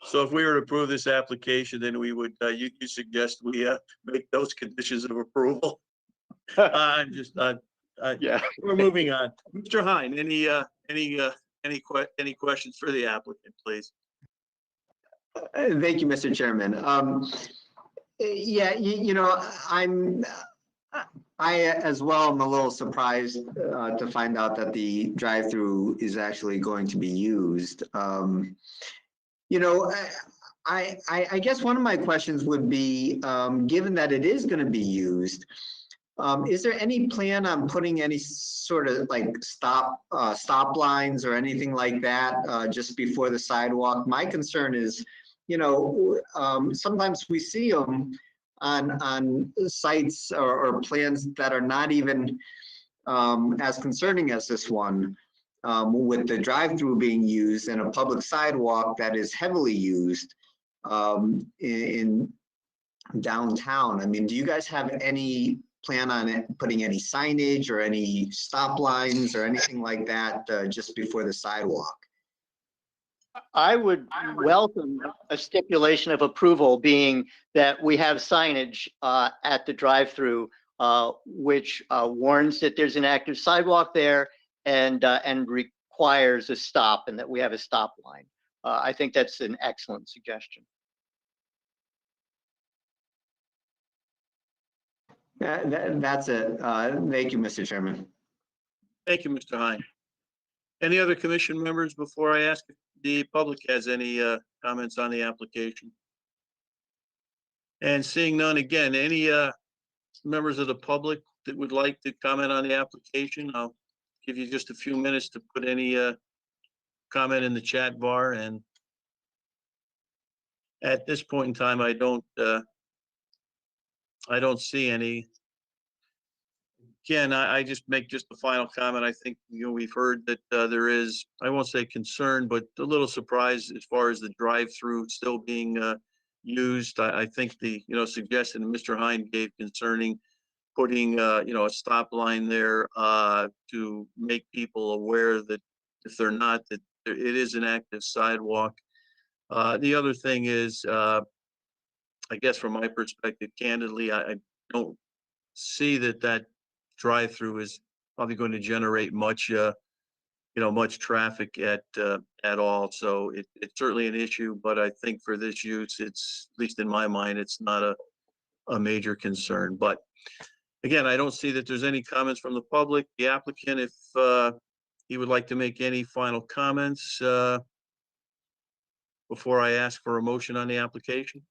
So if we were to approve this application, then we would, you suggest we make those conditions of approval? Yeah. We're moving on. Mr. Hine, any questions for the applicant, please?
Thank you, Mr. Chairman. Yeah, you know, I as well am a little surprised to find out that the drive-through is actually going to be used. You know, I guess one of my questions would be, given that it is going to be used, is there any plan on putting any sort of like stop lines or anything like that just before the sidewalk? My concern is, you know, sometimes we see them on sites or plans that are not even as concerning as this one, with the drive-through being used and a public sidewalk that is heavily used in downtown. I mean, do you guys have any plan on it, putting any signage or any stop lines or anything like that just before the sidewalk?
I would welcome a stipulation of approval being that we have signage at the drive-through which warns that there's an active sidewalk there and requires a stop, and that we have a stop line. I think that's an excellent suggestion.
That's it. Thank you, Mr. Chairman.
Thank you, Mr. Hine. Any other commission members before I ask if the public has any comments on the application? And seeing none, again, any members of the public that would like to comment on the application, I'll give you just a few minutes to put any comment in the chat bar. And at this point in time, I don't see any. Again, I just make just a final comment. I think, you know, we've heard that there is, I won't say concern, but a little surprise as far as the drive-through still being used. I think the, you know, suggestion that Mr. Hine gave concerning putting, you know, a stop line there to make people aware that if they're not, that it is an active sidewalk. The other thing is, I guess from my perspective, candidly, I don't see that drive-through is probably going to generate much, you know, much traffic at all. So it's certainly an issue, but I think for this use, it's, at least in my mind, it's not a major concern. But again, I don't see that there's any comments from the public. The applicant, if he would like to make any final comments before I ask for a motion on the application.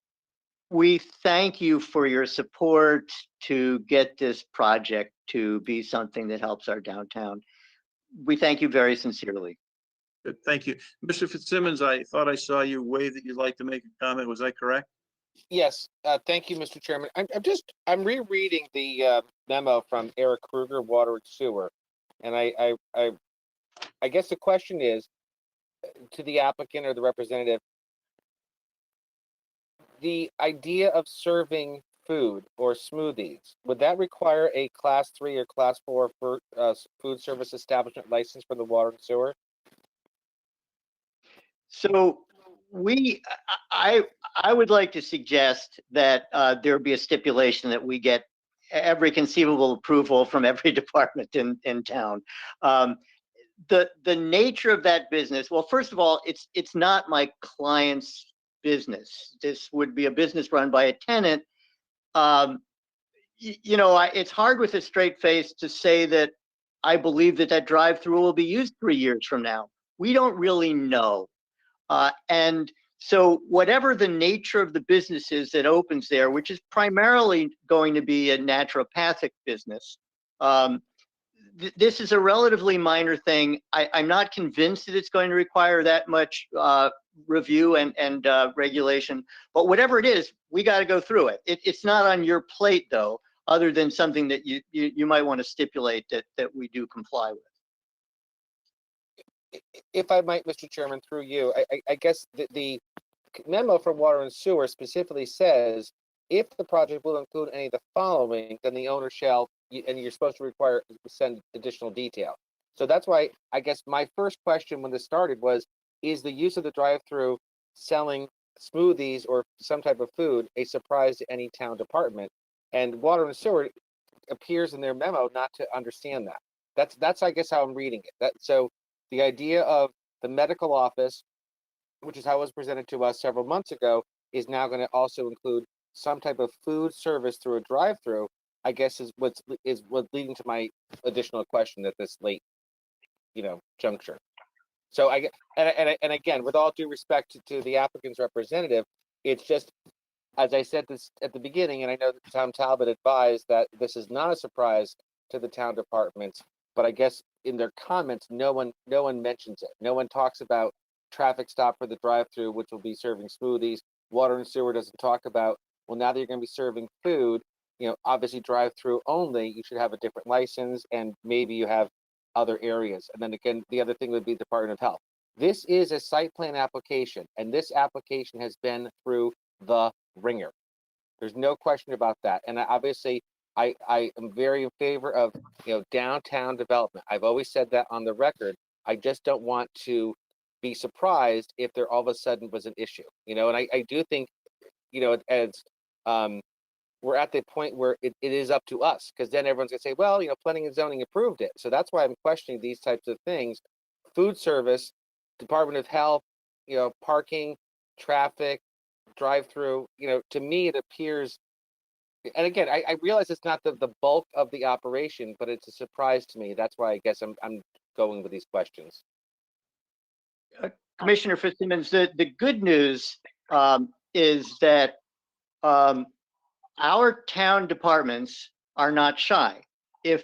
We thank you for your support to get this project to be something that helps our downtown. We thank you very sincerely.
Good, thank you. Mr. Fitzsimmons, I thought I saw you wave that you'd like to make a comment. Was that correct?
Yes, thank you, Mr. Chairman. I'm rereading the memo from Eric Kruger, Water and Sewer. And I guess the question is to the applicant or the representative, the idea of serving food or smoothies, would that require a class 3 or class 4 for food service establishment license for the water and sewer?
So I would like to suggest that there be a stipulation that we get every conceivable approval from every department in town. The nature of that business, well, first of all, it's not my client's business. This would be a business run by a tenant. You know, it's hard with a straight face to say that I believe that drive-through will be used 3 years from now. We don't really know. And so whatever the nature of the business is that opens there, which is primarily going to be a naturopathic business, this is a relatively minor thing. I'm not convinced that it's going to require that much review and regulation, but whatever it is, we got to go through it. It's not on your plate, though, other than something that you might want to stipulate that we do comply with.
If I might, Mr. Chairman, through you, I guess the memo from Water and Sewer specifically says, if the project will include any of the following, then the owner shall, and you're supposed to send additional detail. So that's why I guess my first question when this started was, is the use of the drive-through selling smoothies or some type of food a surprise to any town department? And Water and Sewer appears in their memo not to understand that. That's I guess how I'm reading it. So the idea of the medical office which is how it was presented to us several months ago, is now going to also include some type of food service through a drive-through, I guess is what's leading to my additional question at this late, juncture. So and again, with all due respect to the applicant's representative, it's just, as I said this at the beginning, and I know that Tom Talbot advised that this is not a surprise to the town departments, but I guess in their comments, no one mentions it. No one talks about traffic stop for the drive-through, which will be serving smoothies. Water and sewer doesn't talk about, well, now that you're going to be serving food, obviously drive-through only, you should have a different license, and maybe you have other areas. And then again, the other thing would be Department of Health. This is a site plan application, and this application has been through the ringer. There's no question about that. And obviously, I am very in favor of downtown development. I've always said that on the record. I just don't want to be surprised if there all of a sudden was an issue. And I do think, as we're at the point where it is up to us, because then everyone's gonna say, well, planning and zoning approved it. So that's why I'm questioning these types of things. Food service, Department of Health, parking, traffic, drive-through, to me, it appears, and again, I realize it's not the bulk of the operation, but it's a surprise to me. That's why I guess I'm going with these questions.
Commissioner Fitzsimmons, the good news is that our town departments are not shy. If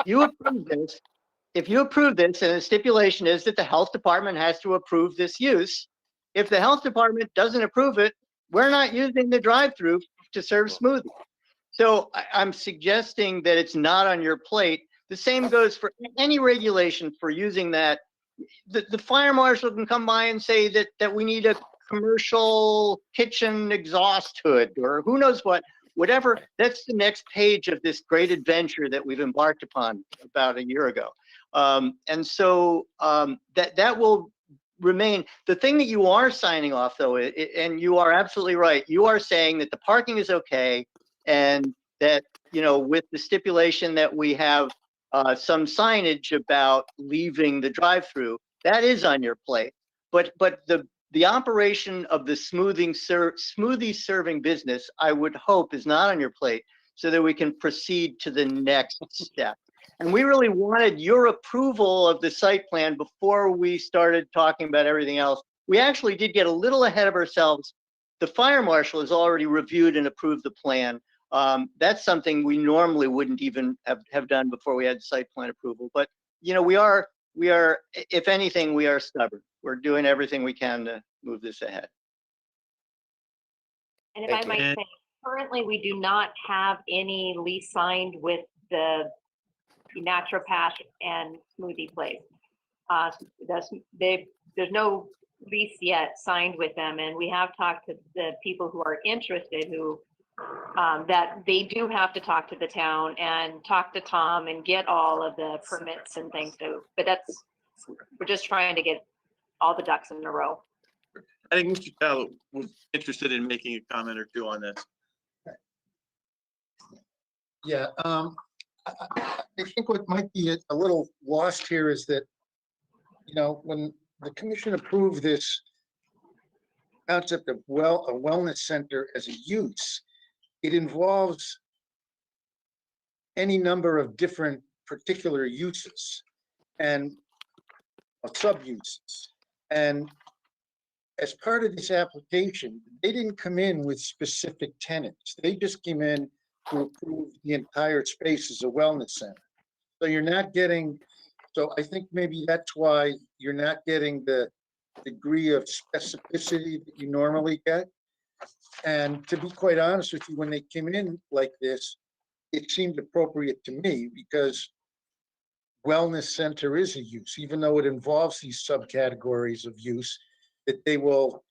you approve this, and the stipulation is that the health department has to approve this use, if the health department doesn't approve it, we're not using the drive-through to serve smoothies. So I'm suggesting that it's not on your plate. The same goes for any regulation for using that. The fire marshal can come by and say that we need a commercial kitchen exhaust hood, or who knows what, whatever. That's the next page of this great adventure that we've embarked upon about a year ago. And so that will remain. The thing that you are signing off, though, and you are absolutely right, you are saying that the parking is okay, and that, with the stipulation that we have some signage about leaving the drive-through, that is on your plate. But the operation of the smoothie serving business, I would hope, is not on your plate, so that we can proceed to the next step. And we really wanted your approval of the site plan before we started talking about everything else. We actually did get a little ahead of ourselves. The fire marshal has already reviewed and approved the plan. That's something we normally wouldn't even have done before we had site plan approval. But we are, if anything, we are stubborn. We're doing everything we can to move this ahead.
And if I might say, currently we do not have any lease signed with the naturopath and smoothie place. There's no lease yet signed with them, and we have talked to the people who are interested, who that they do have to talk to the town and talk to Tom and get all of the permits and things. So, but we're just trying to get all the ducks in a row.
I think Mr. Talbot was interested in making a comment or two on this.
Yeah, I think what might be a little lost here is that, when the commission approved this concept of a wellness center as a use, it involves any number of different particular uses and sub-uses. And as part of this application, they didn't come in with specific tenants. They just came in to approve the entire space as a wellness center. So you're not getting, so I think maybe that's why you're not getting the degree of specificity that you normally get. And to be quite honest with you, when they came in like this, it seemed appropriate to me, because wellness center is a use, even though it involves these subcategories of use, that they will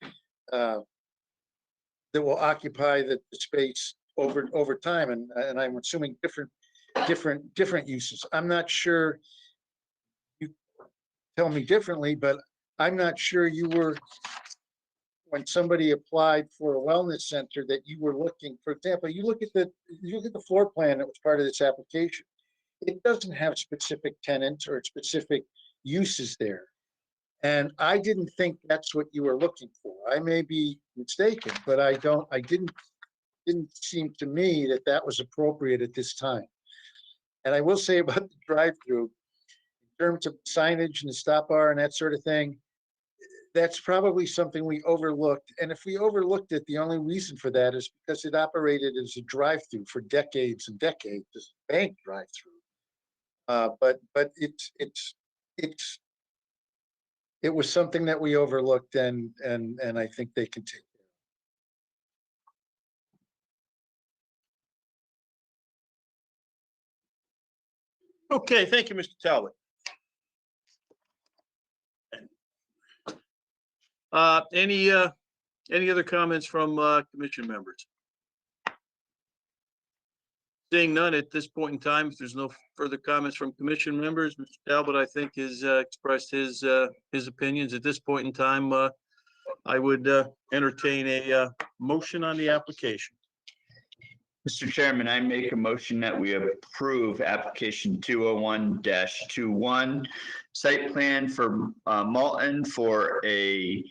occupy the space over time, and I'm assuming different uses. I'm not sure, you tell me differently, but I'm not sure you were, when somebody applied for a wellness center, that you were looking, for example, you look at the floor plan that was part of this application. It doesn't have specific tenants or specific uses there. And I didn't think that's what you were looking for. I may be mistaken, but I didn't seem to me that that was appropriate at this time. And I will say about the drive-through, in terms of signage and the stop bar and that sort of thing, that's probably something we overlooked. And if we overlooked it, the only reason for that is because it operated as a drive-through for decades and decades, as a bank drive-through. But it was something that we overlooked, and I think they can take care of it.
Okay, thank you, Mr. Talbot. Any other comments from commission members? Seeing none at this point in time, if there's no further comments from commission members, Mr. Talbot, I think, has expressed his opinions. At this point in time, I would entertain a motion on the application.
Mr. Chairman, I make a motion that we approve application 201-21 site plan for Malton for a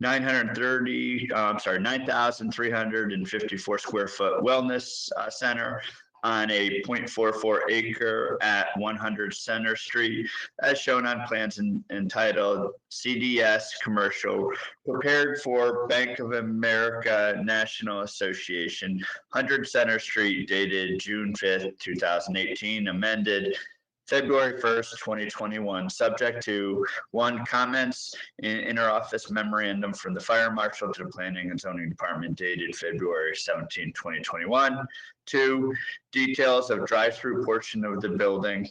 9,354 square foot wellness center on a 0.44 acre at 100 Center Street, as shown on plans entitled CDS Commercial, prepared for Bank of America National Association, 100 Center Street, dated June 5th, 2018, amended February 1st, 2021, subject to 1, comments in interoffice memorandum from the fire marshal to the planning and zoning department dated February 17, 2021. 2, details of drive-through portion of the building.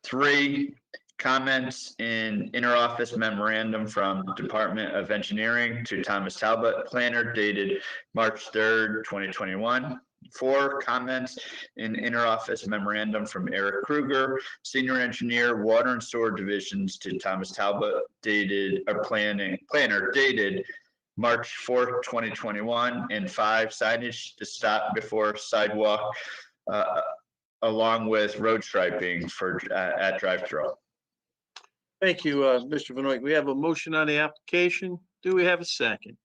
3, comments in interoffice memorandum from Department of Engineering to Thomas Talbot, planner, dated March 3rd, 2021. 4, comments in interoffice memorandum from Eric Kruger, senior engineer, water and sewer divisions, to Thomas Talbot, dated, or planner, dated March 4th, 2021. And 5, signage to stop before sidewalk along with road striping for at drive-through.
Thank you, Mr. Benoit. We have a motion on the application. Do we have a second?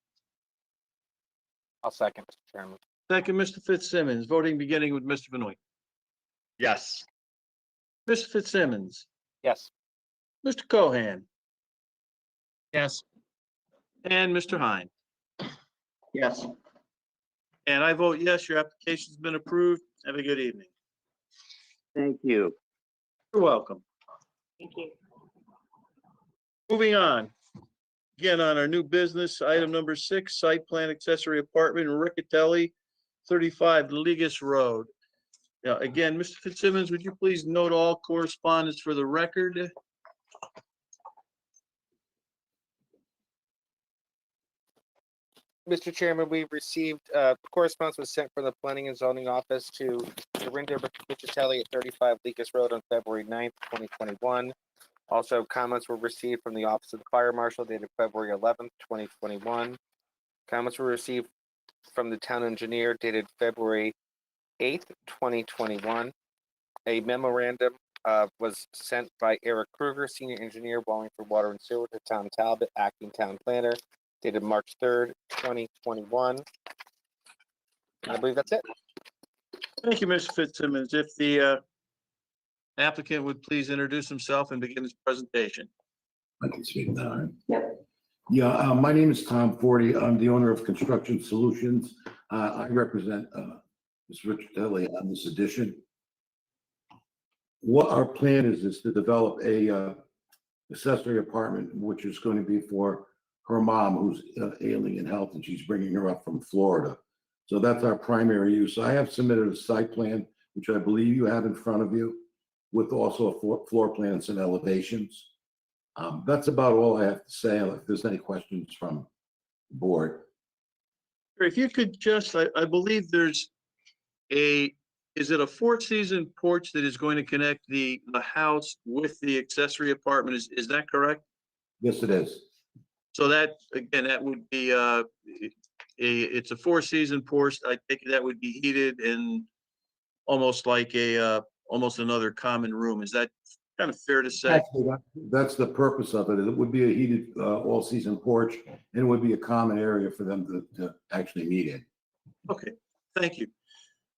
I'll second, Mr. Chairman.
Second, Mr. Fitzsimmons. Voting beginning with Mr. Benoit.
Yes.
Mr. Fitzsimmons,
Yes.
Mr. Cohan,
Yes.
and Mr. Hine.
Yes.
And I vote yes, your application's been approved. Have a good evening.
Thank you.
You're welcome.
Thank you.
Moving on. Again, on our new business, item number 6, site plan accessory apartment, Rickettelli, 35 Ligas Road. Now, again, Mr. Fitzsimmons, would you please note all correspondence for the record?
Mr. Chairman, we received correspondence was sent from the Planning and Zoning Office to Dorinda Rickettelli at 35 Ligas Road on February 9th, 2021. Also, comments were received from the Office of the Fire Marshal dated February 11th, 2021. Comments were received from the Town Engineer dated February 8th, 2021. A memorandum was sent by Eric Kruger, Senior Engineer, Wallingford Water and Sewer, to Tom Talbot, Acting Town Planner, dated March 3rd, 2021. I believe that's it.
Thank you, Mr. Fitzsimmons. If the applicant would please introduce himself and begin his presentation.
I can speak now. Yep. Yeah, my name is Tom Forty. I'm the owner of Construction Solutions. I represent Ms. Rickettelli on this addition. What our plan is to develop a accessory apartment, which is going to be for her mom, who's ailing in health, and she's bringing her up from Florida. So that's our primary use. I have submitted a site plan, which I believe you have in front of you, with also a floor plans and elevations. That's about all I have to say. If there's any questions from the board.
If you could just, I believe there's is it a 4-season porch that is going to connect the house with the accessory apartment? Is that correct?
Yes, it is.
So that, again, that would be it's a 4-season porch. I think that would be heated and almost like almost another common room. Is that kind of fair to say.
Actually, that's the purpose of it. It would be a heated, all-season porch, and it would be a common area for them to actually meet in.
Okay, thank you.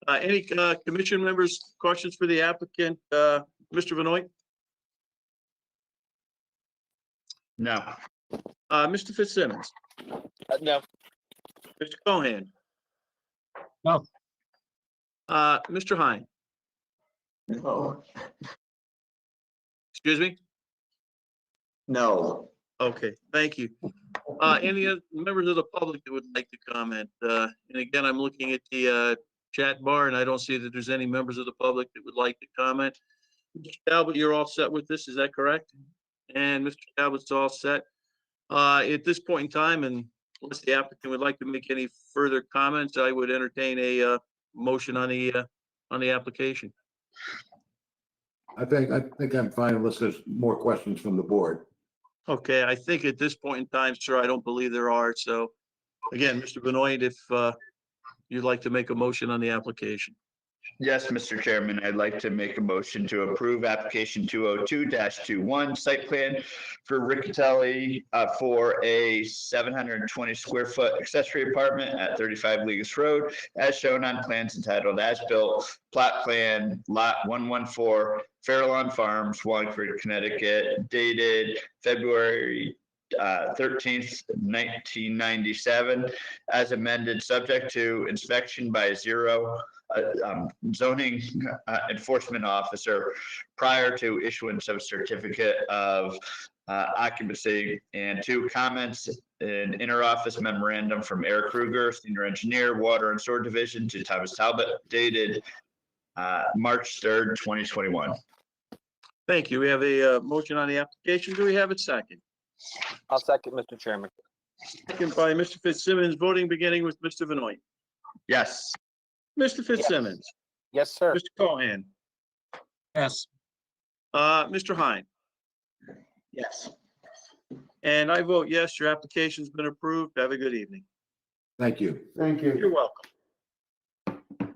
Any commission members, questions for the applicant? Mr. Benoit?
No.
Mr. Fitzsimmons?
No.
Mr. Cohen?
No.
Mr. Hine?
No.
Excuse me?
No.
Okay, thank you. Any other members of the public that would like to comment? And again, I'm looking at the chat bar and I don't see that there's any members of the public that would like to comment. Mr. Talbot, you're all set with this, is that correct? And Mr. Talbot's all set. At this point in time, and unless the applicant would like to make any further comments, I would entertain a motion on the application.
I think I'm fine unless there's more questions from the board.
Okay, I think at this point in time, sir, I don't believe there are. So again, Mr. Benoit, if you'd like to make a motion on the application.
Yes, Mr. Chairman, I'd like to make a motion to approve application 202-21 site plan for Rickettelli for a 720 square foot accessory apartment at 35 Ligas Road, as shown on plans entitled as built, plot plan, lot 114, Fairlawn Farms, Wallingford, Connecticut, dated February 13th, 1997, as amended, subject to inspection by zoning enforcement officer prior to issuance of certificate of occupancy, and 2 comments in interoffice memorandum from Eric Kruger, senior engineer, water and sewer division, to Thomas Talbot, dated March 3rd, 2021.
Thank you. We have a motion on the application. Do we have a second?
I'll second, Mr. Chairman.
Second by Mr. Fitzsimmons, voting beginning with Mr. Benoit.
Yes.
Mr. Fitzsimmons.
Yes, sir.
Mr. Cohen.
Yes.
Mr. Hine.
Yes.
And I vote yes, your application's been approved. Have a good evening.
Thank you.
Thank you.
You're welcome.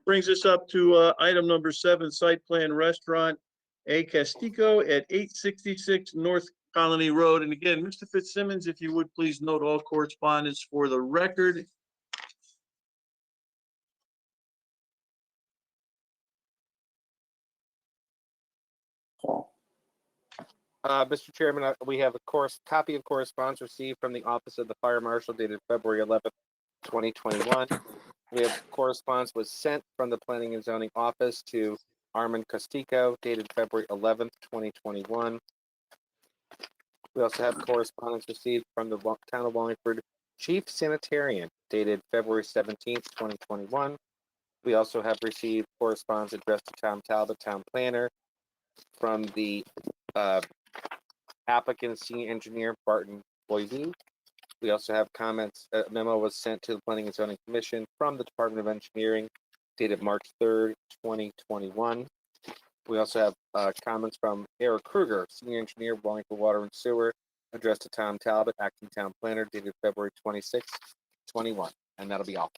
Brings us up to item number 7, site plan restaurant, a Castico at 866 North Colony Road. And again, Mr. Fitzsimmons, if you would please note all correspondence for the record.
Mr. Chairman, we have a copy of correspondence received from the Office of the Fire Marshal dated February 11th, 2021. We have correspondence was sent from the Planning and Zoning Office to Armand Castico dated February 11th, 2021. We also have correspondence received from the Town of Wallingford Chief Sanitarian dated February 17th, 2021. We also have received correspondence addressed to Tom Talbot, Town Planner, from the applicant senior engineer Barton Boise. We also have comments. A memo was sent to the Planning and Zoning Commission from the Department of Engineering dated March 3rd, 2021. We also have comments from Eric Kruger, senior engineer, Wallingford Water and Sewer, addressed to Tom Talbot, acting town planner, dated February 26th, 21. And that'll be all.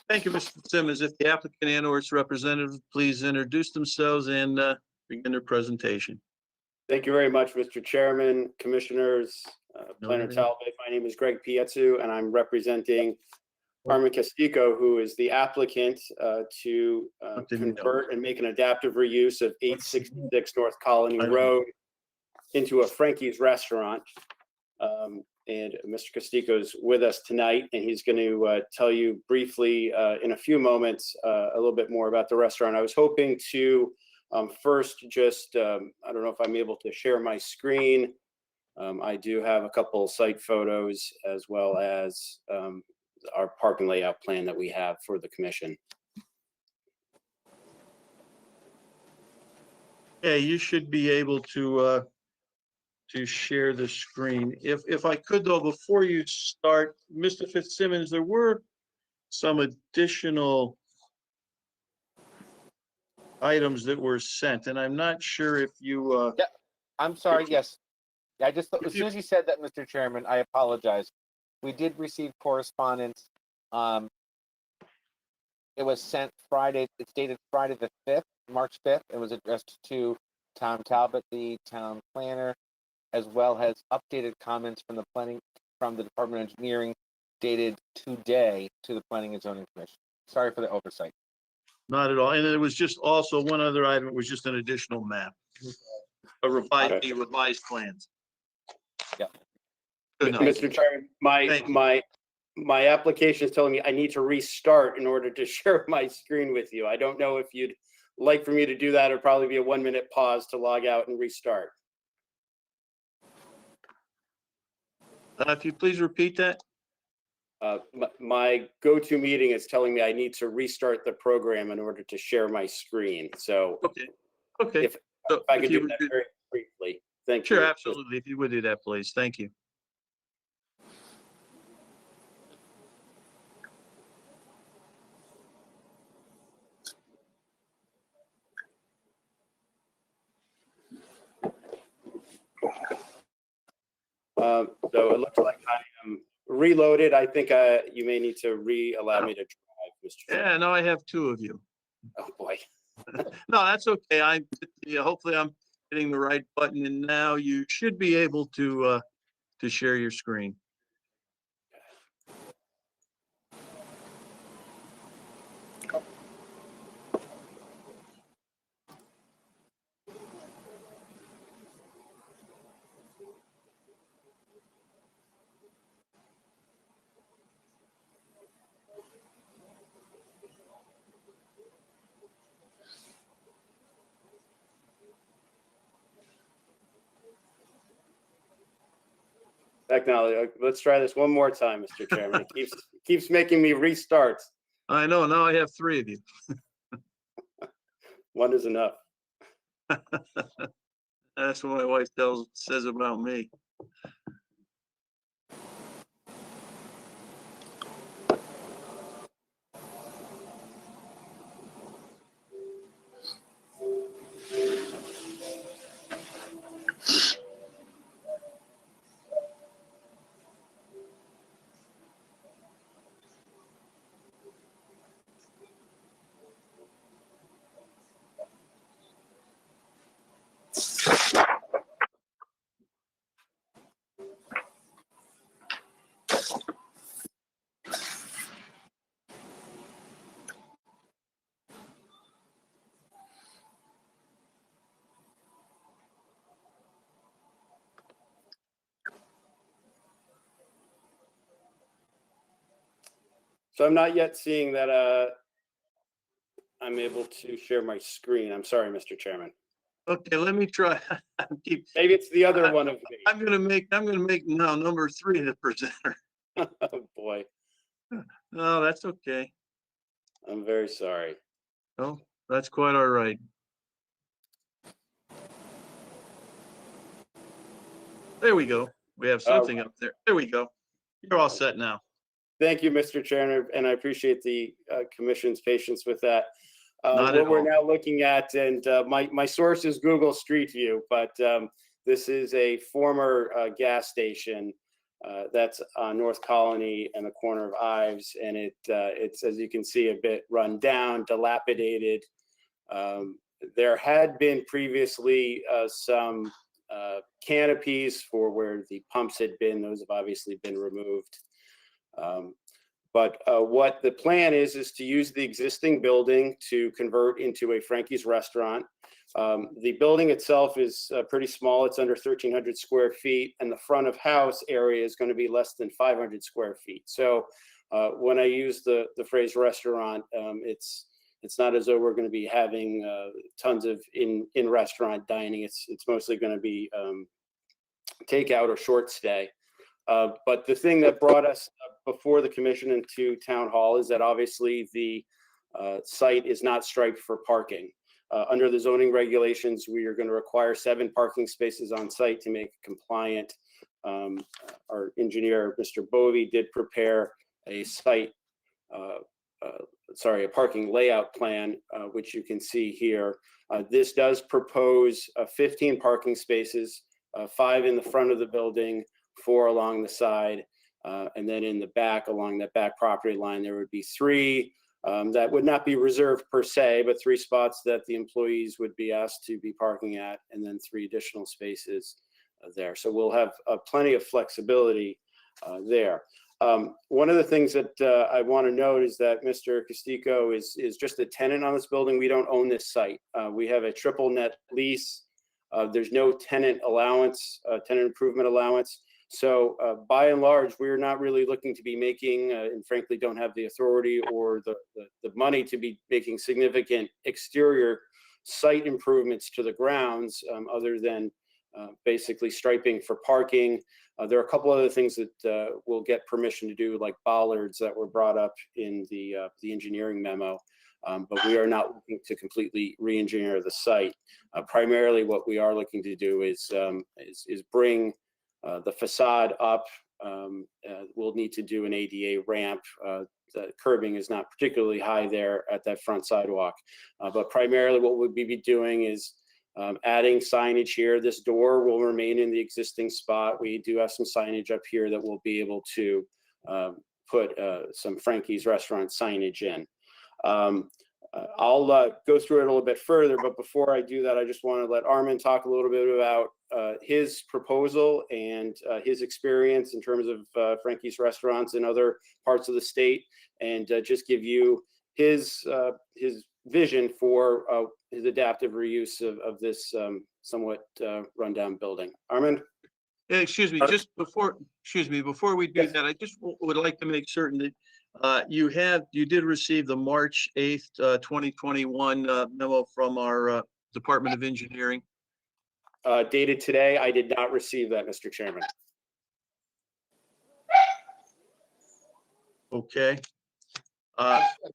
Thank you, Mr. Fitzsimmons. If the applicant and or its representative, please introduce themselves and begin their presentation.
Thank you very much, Mr. Chairman, Commissioners, Planner Talbot. My name is Greg Pietzu, and I'm representing Armand Castigo, who is the applicant to convert and make an adaptive reuse of 866 North Colony Road into a Frankie's restaurant. And Mr. Castigo is with us tonight, and he's going to tell you briefly in a few moments a little bit more about the restaurant. I was hoping to first just, I don't know if I'm able to share my screen. I do have a couple site photos as well as our parking layout plan that we have for the commission.
Yeah, you should be able to share the screen. If I could though, before you start, Mr. Fitzsimmons, there were some additional items that were sent, and I'm not sure if you.
Yeah, I'm sorry. Yes, I just as soon as you said that, Mr. Chairman, I apologize. We did receive correspondence. It was sent Friday. It's dated Friday the 5th, March 5th. It was addressed to Tom Talbot, the town planner, as well as updated comments from the Department of Engineering dated today to the Planning and Zoning Commission. Sorry for the oversight.
Not at all. And there was just also one other item. It was just an additional map. The revised plans.
Yeah.
Good night.
Mr. Chairman,
Thank you.
my application is telling me I need to restart in order to share my screen with you. I don't know if you'd like for me to do that. It'd probably be a 1-minute pause to log out and restart.
If you please repeat that.
My go-to meeting is telling me I need to restart the program in order to share my screen. So
Okay.
if I could do that very briefly. Thank you.
Sure, absolutely. If you would do that, please. Thank you.
So it looks like I am reloaded. I think you may need to allow me to drive, Mr. Chairman.
Yeah, now I have two of you.
Oh, boy.
No, that's okay. Hopefully I'm hitting the right button, and now you should be able to share your screen.
Technology. Let's try this one more time, Mr. Chairman. It keeps making me restart.
I know. Now I have three of you.
One is enough.
That's what my wife says about me.
So I'm not yet seeing that I'm able to share my screen. I'm sorry, Mr. Chairman.
Okay, let me try.
Maybe it's the other one of me.
I'm gonna make now number 3 the presenter.
Oh, boy.
No, that's okay.
I'm very sorry.
Oh, that's quite all right. There we go. We have something up there. There we go. You're all set now.
Thank you, Mr. Chairman, and I appreciate the commission's patience with that.
Not at
What we're
all.
now looking at, and my source is Google Street View, but this is a former gas station that's on North Colony and the corner of Ives, and it's, as you can see, a bit run down, dilapidated. There had been previously some canopies for where the pumps had been. Those have obviously been removed. But what the plan is to use the existing building to convert into a Frankie's restaurant. The building itself is pretty small. It's under 1,300 square feet, and the front of house area is going to be less than 500 square feet. So when I use the phrase restaurant, it's not as though we're going to be having tons of in-restaurant dining. It's mostly going to be takeout or short stay. But the thing that brought us before the commission into town hall is that obviously the site is not striped for parking. Under the zoning regulations, we are going to require 7 parking spaces on site to make it compliant. Our engineer, Mr. Bovee, did prepare a a parking layout plan, which you can see here. This does propose 15 parking spaces, 5 in the front of the building, 4 along the side, and then in the back, along that back property line, there would be 3 that would not be reserved per se, but 3 spots that the employees would be asked to be parking at, and then 3 additional spaces there. So we'll have plenty of flexibility there. One of the things that I want to note is that Mr. Castigo is just a tenant on this building. We don't own this site. We have a triple net lease. There's no tenant allowance, tenant improvement allowance. So by and large, we're not really looking to be making, and frankly, don't have the authority or the money to be making significant exterior site improvements to the grounds, other than basically striping for parking. There are a couple other things that we'll get permission to do, like bollards that were brought up in the engineering memo. But we are not looking to completely re-engineer the site. Primarily, what we are looking to do is bring the facade up. We'll need to do an ADA ramp. The curbing is not particularly high there at that front sidewalk. But primarily what we'll be doing is adding signage here. This door will remain in the existing spot. We do have some signage up here that we'll be able to put some Frankie's restaurant signage in. I'll go through it a little bit further, but before I do that, I just want to let Armin talk a little bit about his proposal and his experience in terms of Frankie's restaurants in other parts of the state, and just give you his vision for his adaptive reuse of this somewhat rundown building. Armin?
Excuse me, before we do that, I just would like to make certain that you did receive the March 8th, 2021 memo from our Department of Engineering.
Dated today, I did not receive that, Mr. Chairman.
Okay.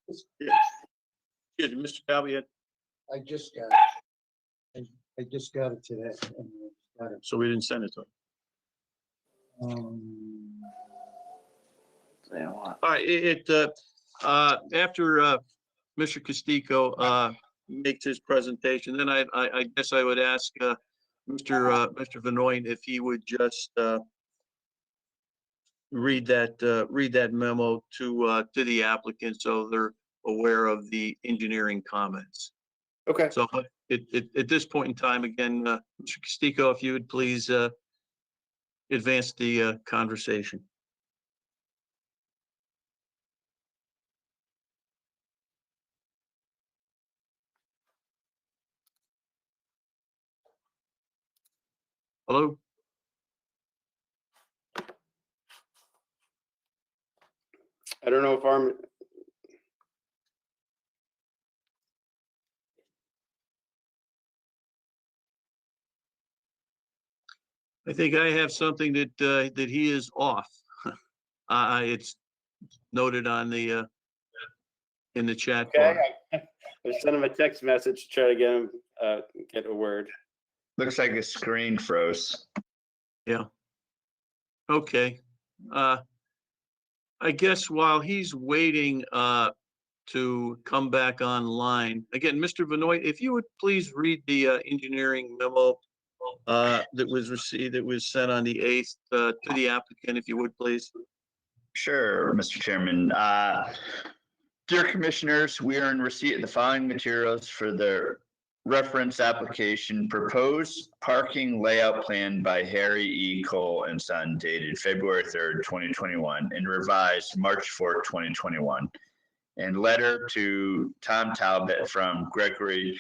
Excuse me, Mr. Calviet.
I just got it. I just got it today.
So we didn't send it to him. All right, after Mr. Castigo makes his presentation, then I guess I would ask Mr. Vanoy if he would just read that memo to the applicant so they're aware of the engineering comments.
Okay.
So at this point in time, again, Mr. Castigo, if you would please advance the conversation. Hello?
I don't know if Armin.
I think I have something that he is off. It's noted on the in the chat bar.
Okay, I sent him a text message to try to get him get a word.
Looks like a screen froze.
Yeah. Okay. I guess while he's waiting to come back online, again, Mr. Vanoy, if you would please read the engineering memo that was sent on the 8th to the applicant, if you would, please.
Sure, Mr. Chairman. Dear Commissioners, we are in receipt of the following materials for the reference application: proposed parking layout plan by Harry E. Cole and Son, dated February 3rd, 2021, and revised March 4th, 2021. And letter to Tom Talbot from Gregory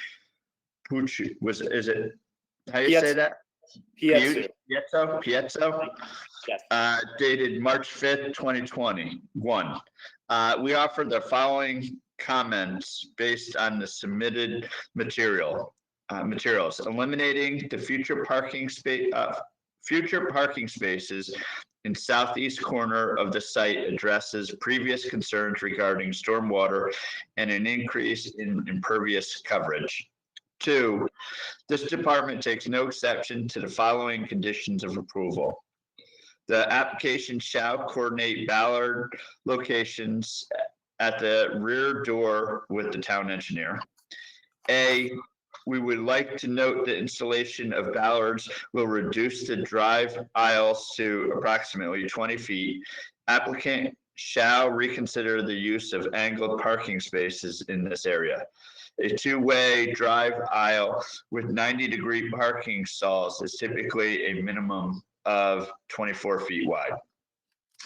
Pucci. Is it, how do you say that?
Pietzo.
Pietzo.
Yes.
Dated March 5th, 2021. We offer the following comments based on the submitted materials: eliminating the future parking spaces in southeast corner of the site addresses previous concerns regarding stormwater and an increase in impervious coverage. 2, this department takes no exception to the following conditions of approval. The application shall coordinate ballard locations at the rear door with the town engineer. A, we would like to note the installation of ballards will reduce the drive aisles to approximately 20 feet. Applicant shall reconsider the use of angled parking spaces in this area. A two-way drive aisle with 90-degree parking stalls is typically a minimum of 24 feet wide.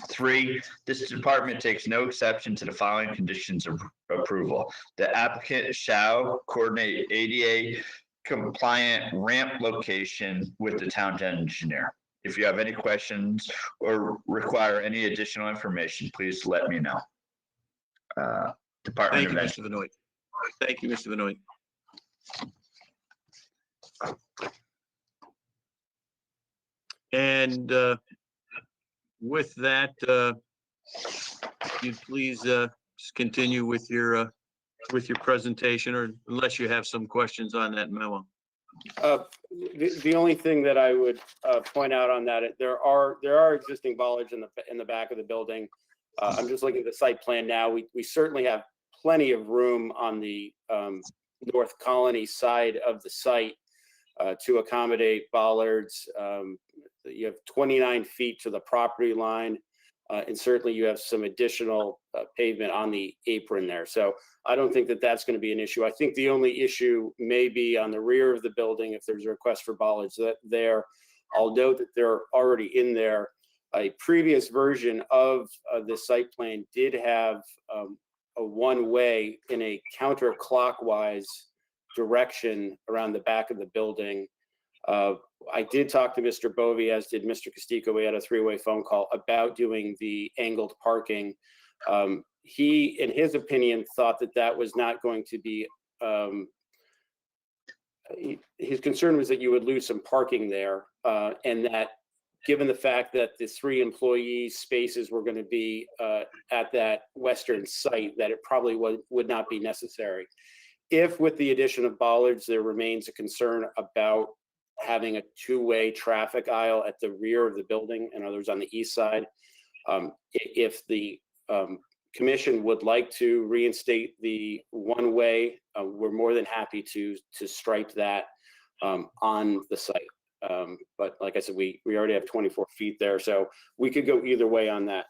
3, this department takes no exception to the following conditions of approval. The applicant shall coordinate ADA compliant ramp location with the town engineer. If you have any questions or require any additional information, please let me know. Department
Thank you,
of
Mr. Benoit. Thank you, Mr. Benoit. And with that, you please just continue with your presentation, or unless you have some questions on that memo.
The only thing that I would point out on that, there are existing bollards in the back of the building. I'm just looking at the site plan now. We certainly have plenty of room on the North Colony side of the site to accommodate bollards. You have 29 feet to the property line, and certainly you have some additional pavement on the apron there. So I don't think that that's going to be an issue. I think the only issue may be on the rear of the building if there's a request for bollards there. I'll note that they're already in there. A previous version of the site plan did have a one-way in a counterclockwise direction around the back of the building. I did talk to Mr. Bovee, as did Mr. Castico. We had a three-way phone call about doing the angled parking. He, in his opinion, thought that that was not going to be, his concern was that you would lose some parking there, and that given the fact that the 3 employee spaces were going to be at that western site, that it probably would not be necessary. If with the addition of bollards, there remains a concern about having a two-way traffic aisle at the rear of the building, in other words, on the east side, if the commission would like to reinstate the one-way, we're more than happy to stripe that on the site. But like I said, we already have 24 feet there, so we could go either way on that.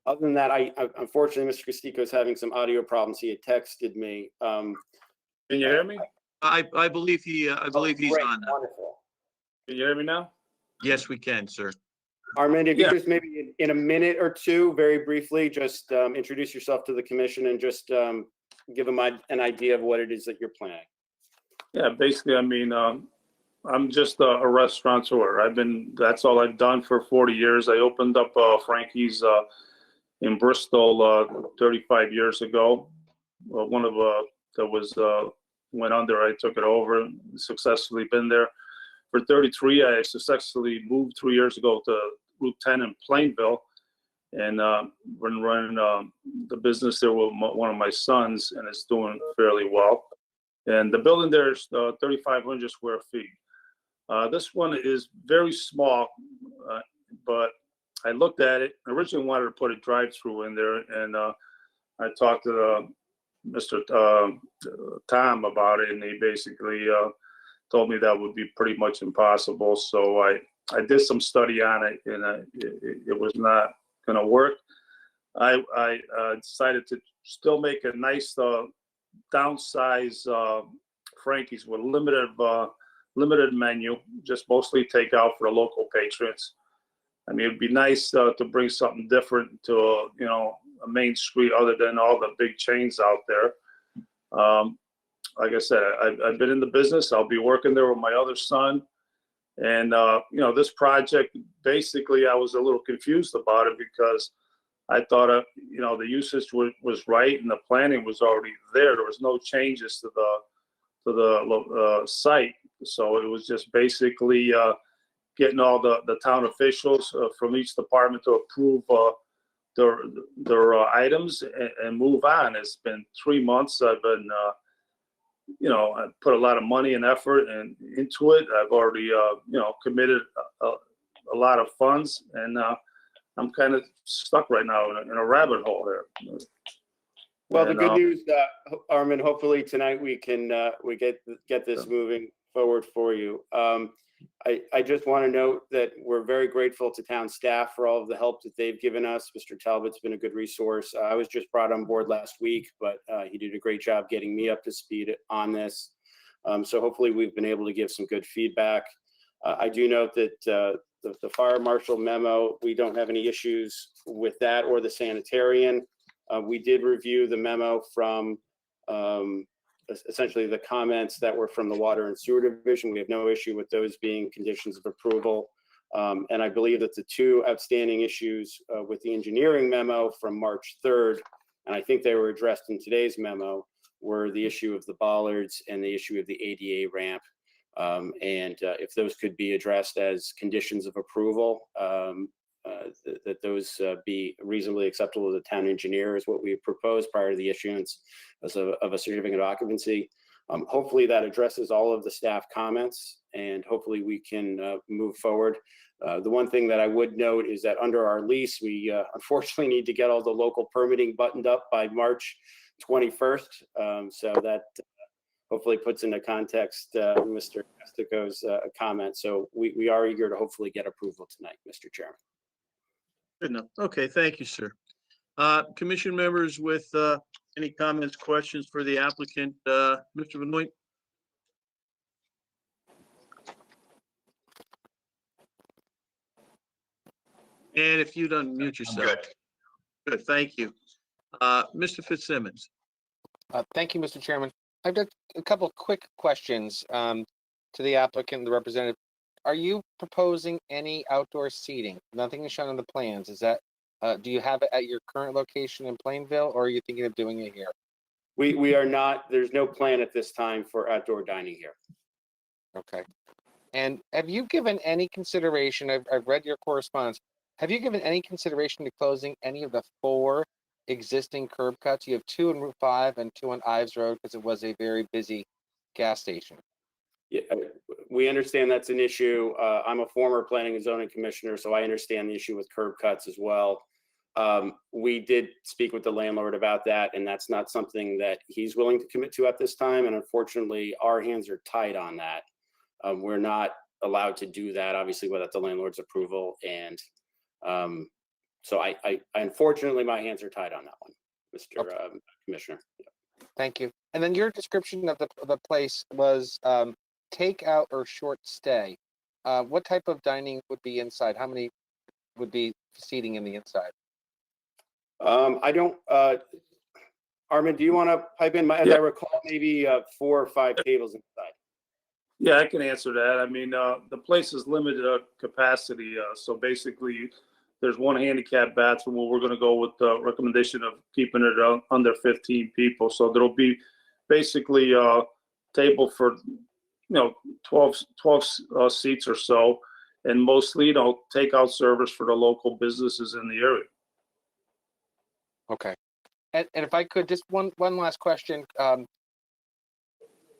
Other than that, unfortunately, Mr. Castico is having some audio problems. He had texted me.
Can you hear me? I believe he's
great,
on now.
Wonderful.
Can you hear me now? Yes, we can, sir.
Armand, if you just maybe in a minute or two, very briefly, just introduce yourself to the commission and just give them an idea of what it is that you're planning.
Yeah, basically, I mean, I'm just a restaurateur. That's all I've done for 40 years. I opened up Frankie's in Bristol 35 years ago. One of that was went under. I took it over, successfully been there for 33. I successfully moved 3 years ago to Route 10 in Plainville, and been running the business there with one of my sons, and it's doing fairly well. And the building there is 3,500 square feet. This one is very small, but I looked at it. I originally wanted to put a drive-through in there, and I talked to Mr. Tom about it, and he basically told me that would be pretty much impossible. So I did some study on it, and it was not going to work. I decided to still make a nice downsize Frankie's with limited menu, just mostly takeout for the local patrons. I mean, it'd be nice to bring something different to a main street other than all the big chains out there. Like I said, I've been in the business. I'll be working there with my other son. And, this project, basically, I was a little confused about it because I thought, the usage was right and the planning was already there. There was no changes to the site. So it was just basically getting all the town officials from each department to approve their items and move on. It's been 3 months. I've been, I put a lot of money and effort into it. I've already, committed a lot of funds, and I'm kind of stuck right now in a rabbit hole there.
Well, the good news, Armin, hopefully tonight we can we get this moving forward for you. I just want to note that we're very grateful to town staff for all of the help that they've given us. Mr. Talbot's been a good resource. I was just brought on board last week, but he did a great job getting me up to speed on this. So hopefully we've been able to give some good feedback. I do note that the fire marshal memo, we don't have any issues with that or the sanitarian. We did review the memo from essentially the comments that were from the Water and Sewer Division. We have no issue with those being conditions of approval. And I believe that the two outstanding issues with the engineering memo from March 3rd, and I think they were addressed in today's memo, were the issue of the bollards and the issue of the ADA ramp. If those could be addressed as conditions of approval, that those be reasonably acceptable to the town engineer is what we proposed prior to the issuance of a certificate of occupancy. Hopefully that addresses all of the staff comments, and hopefully we can move forward. The one thing that I would note is that under our lease, we unfortunately need to get all the local permitting buttoned up by March 21st. So that hopefully puts into context Mr. Castico's comment. So we are eager to hopefully get approval tonight, Mr. Chairman.
Good enough. Okay, thank you, sir. Commission members with any comments, questions for the applicant, Mr. Benoit? And if you'd unmute yourself.
Good.
Good, thank you. Mr. Fitzsimmons.
Thank you, Mr. Chairman. I've got a couple of quick questions to the applicant, the representative. Are you proposing any outdoor seating? Nothing is shown on the plans. Is that, do you have it at your current location in Plainville, or are you thinking of doing it here?
We are not, there's no plan at this time for outdoor dining here.
Okay. And have you given any consideration, I've read your correspondence, have you given any consideration to closing any of the 4 existing curb cuts? You have 2 on Route 5 and 2 on Ives Road because it was a very busy gas station.
Yeah, we understand that's an issue. I'm a former planning and zoning commissioner, so I understand the issue with curb cuts as well. We did speak with the landlord about that, and that's not something that he's willing to commit to at this time. And unfortunately, our hands are tied on that. We're not allowed to do that, obviously, without the landlord's approval. And so I unfortunately, my hands are tied on that one, Mr.
Okay.
Commissioner. Yeah.
Thank you. And then your description of the place was takeout or short stay. What type of dining would be inside? How many would be seating in the inside?
I don't, Armin, do you want to pipe in? As I recall, maybe 4 or 5 tables inside.
Yeah, I can answer that. I mean, the place is limited capacity. So basically, there's 1 handicap bathroom where we're going to go with the recommendation of keeping it under 15 people. So there'll be basically a table for, 12 seats or so, and mostly, takeout service for the local businesses in the area.
Okay. And if I could, just one last question.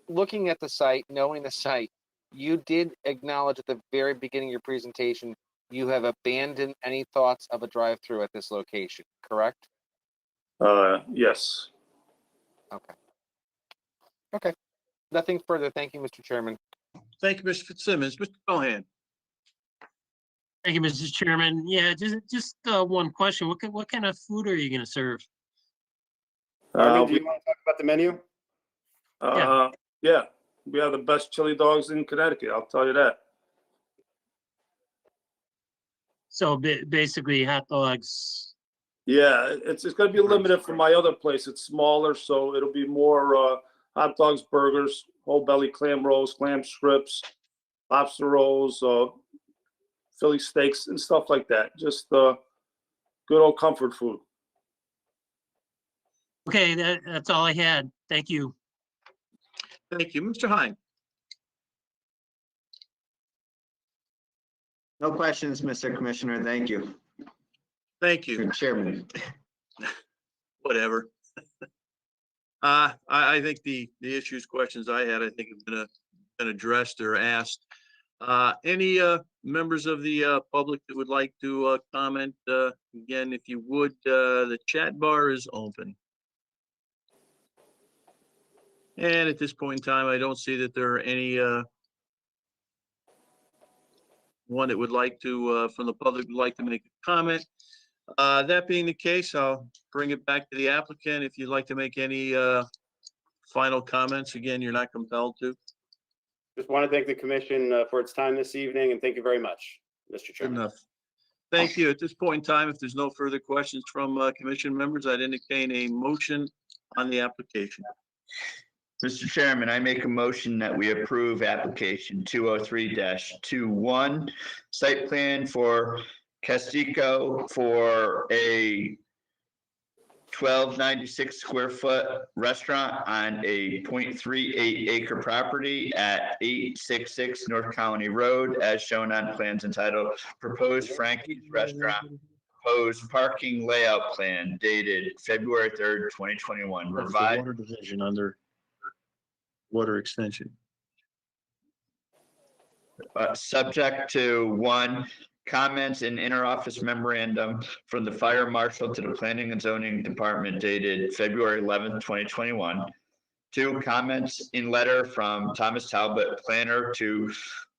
Looking at the site, knowing the site, you did acknowledge at the very beginning of your presentation, you have abandoned any thoughts of a drive-through at this location, correct?
Yes.
Okay. Okay. Nothing further. Thank you, Mr. Chairman.
Thank you, Mr. Fitzsimmons. Mr. Cohan.
Thank you, Mrs. Chairman. Yeah, just one question. What kind of food are you going to serve?
Armin, do you want to talk about the menu?
Yeah, we have the best chili dogs in Connecticut. I'll tell you that.
So basically hot dogs.
Yeah, it's going to be limited from my other place. It's smaller, so it'll be more hot dogs, burgers, whole belly clam rolls, clam strips, lobster rolls, Philly steaks, and stuff like that. Just good old comfort food.
Okay, that's all I had. Thank you.
Thank you. Mr. Hine.
No questions, Mr. Commissioner. Thank you.
Thank you.
Mr. Chairman.
Whatever. I think the issues, questions I had, I think have been addressed or asked. Any members of the public that would like to comment? Again, if you would, the chat bar is open. And at this point in time, I don't see that there are any one that would like to, from the public would like to make a comment. That being the case, I'll bring it back to the applicant. If you'd like to make any final comments, again, you're not compelled to.
Just want to thank the commission for its time this evening, and thank you very much, Mr.
Good
Chairman.
enough. Thank you. At this point in time, if there's no further questions from commission members, I'd entertain a motion on the application.
Mr. Chairman, I make a motion that we approve application 203-21, site plan for Castico for a 1296 square foot restaurant on a 0.38 acre property at 866 North Colony Road, as shown on plans entitled Proposed Frankie's Restaurant, Proposed Parking Layout Plan dated February 3rd, 2021,
That's the
revised.
Water division under water extension.
Subject to one, comments in interoffice memorandum from the fire marshal to the planning and zoning department dated February 11th, 2021. 2, comments in letter from Thomas Talbot, planner, to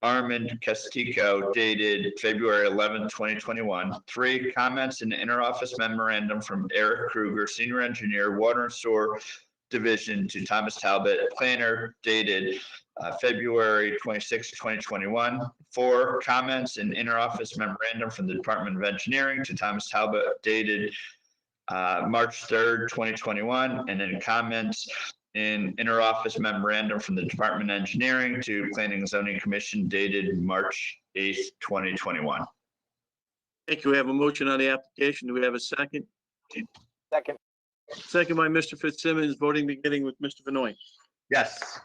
Armand Castigo dated February 11th, 2021. 3, comments in interoffice memorandum from Eric Kruger, senior engineer, water and sewer division, to Thomas Talbot, planner, dated February 26, 2021. 4, comments in interoffice memorandum from the Department of Engineering to Thomas Talbot dated March 3rd, 2021. And then comments in interoffice memorandum from the Department of Engineering to Planning and Zoning Commission dated March 8th, 2021.
Thank you. We have a motion on the application. Do we have a second?
Second.
Second by Mr. Fitzsimmons, voting beginning with Mr. Benoit.
Yes.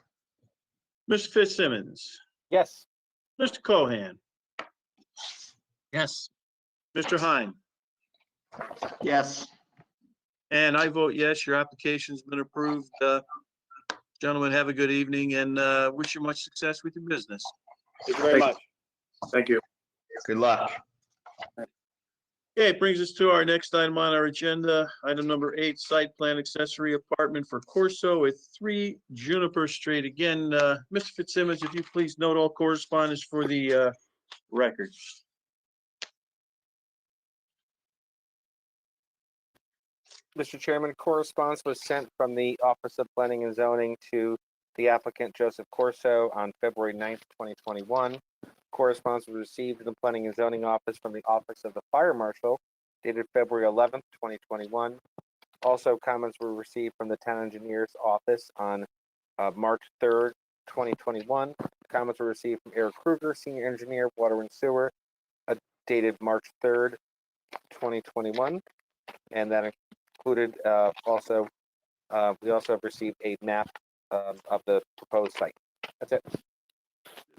Mr. Fitzsimmons,
Yes.
Mr. Cohan,
Yes.
Mr. Hine,
Yes.
and I vote yes, your application's been approved. Gentlemen, have a good evening and wish you much success with your business.
Thank you very much.
Thank you.
Good luck.
Okay, it brings us to our next item on our agenda, item number 8, site plan accessory apartment for Corso at 3 Juniper Street. Again, Mr. Fitzsimmons, if you please note all correspondence for the record.
Mr. Chairman, correspondence was sent from the Office of Planning and Zoning to the applicant Joseph Corso on February 9th, 2021. Correspondence was received in the Planning and Zoning Office from the Office of the Fire Marshal dated February 11th, 2021. Also, comments were received from the Town Engineer's Office on March 3rd, 2021. Comments were received from Eric Kruger, Senior Engineer, Water and Sewer, dated March 3rd, 2021. And that included we also have received a map of the proposed site. That's it.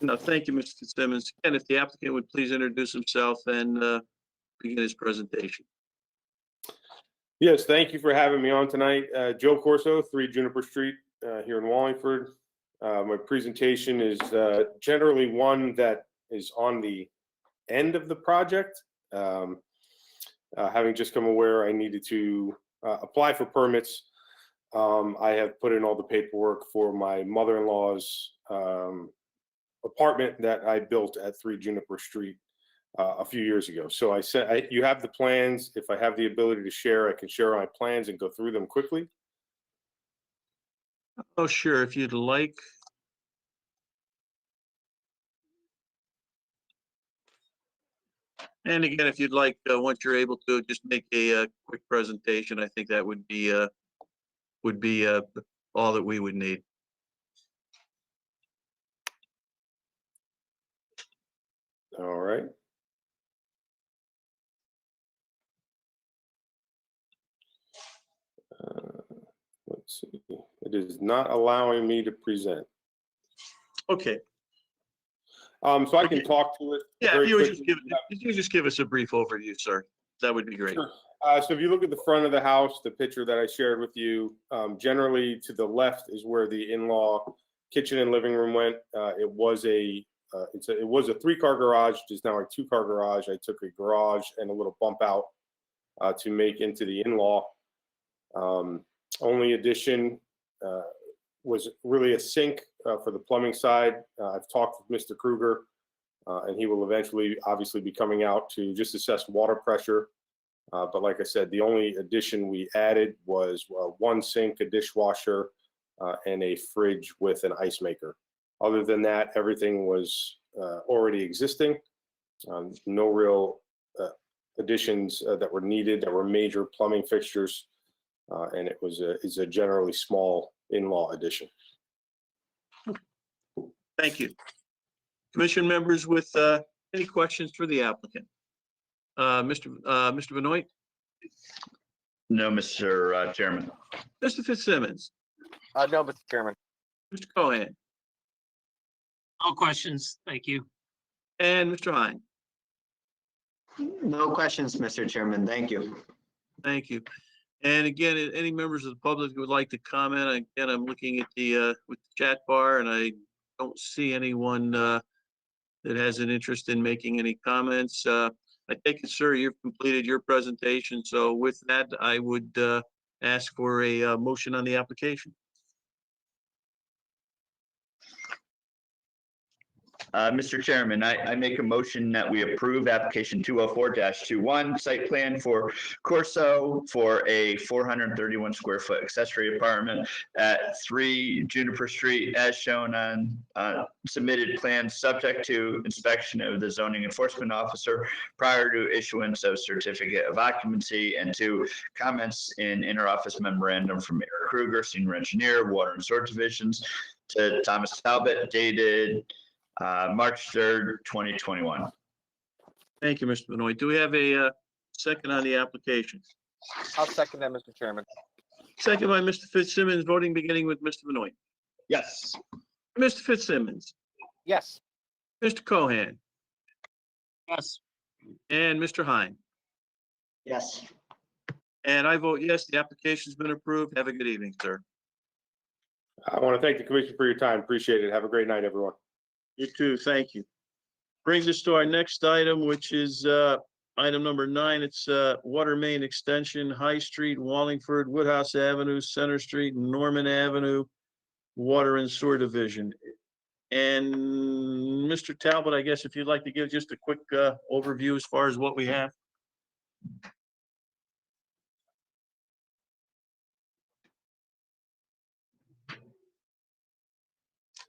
No, thank you, Mr. Fitzsimmons. And if the applicant would please introduce himself and begin his presentation.
Yes, thank you for having me on tonight. Joe Corso, 3 Juniper Street here in Wallingford. My presentation is generally one that is on the end of the project. Having just come aware I needed to apply for permits, I have put in all the paperwork for my mother-in-law's apartment that I built at 3 Juniper Street a few years ago. So I said, you have the plans. If I have the ability to share, I can share my plans and go through them quickly.
Oh, sure, if you'd like. And again, if you'd like, once you're able to, just make a quick presentation. I think that would be all that we would need.
All right. Let's see. It is not allowing me to present.
Okay.
So I can talk to it.
Yeah,
very
if you would
quickly.
just give us a brief overview, sir. That would be great.
Sure. So if you look at the front of the house, the picture that I shared with you, generally to the left is where the in-law kitchen and living room went. It was a 3-car garage. It is now a 2-car garage. I took a garage and a little bump out to make into the in-law. Only addition was really a sink for the plumbing side. I've talked with Mr. Kruger. And he will eventually obviously be coming out to just assess water pressure. But like I said, the only addition we added was one sink, a dishwasher, and a fridge with an ice maker. Other than that, everything was already existing. No real additions that were needed. There were major plumbing fixtures, and it's a generally small in-law addition.
Thank you. Commission members with any questions for the applicant? Mr. Benoit?
No, Mr. Chairman.
Mr. Fitzsimmons?
No, Mr. Chairman.
Mr. Cohen?
No questions. Thank you.
And Mr. Hine?
No questions, Mr. Chairman. Thank you.
Thank you. And again, any members of the public who would like to comment, again, I'm looking at the with the chat bar, and I don't see anyone that has an interest in making any comments. I take it, sir, you've completed your presentation. So with that, I would ask for a motion on the application.
Mr. Chairman, I make a motion that we approve application 204-21 site plan for Corso for a 431 square foot accessory apartment at 3 Juniper Street as shown on submitted plans subject to inspection of the zoning enforcement officer prior to issuance of certificate of occupancy, and 2 comments in interoffice memorandum from Eric Kruger, senior engineer, water and sewer divisions, to Thomas Talbot, dated March 3rd, 2021.
Thank you, Mr. Benoit. Do we have a second on the application?
I'll second that, Mr. Chairman.
Second by Mr. Fitzsimmons, voting beginning with Mr. Benoit.
Yes.
Mr. Fitzsimmons,
Yes.
Mr. Cohen,
Yes.
and Mr. Hine.
Yes.
And I vote yes, the application's been approved. Have a good evening, sir.
I want to thank the commission for your time. Appreciate it. Have a great night, everyone.
You too, thank you. Brings us to our next item, which is item number 9. It's water main extension, High Street, Wallingford, Woodhouse Avenue, Center Street, Norman Avenue, Water and Sewer Division. And Mr. Talbot, I guess if you'd like to give just a quick overview as far as what we have.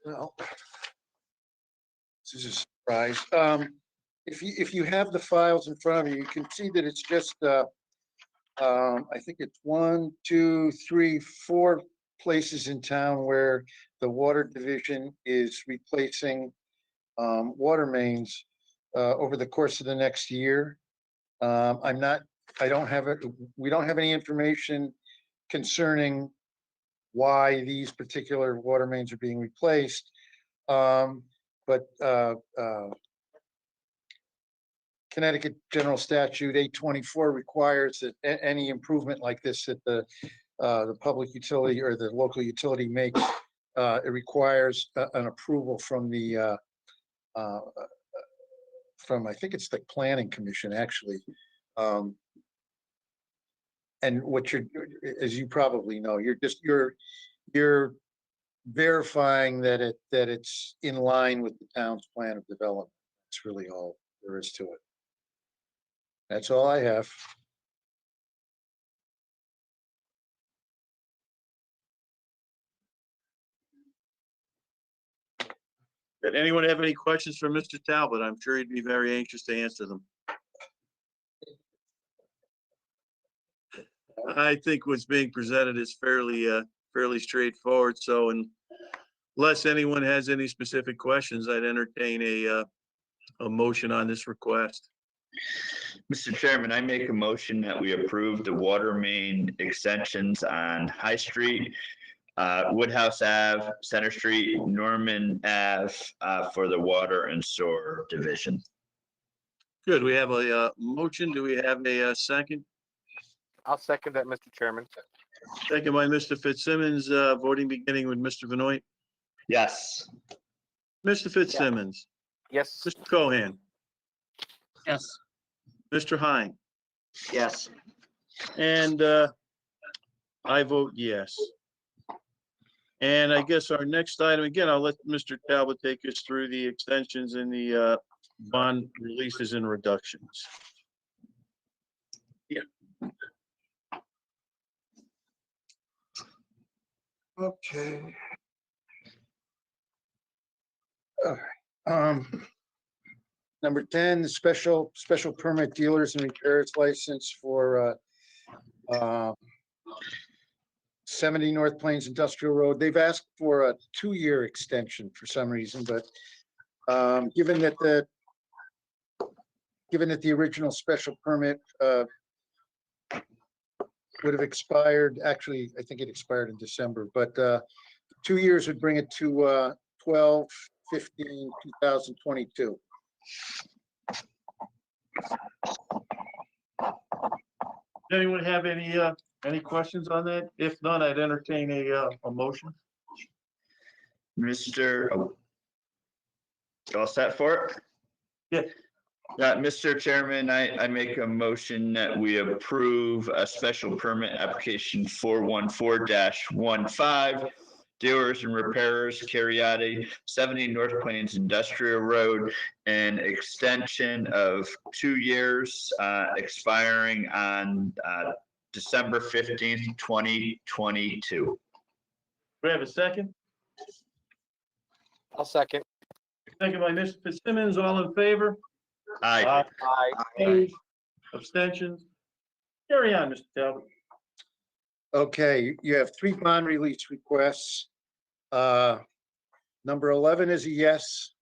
Well, this is a surprise. If you have the files in front of you, you can see that it's just, I think it's 1, 2, 3, 4 places in town where the water division is replacing water mains over the course of the next year. We don't have any information concerning why these particular water mains are being replaced. But Connecticut General Statute 824 requires that any improvement like this that the public utility or the local utility makes, it requires an approval from the I think it's the Planning Commission, actually. And what you're, as you probably know, you're verifying that it's in line with the town's plan of development. That's really all there is to it. That's all I have.
Did anyone have any questions for Mr. Talbot? I'm sure he'd be very anxious to answer them. I think what's being presented is fairly straightforward. So unless anyone has any specific questions, I'd entertain a motion on this request.
Mr. Chairman, I make a motion that we approve the water main extensions on High Street, Woodhouse Ave, Center Street, Norman Ave, for the water and sewer division.
Good. We have a motion. Do we have a second?
I'll second that, Mr. Chairman.
Second by Mr. Fitzsimmons, voting beginning with Mr. Benoit.
Yes.
Mr. Fitzsimmons.
Yes.
Mr. Cohen.
Yes.
Mr. Hine.
Yes.
And I vote yes. And I guess our next item, again, I'll let Mr. Talbot take us through the extensions and the bond releases and reductions.
Okay. All right. Number 10, the special permit dealers and repairers license for 70 North Plains Industrial Road. They've asked for a 2-year extension for some reason, but given that the original special permit would have expired, actually, I think it expired in December, but 2 years would bring it to 12/15/2022.
Anyone have any questions on that? If not, I'd entertain a motion.
Mr. All set for it?
Yeah.
Mr. Chairman, I make a motion that we approve a special permit application 414-15, dealers and repairers, Cariati, 70 North Plains Industrial Road, an extension of 2 years, expiring on December 15th, 2022.
We have a second?
I'll second.
Second by Mr. Fitzsimmons, all in favor?
Aye.
Opposed? Abstentions? Carry on, Mr. Talbot.
Okay, you have 3 bond release requests. Number 11 is a yes,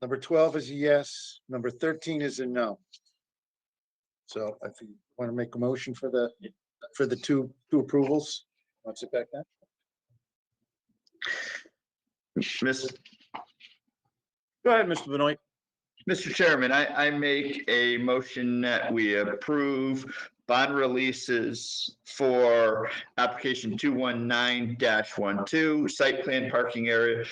number 12 is a yes, number 13 is a no. So if you want to make a motion for the two approvals, want to sit back down?
Go ahead, Mr. Benoit.
Mr. Chairman, I make a motion that we approve bond releases for application 219-12, site plan parking area,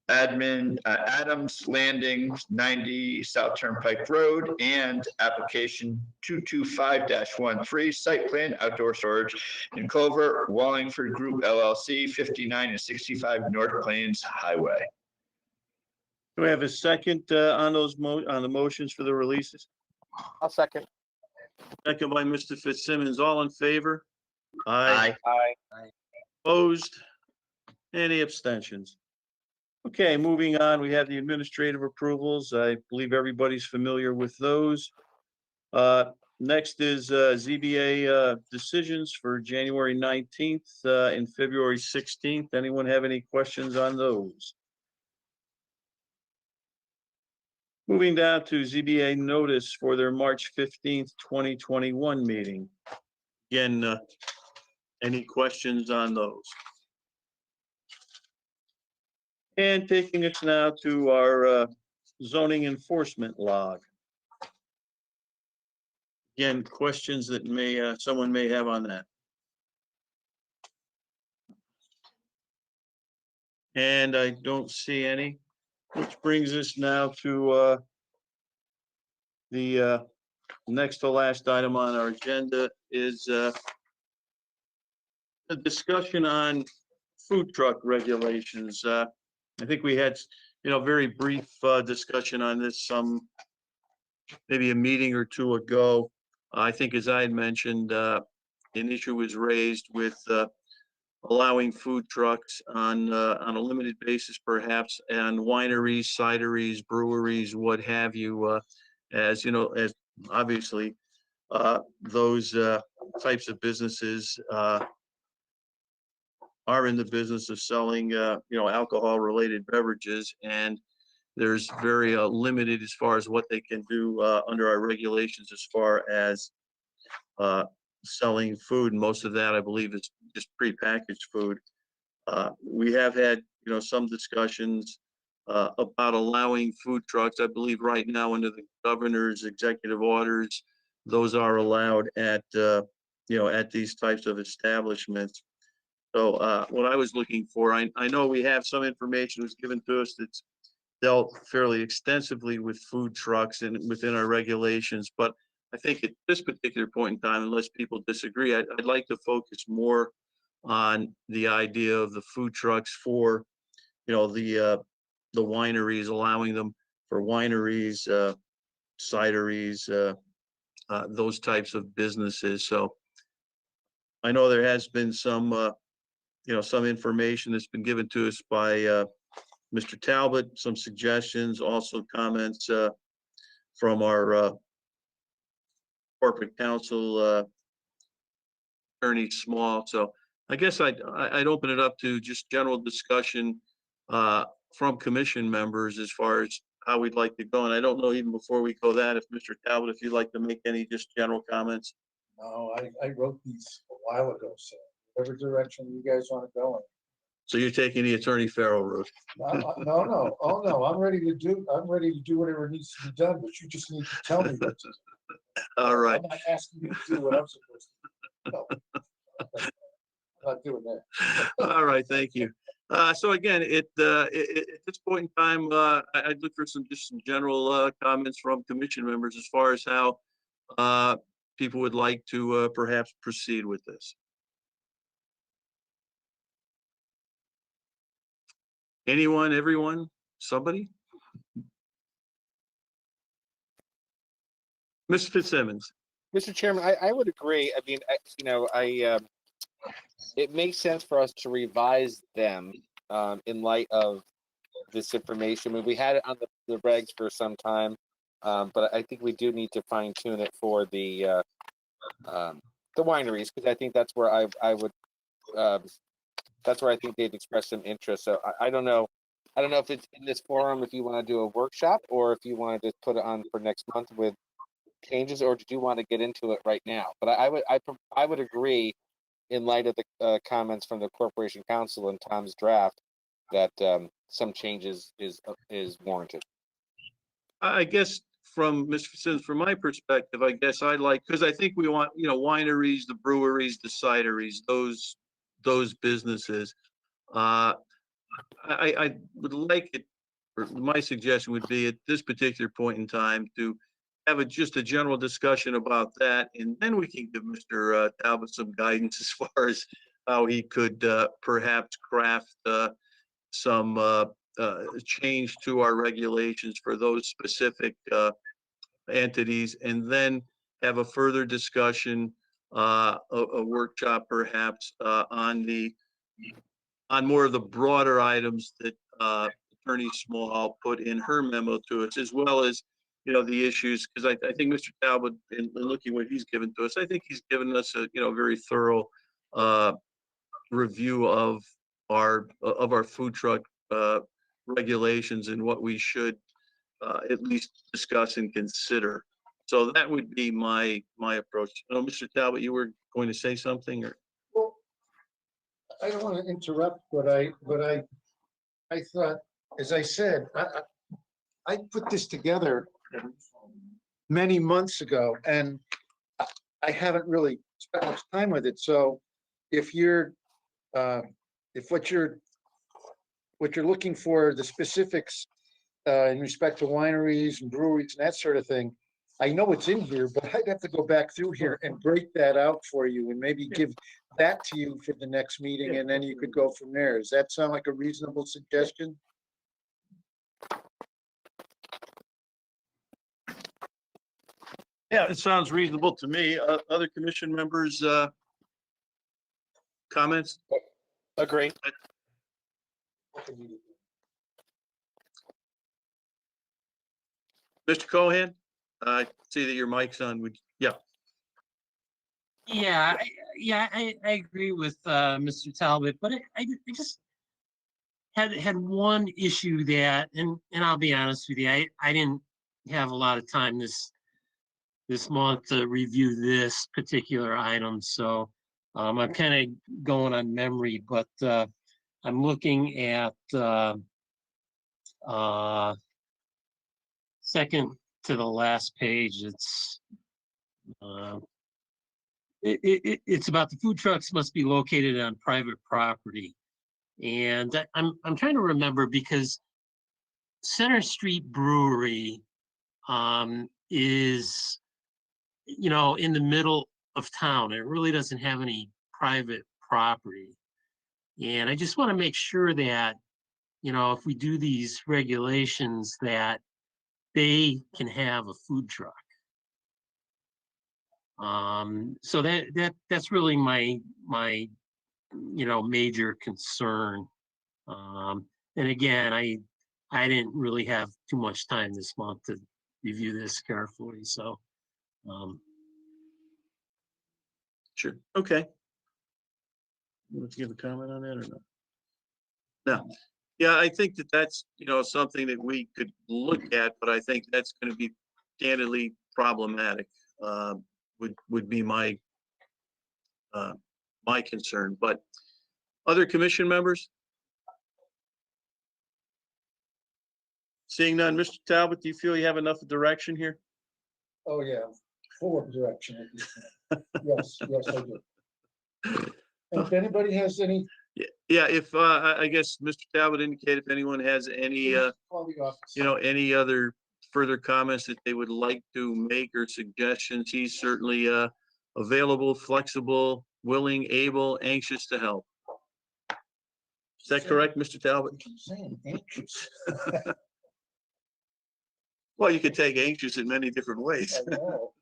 Adams Landing, 90 South Turnpike Road, and application 225-13, site plan outdoor storage in Clover, Wallingford Group LLC, 59 and 65 North Plains Highway.
Do we have a second on the motions for the releases?
I'll second.
Second by Mr. Fitzsimmons, all in favor?
Aye.
Opposed? Any abstentions? Okay, moving on, we have the administrative approvals. I believe everybody's familiar with those. Next is ZBA decisions for January 19th and February 16th. Anyone have any questions on those? Moving down to ZBA notice for their March 15th, 2021 meeting. Again, any questions on those? And taking us now to our zoning enforcement log. Again, questions that someone may have on that. And I don't see any, which brings us now to the next to last item on our agenda is a discussion on food truck regulations. I think we had, very brief discussion on this maybe a meeting or two ago. I think as I had mentioned, an issue was raised with allowing food trucks on a limited basis, perhaps, and wineries, cideries, breweries, what have you, as obviously those types of businesses are in the business of selling, alcohol-related beverages, and there's very limited as far as what they can do under our regulations as far as selling food. And most of that, I believe, is just prepackaged food. We have had, some discussions about allowing food trucks. I believe right now under the governor's executive orders, those are allowed at, at these types of establishments. So what I was looking for, I know we have some information was given to us that's dealt fairly extensively with food trucks and within our regulations, but I think at this particular point in time, unless people disagree, I'd like to focus more on the idea of the food trucks for, the wineries, allowing them for wineries cideries, those types of businesses. So I know there has been some, some information that's been given to us by Mr. Talbot, some suggestions, also comments from our corporate counsel, Attorney Small. So I guess I'd open it up to just general discussion from commission members as far as how we'd like to go. And I don't know, even before we go that, if Mr. Talbot, if you'd like to make any just general comments.
No, I wrote these a while ago, so whatever direction you guys want to go in.
So you're taking the Attorney Farrell route.
No, oh no, I'm ready to do whatever needs to be done, but you just need to tell me what to do.
All right.
I'm not asking you to do what I'm supposed to do. No. I'm not doing that.
All right, thank you. So again, at this point in time, I'd look for some general comments from commission members as far as how people would like to perhaps proceed with this. Anyone, everyone, somebody? Ms. Fitzsimmons.
Mr. Chairman, I would agree. I mean, it makes sense for us to revise them in light of this information. I mean, we had it on the regs for some time, but I think we do need to fine tune it for the wineries, because I think that's where I would that's where I think they'd express some interest. So I don't know. I don't know if it's in this forum, if you want to do a workshop, or if you want to just put it on for next month with changes, or did you want to get into it right now? But I would agree, in light of the comments from the Corporation Council and Tom's draft, that some changes is warranted.
I guess from my perspective, I guess I like, because I think we want, wineries, the breweries, the cideries, those businesses. I would like it, or my suggestion would be at this particular point in time to have just a general discussion about that, and then we can give Mr. Talbot some guidance as far as how he could perhaps craft some change to our regulations for those specific entities, and then have a further discussion, a workshop perhaps on more of the broader items that Attorney Small put in her memo to us, as well as the issues, because I think Mr. Talbot, in looking what he's given to us, I think he's given us a very thorough review of our food truck regulations and what we should at least discuss and consider. So that would be my approach. Mr. Talbot, you were going to say something, or?
Well, I don't want to interrupt, but I thought, as I said, I put this together many months ago, and I haven't really spent much time with it. So if what you're looking for, the specifics in respect to wineries and breweries and that sort of thing, I know it's in here, but I'd have to go back through here and break that out for you and maybe give that to you for the next meeting, and then you could go from there. Does that sound like a reasonable suggestion?
Yeah, it sounds reasonable to me. Other commission members, comments?
Agree.
Mr. Cohen, I see that your mic's on. Yeah.
I agree with Mr. Talbot, but I just had one issue that, and I'll be honest with you, I didn't have a lot of time this month to review this particular item, so I'm kind of going on memory, but I'm looking at second to the last page. It's about the food trucks must be located on private property, and I'm trying to remember, because Center Street Brewery is in the middle of town. It really doesn't have any private property, and I just want to make sure that if we do these regulations, that they can have a food truck. So that's really my major concern. And again, I didn't really have too much time this month to review this carefully, so.
Sure, okay. You want to give a comment on that or not? No. Yeah, I think that's, something that we could look at, but I think that's going to be candidly problematic, would be my concern. But other commission members? Seeing none, Mr. Talbot, do you feel you have enough direction here?
Oh, yeah, full of direction. Yes, yes, I do. And if anybody has any,
Yeah, if, I guess Mr. Talbot indicated if anyone has any,
call the office.
any other further comments that they would like to make or suggestions, he's certainly, available, flexible, willing, able, anxious to help. Is that correct, Mr. Talbot?
I'm saying anxious.
Well, you could take anxious in many different ways.
I know.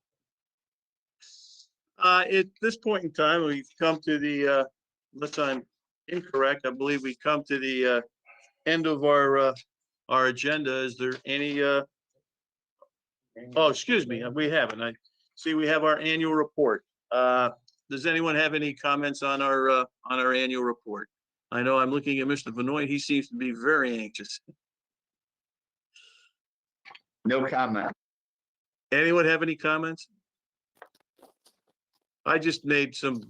At this point in time, we've come to the, unless I'm incorrect, I believe we come to the end of our agenda. Is there any, oh, excuse me, we haven't. I see we have our annual report. Does anyone have any comments on our annual report? I know I'm looking at Mr. Benoit. He seems to be very anxious.
No comment.
Anyone have any comments? I just made some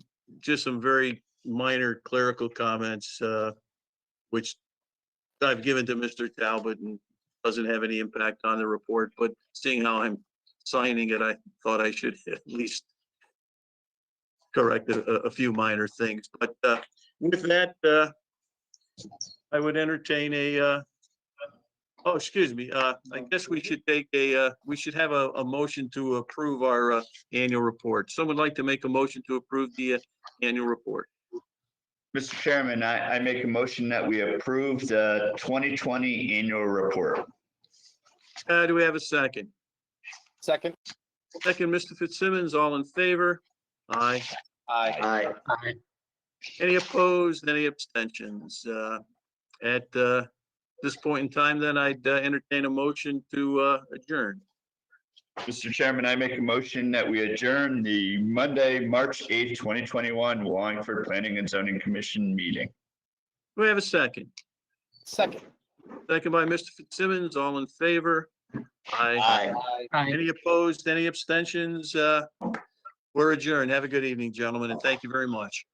very minor clerical comments, which I've given to Mr. Talbot and doesn't have any impact on the report, but seeing how I'm signing it, I thought I should at least correct a few minor things. But with that, I would entertain a, oh, excuse me. I guess we should we should have a motion to approve our annual report. Someone like to make a motion to approve the annual report?
Mr. Chairman, I make a motion that we approve the 2020 annual report.
Do we have a second?
Second.
Second, Mr. Fitzsimmons, all in favor? Aye.
Aye.
Aye.
Any opposed, any abstentions? At this point in time, then I'd entertain a motion to adjourn.
Mr. Chairman, I make a motion that we adjourn the Monday, March 8th, 2021 Wallingford Planning and Zoning Commission meeting.
Do we have a second?
Second.
Second by Mr. Fitzsimmons, all in favor? Aye.
Aye.
Any opposed, any abstentions? We're adjourned. Have a good evening, gentlemen, and thank you very much.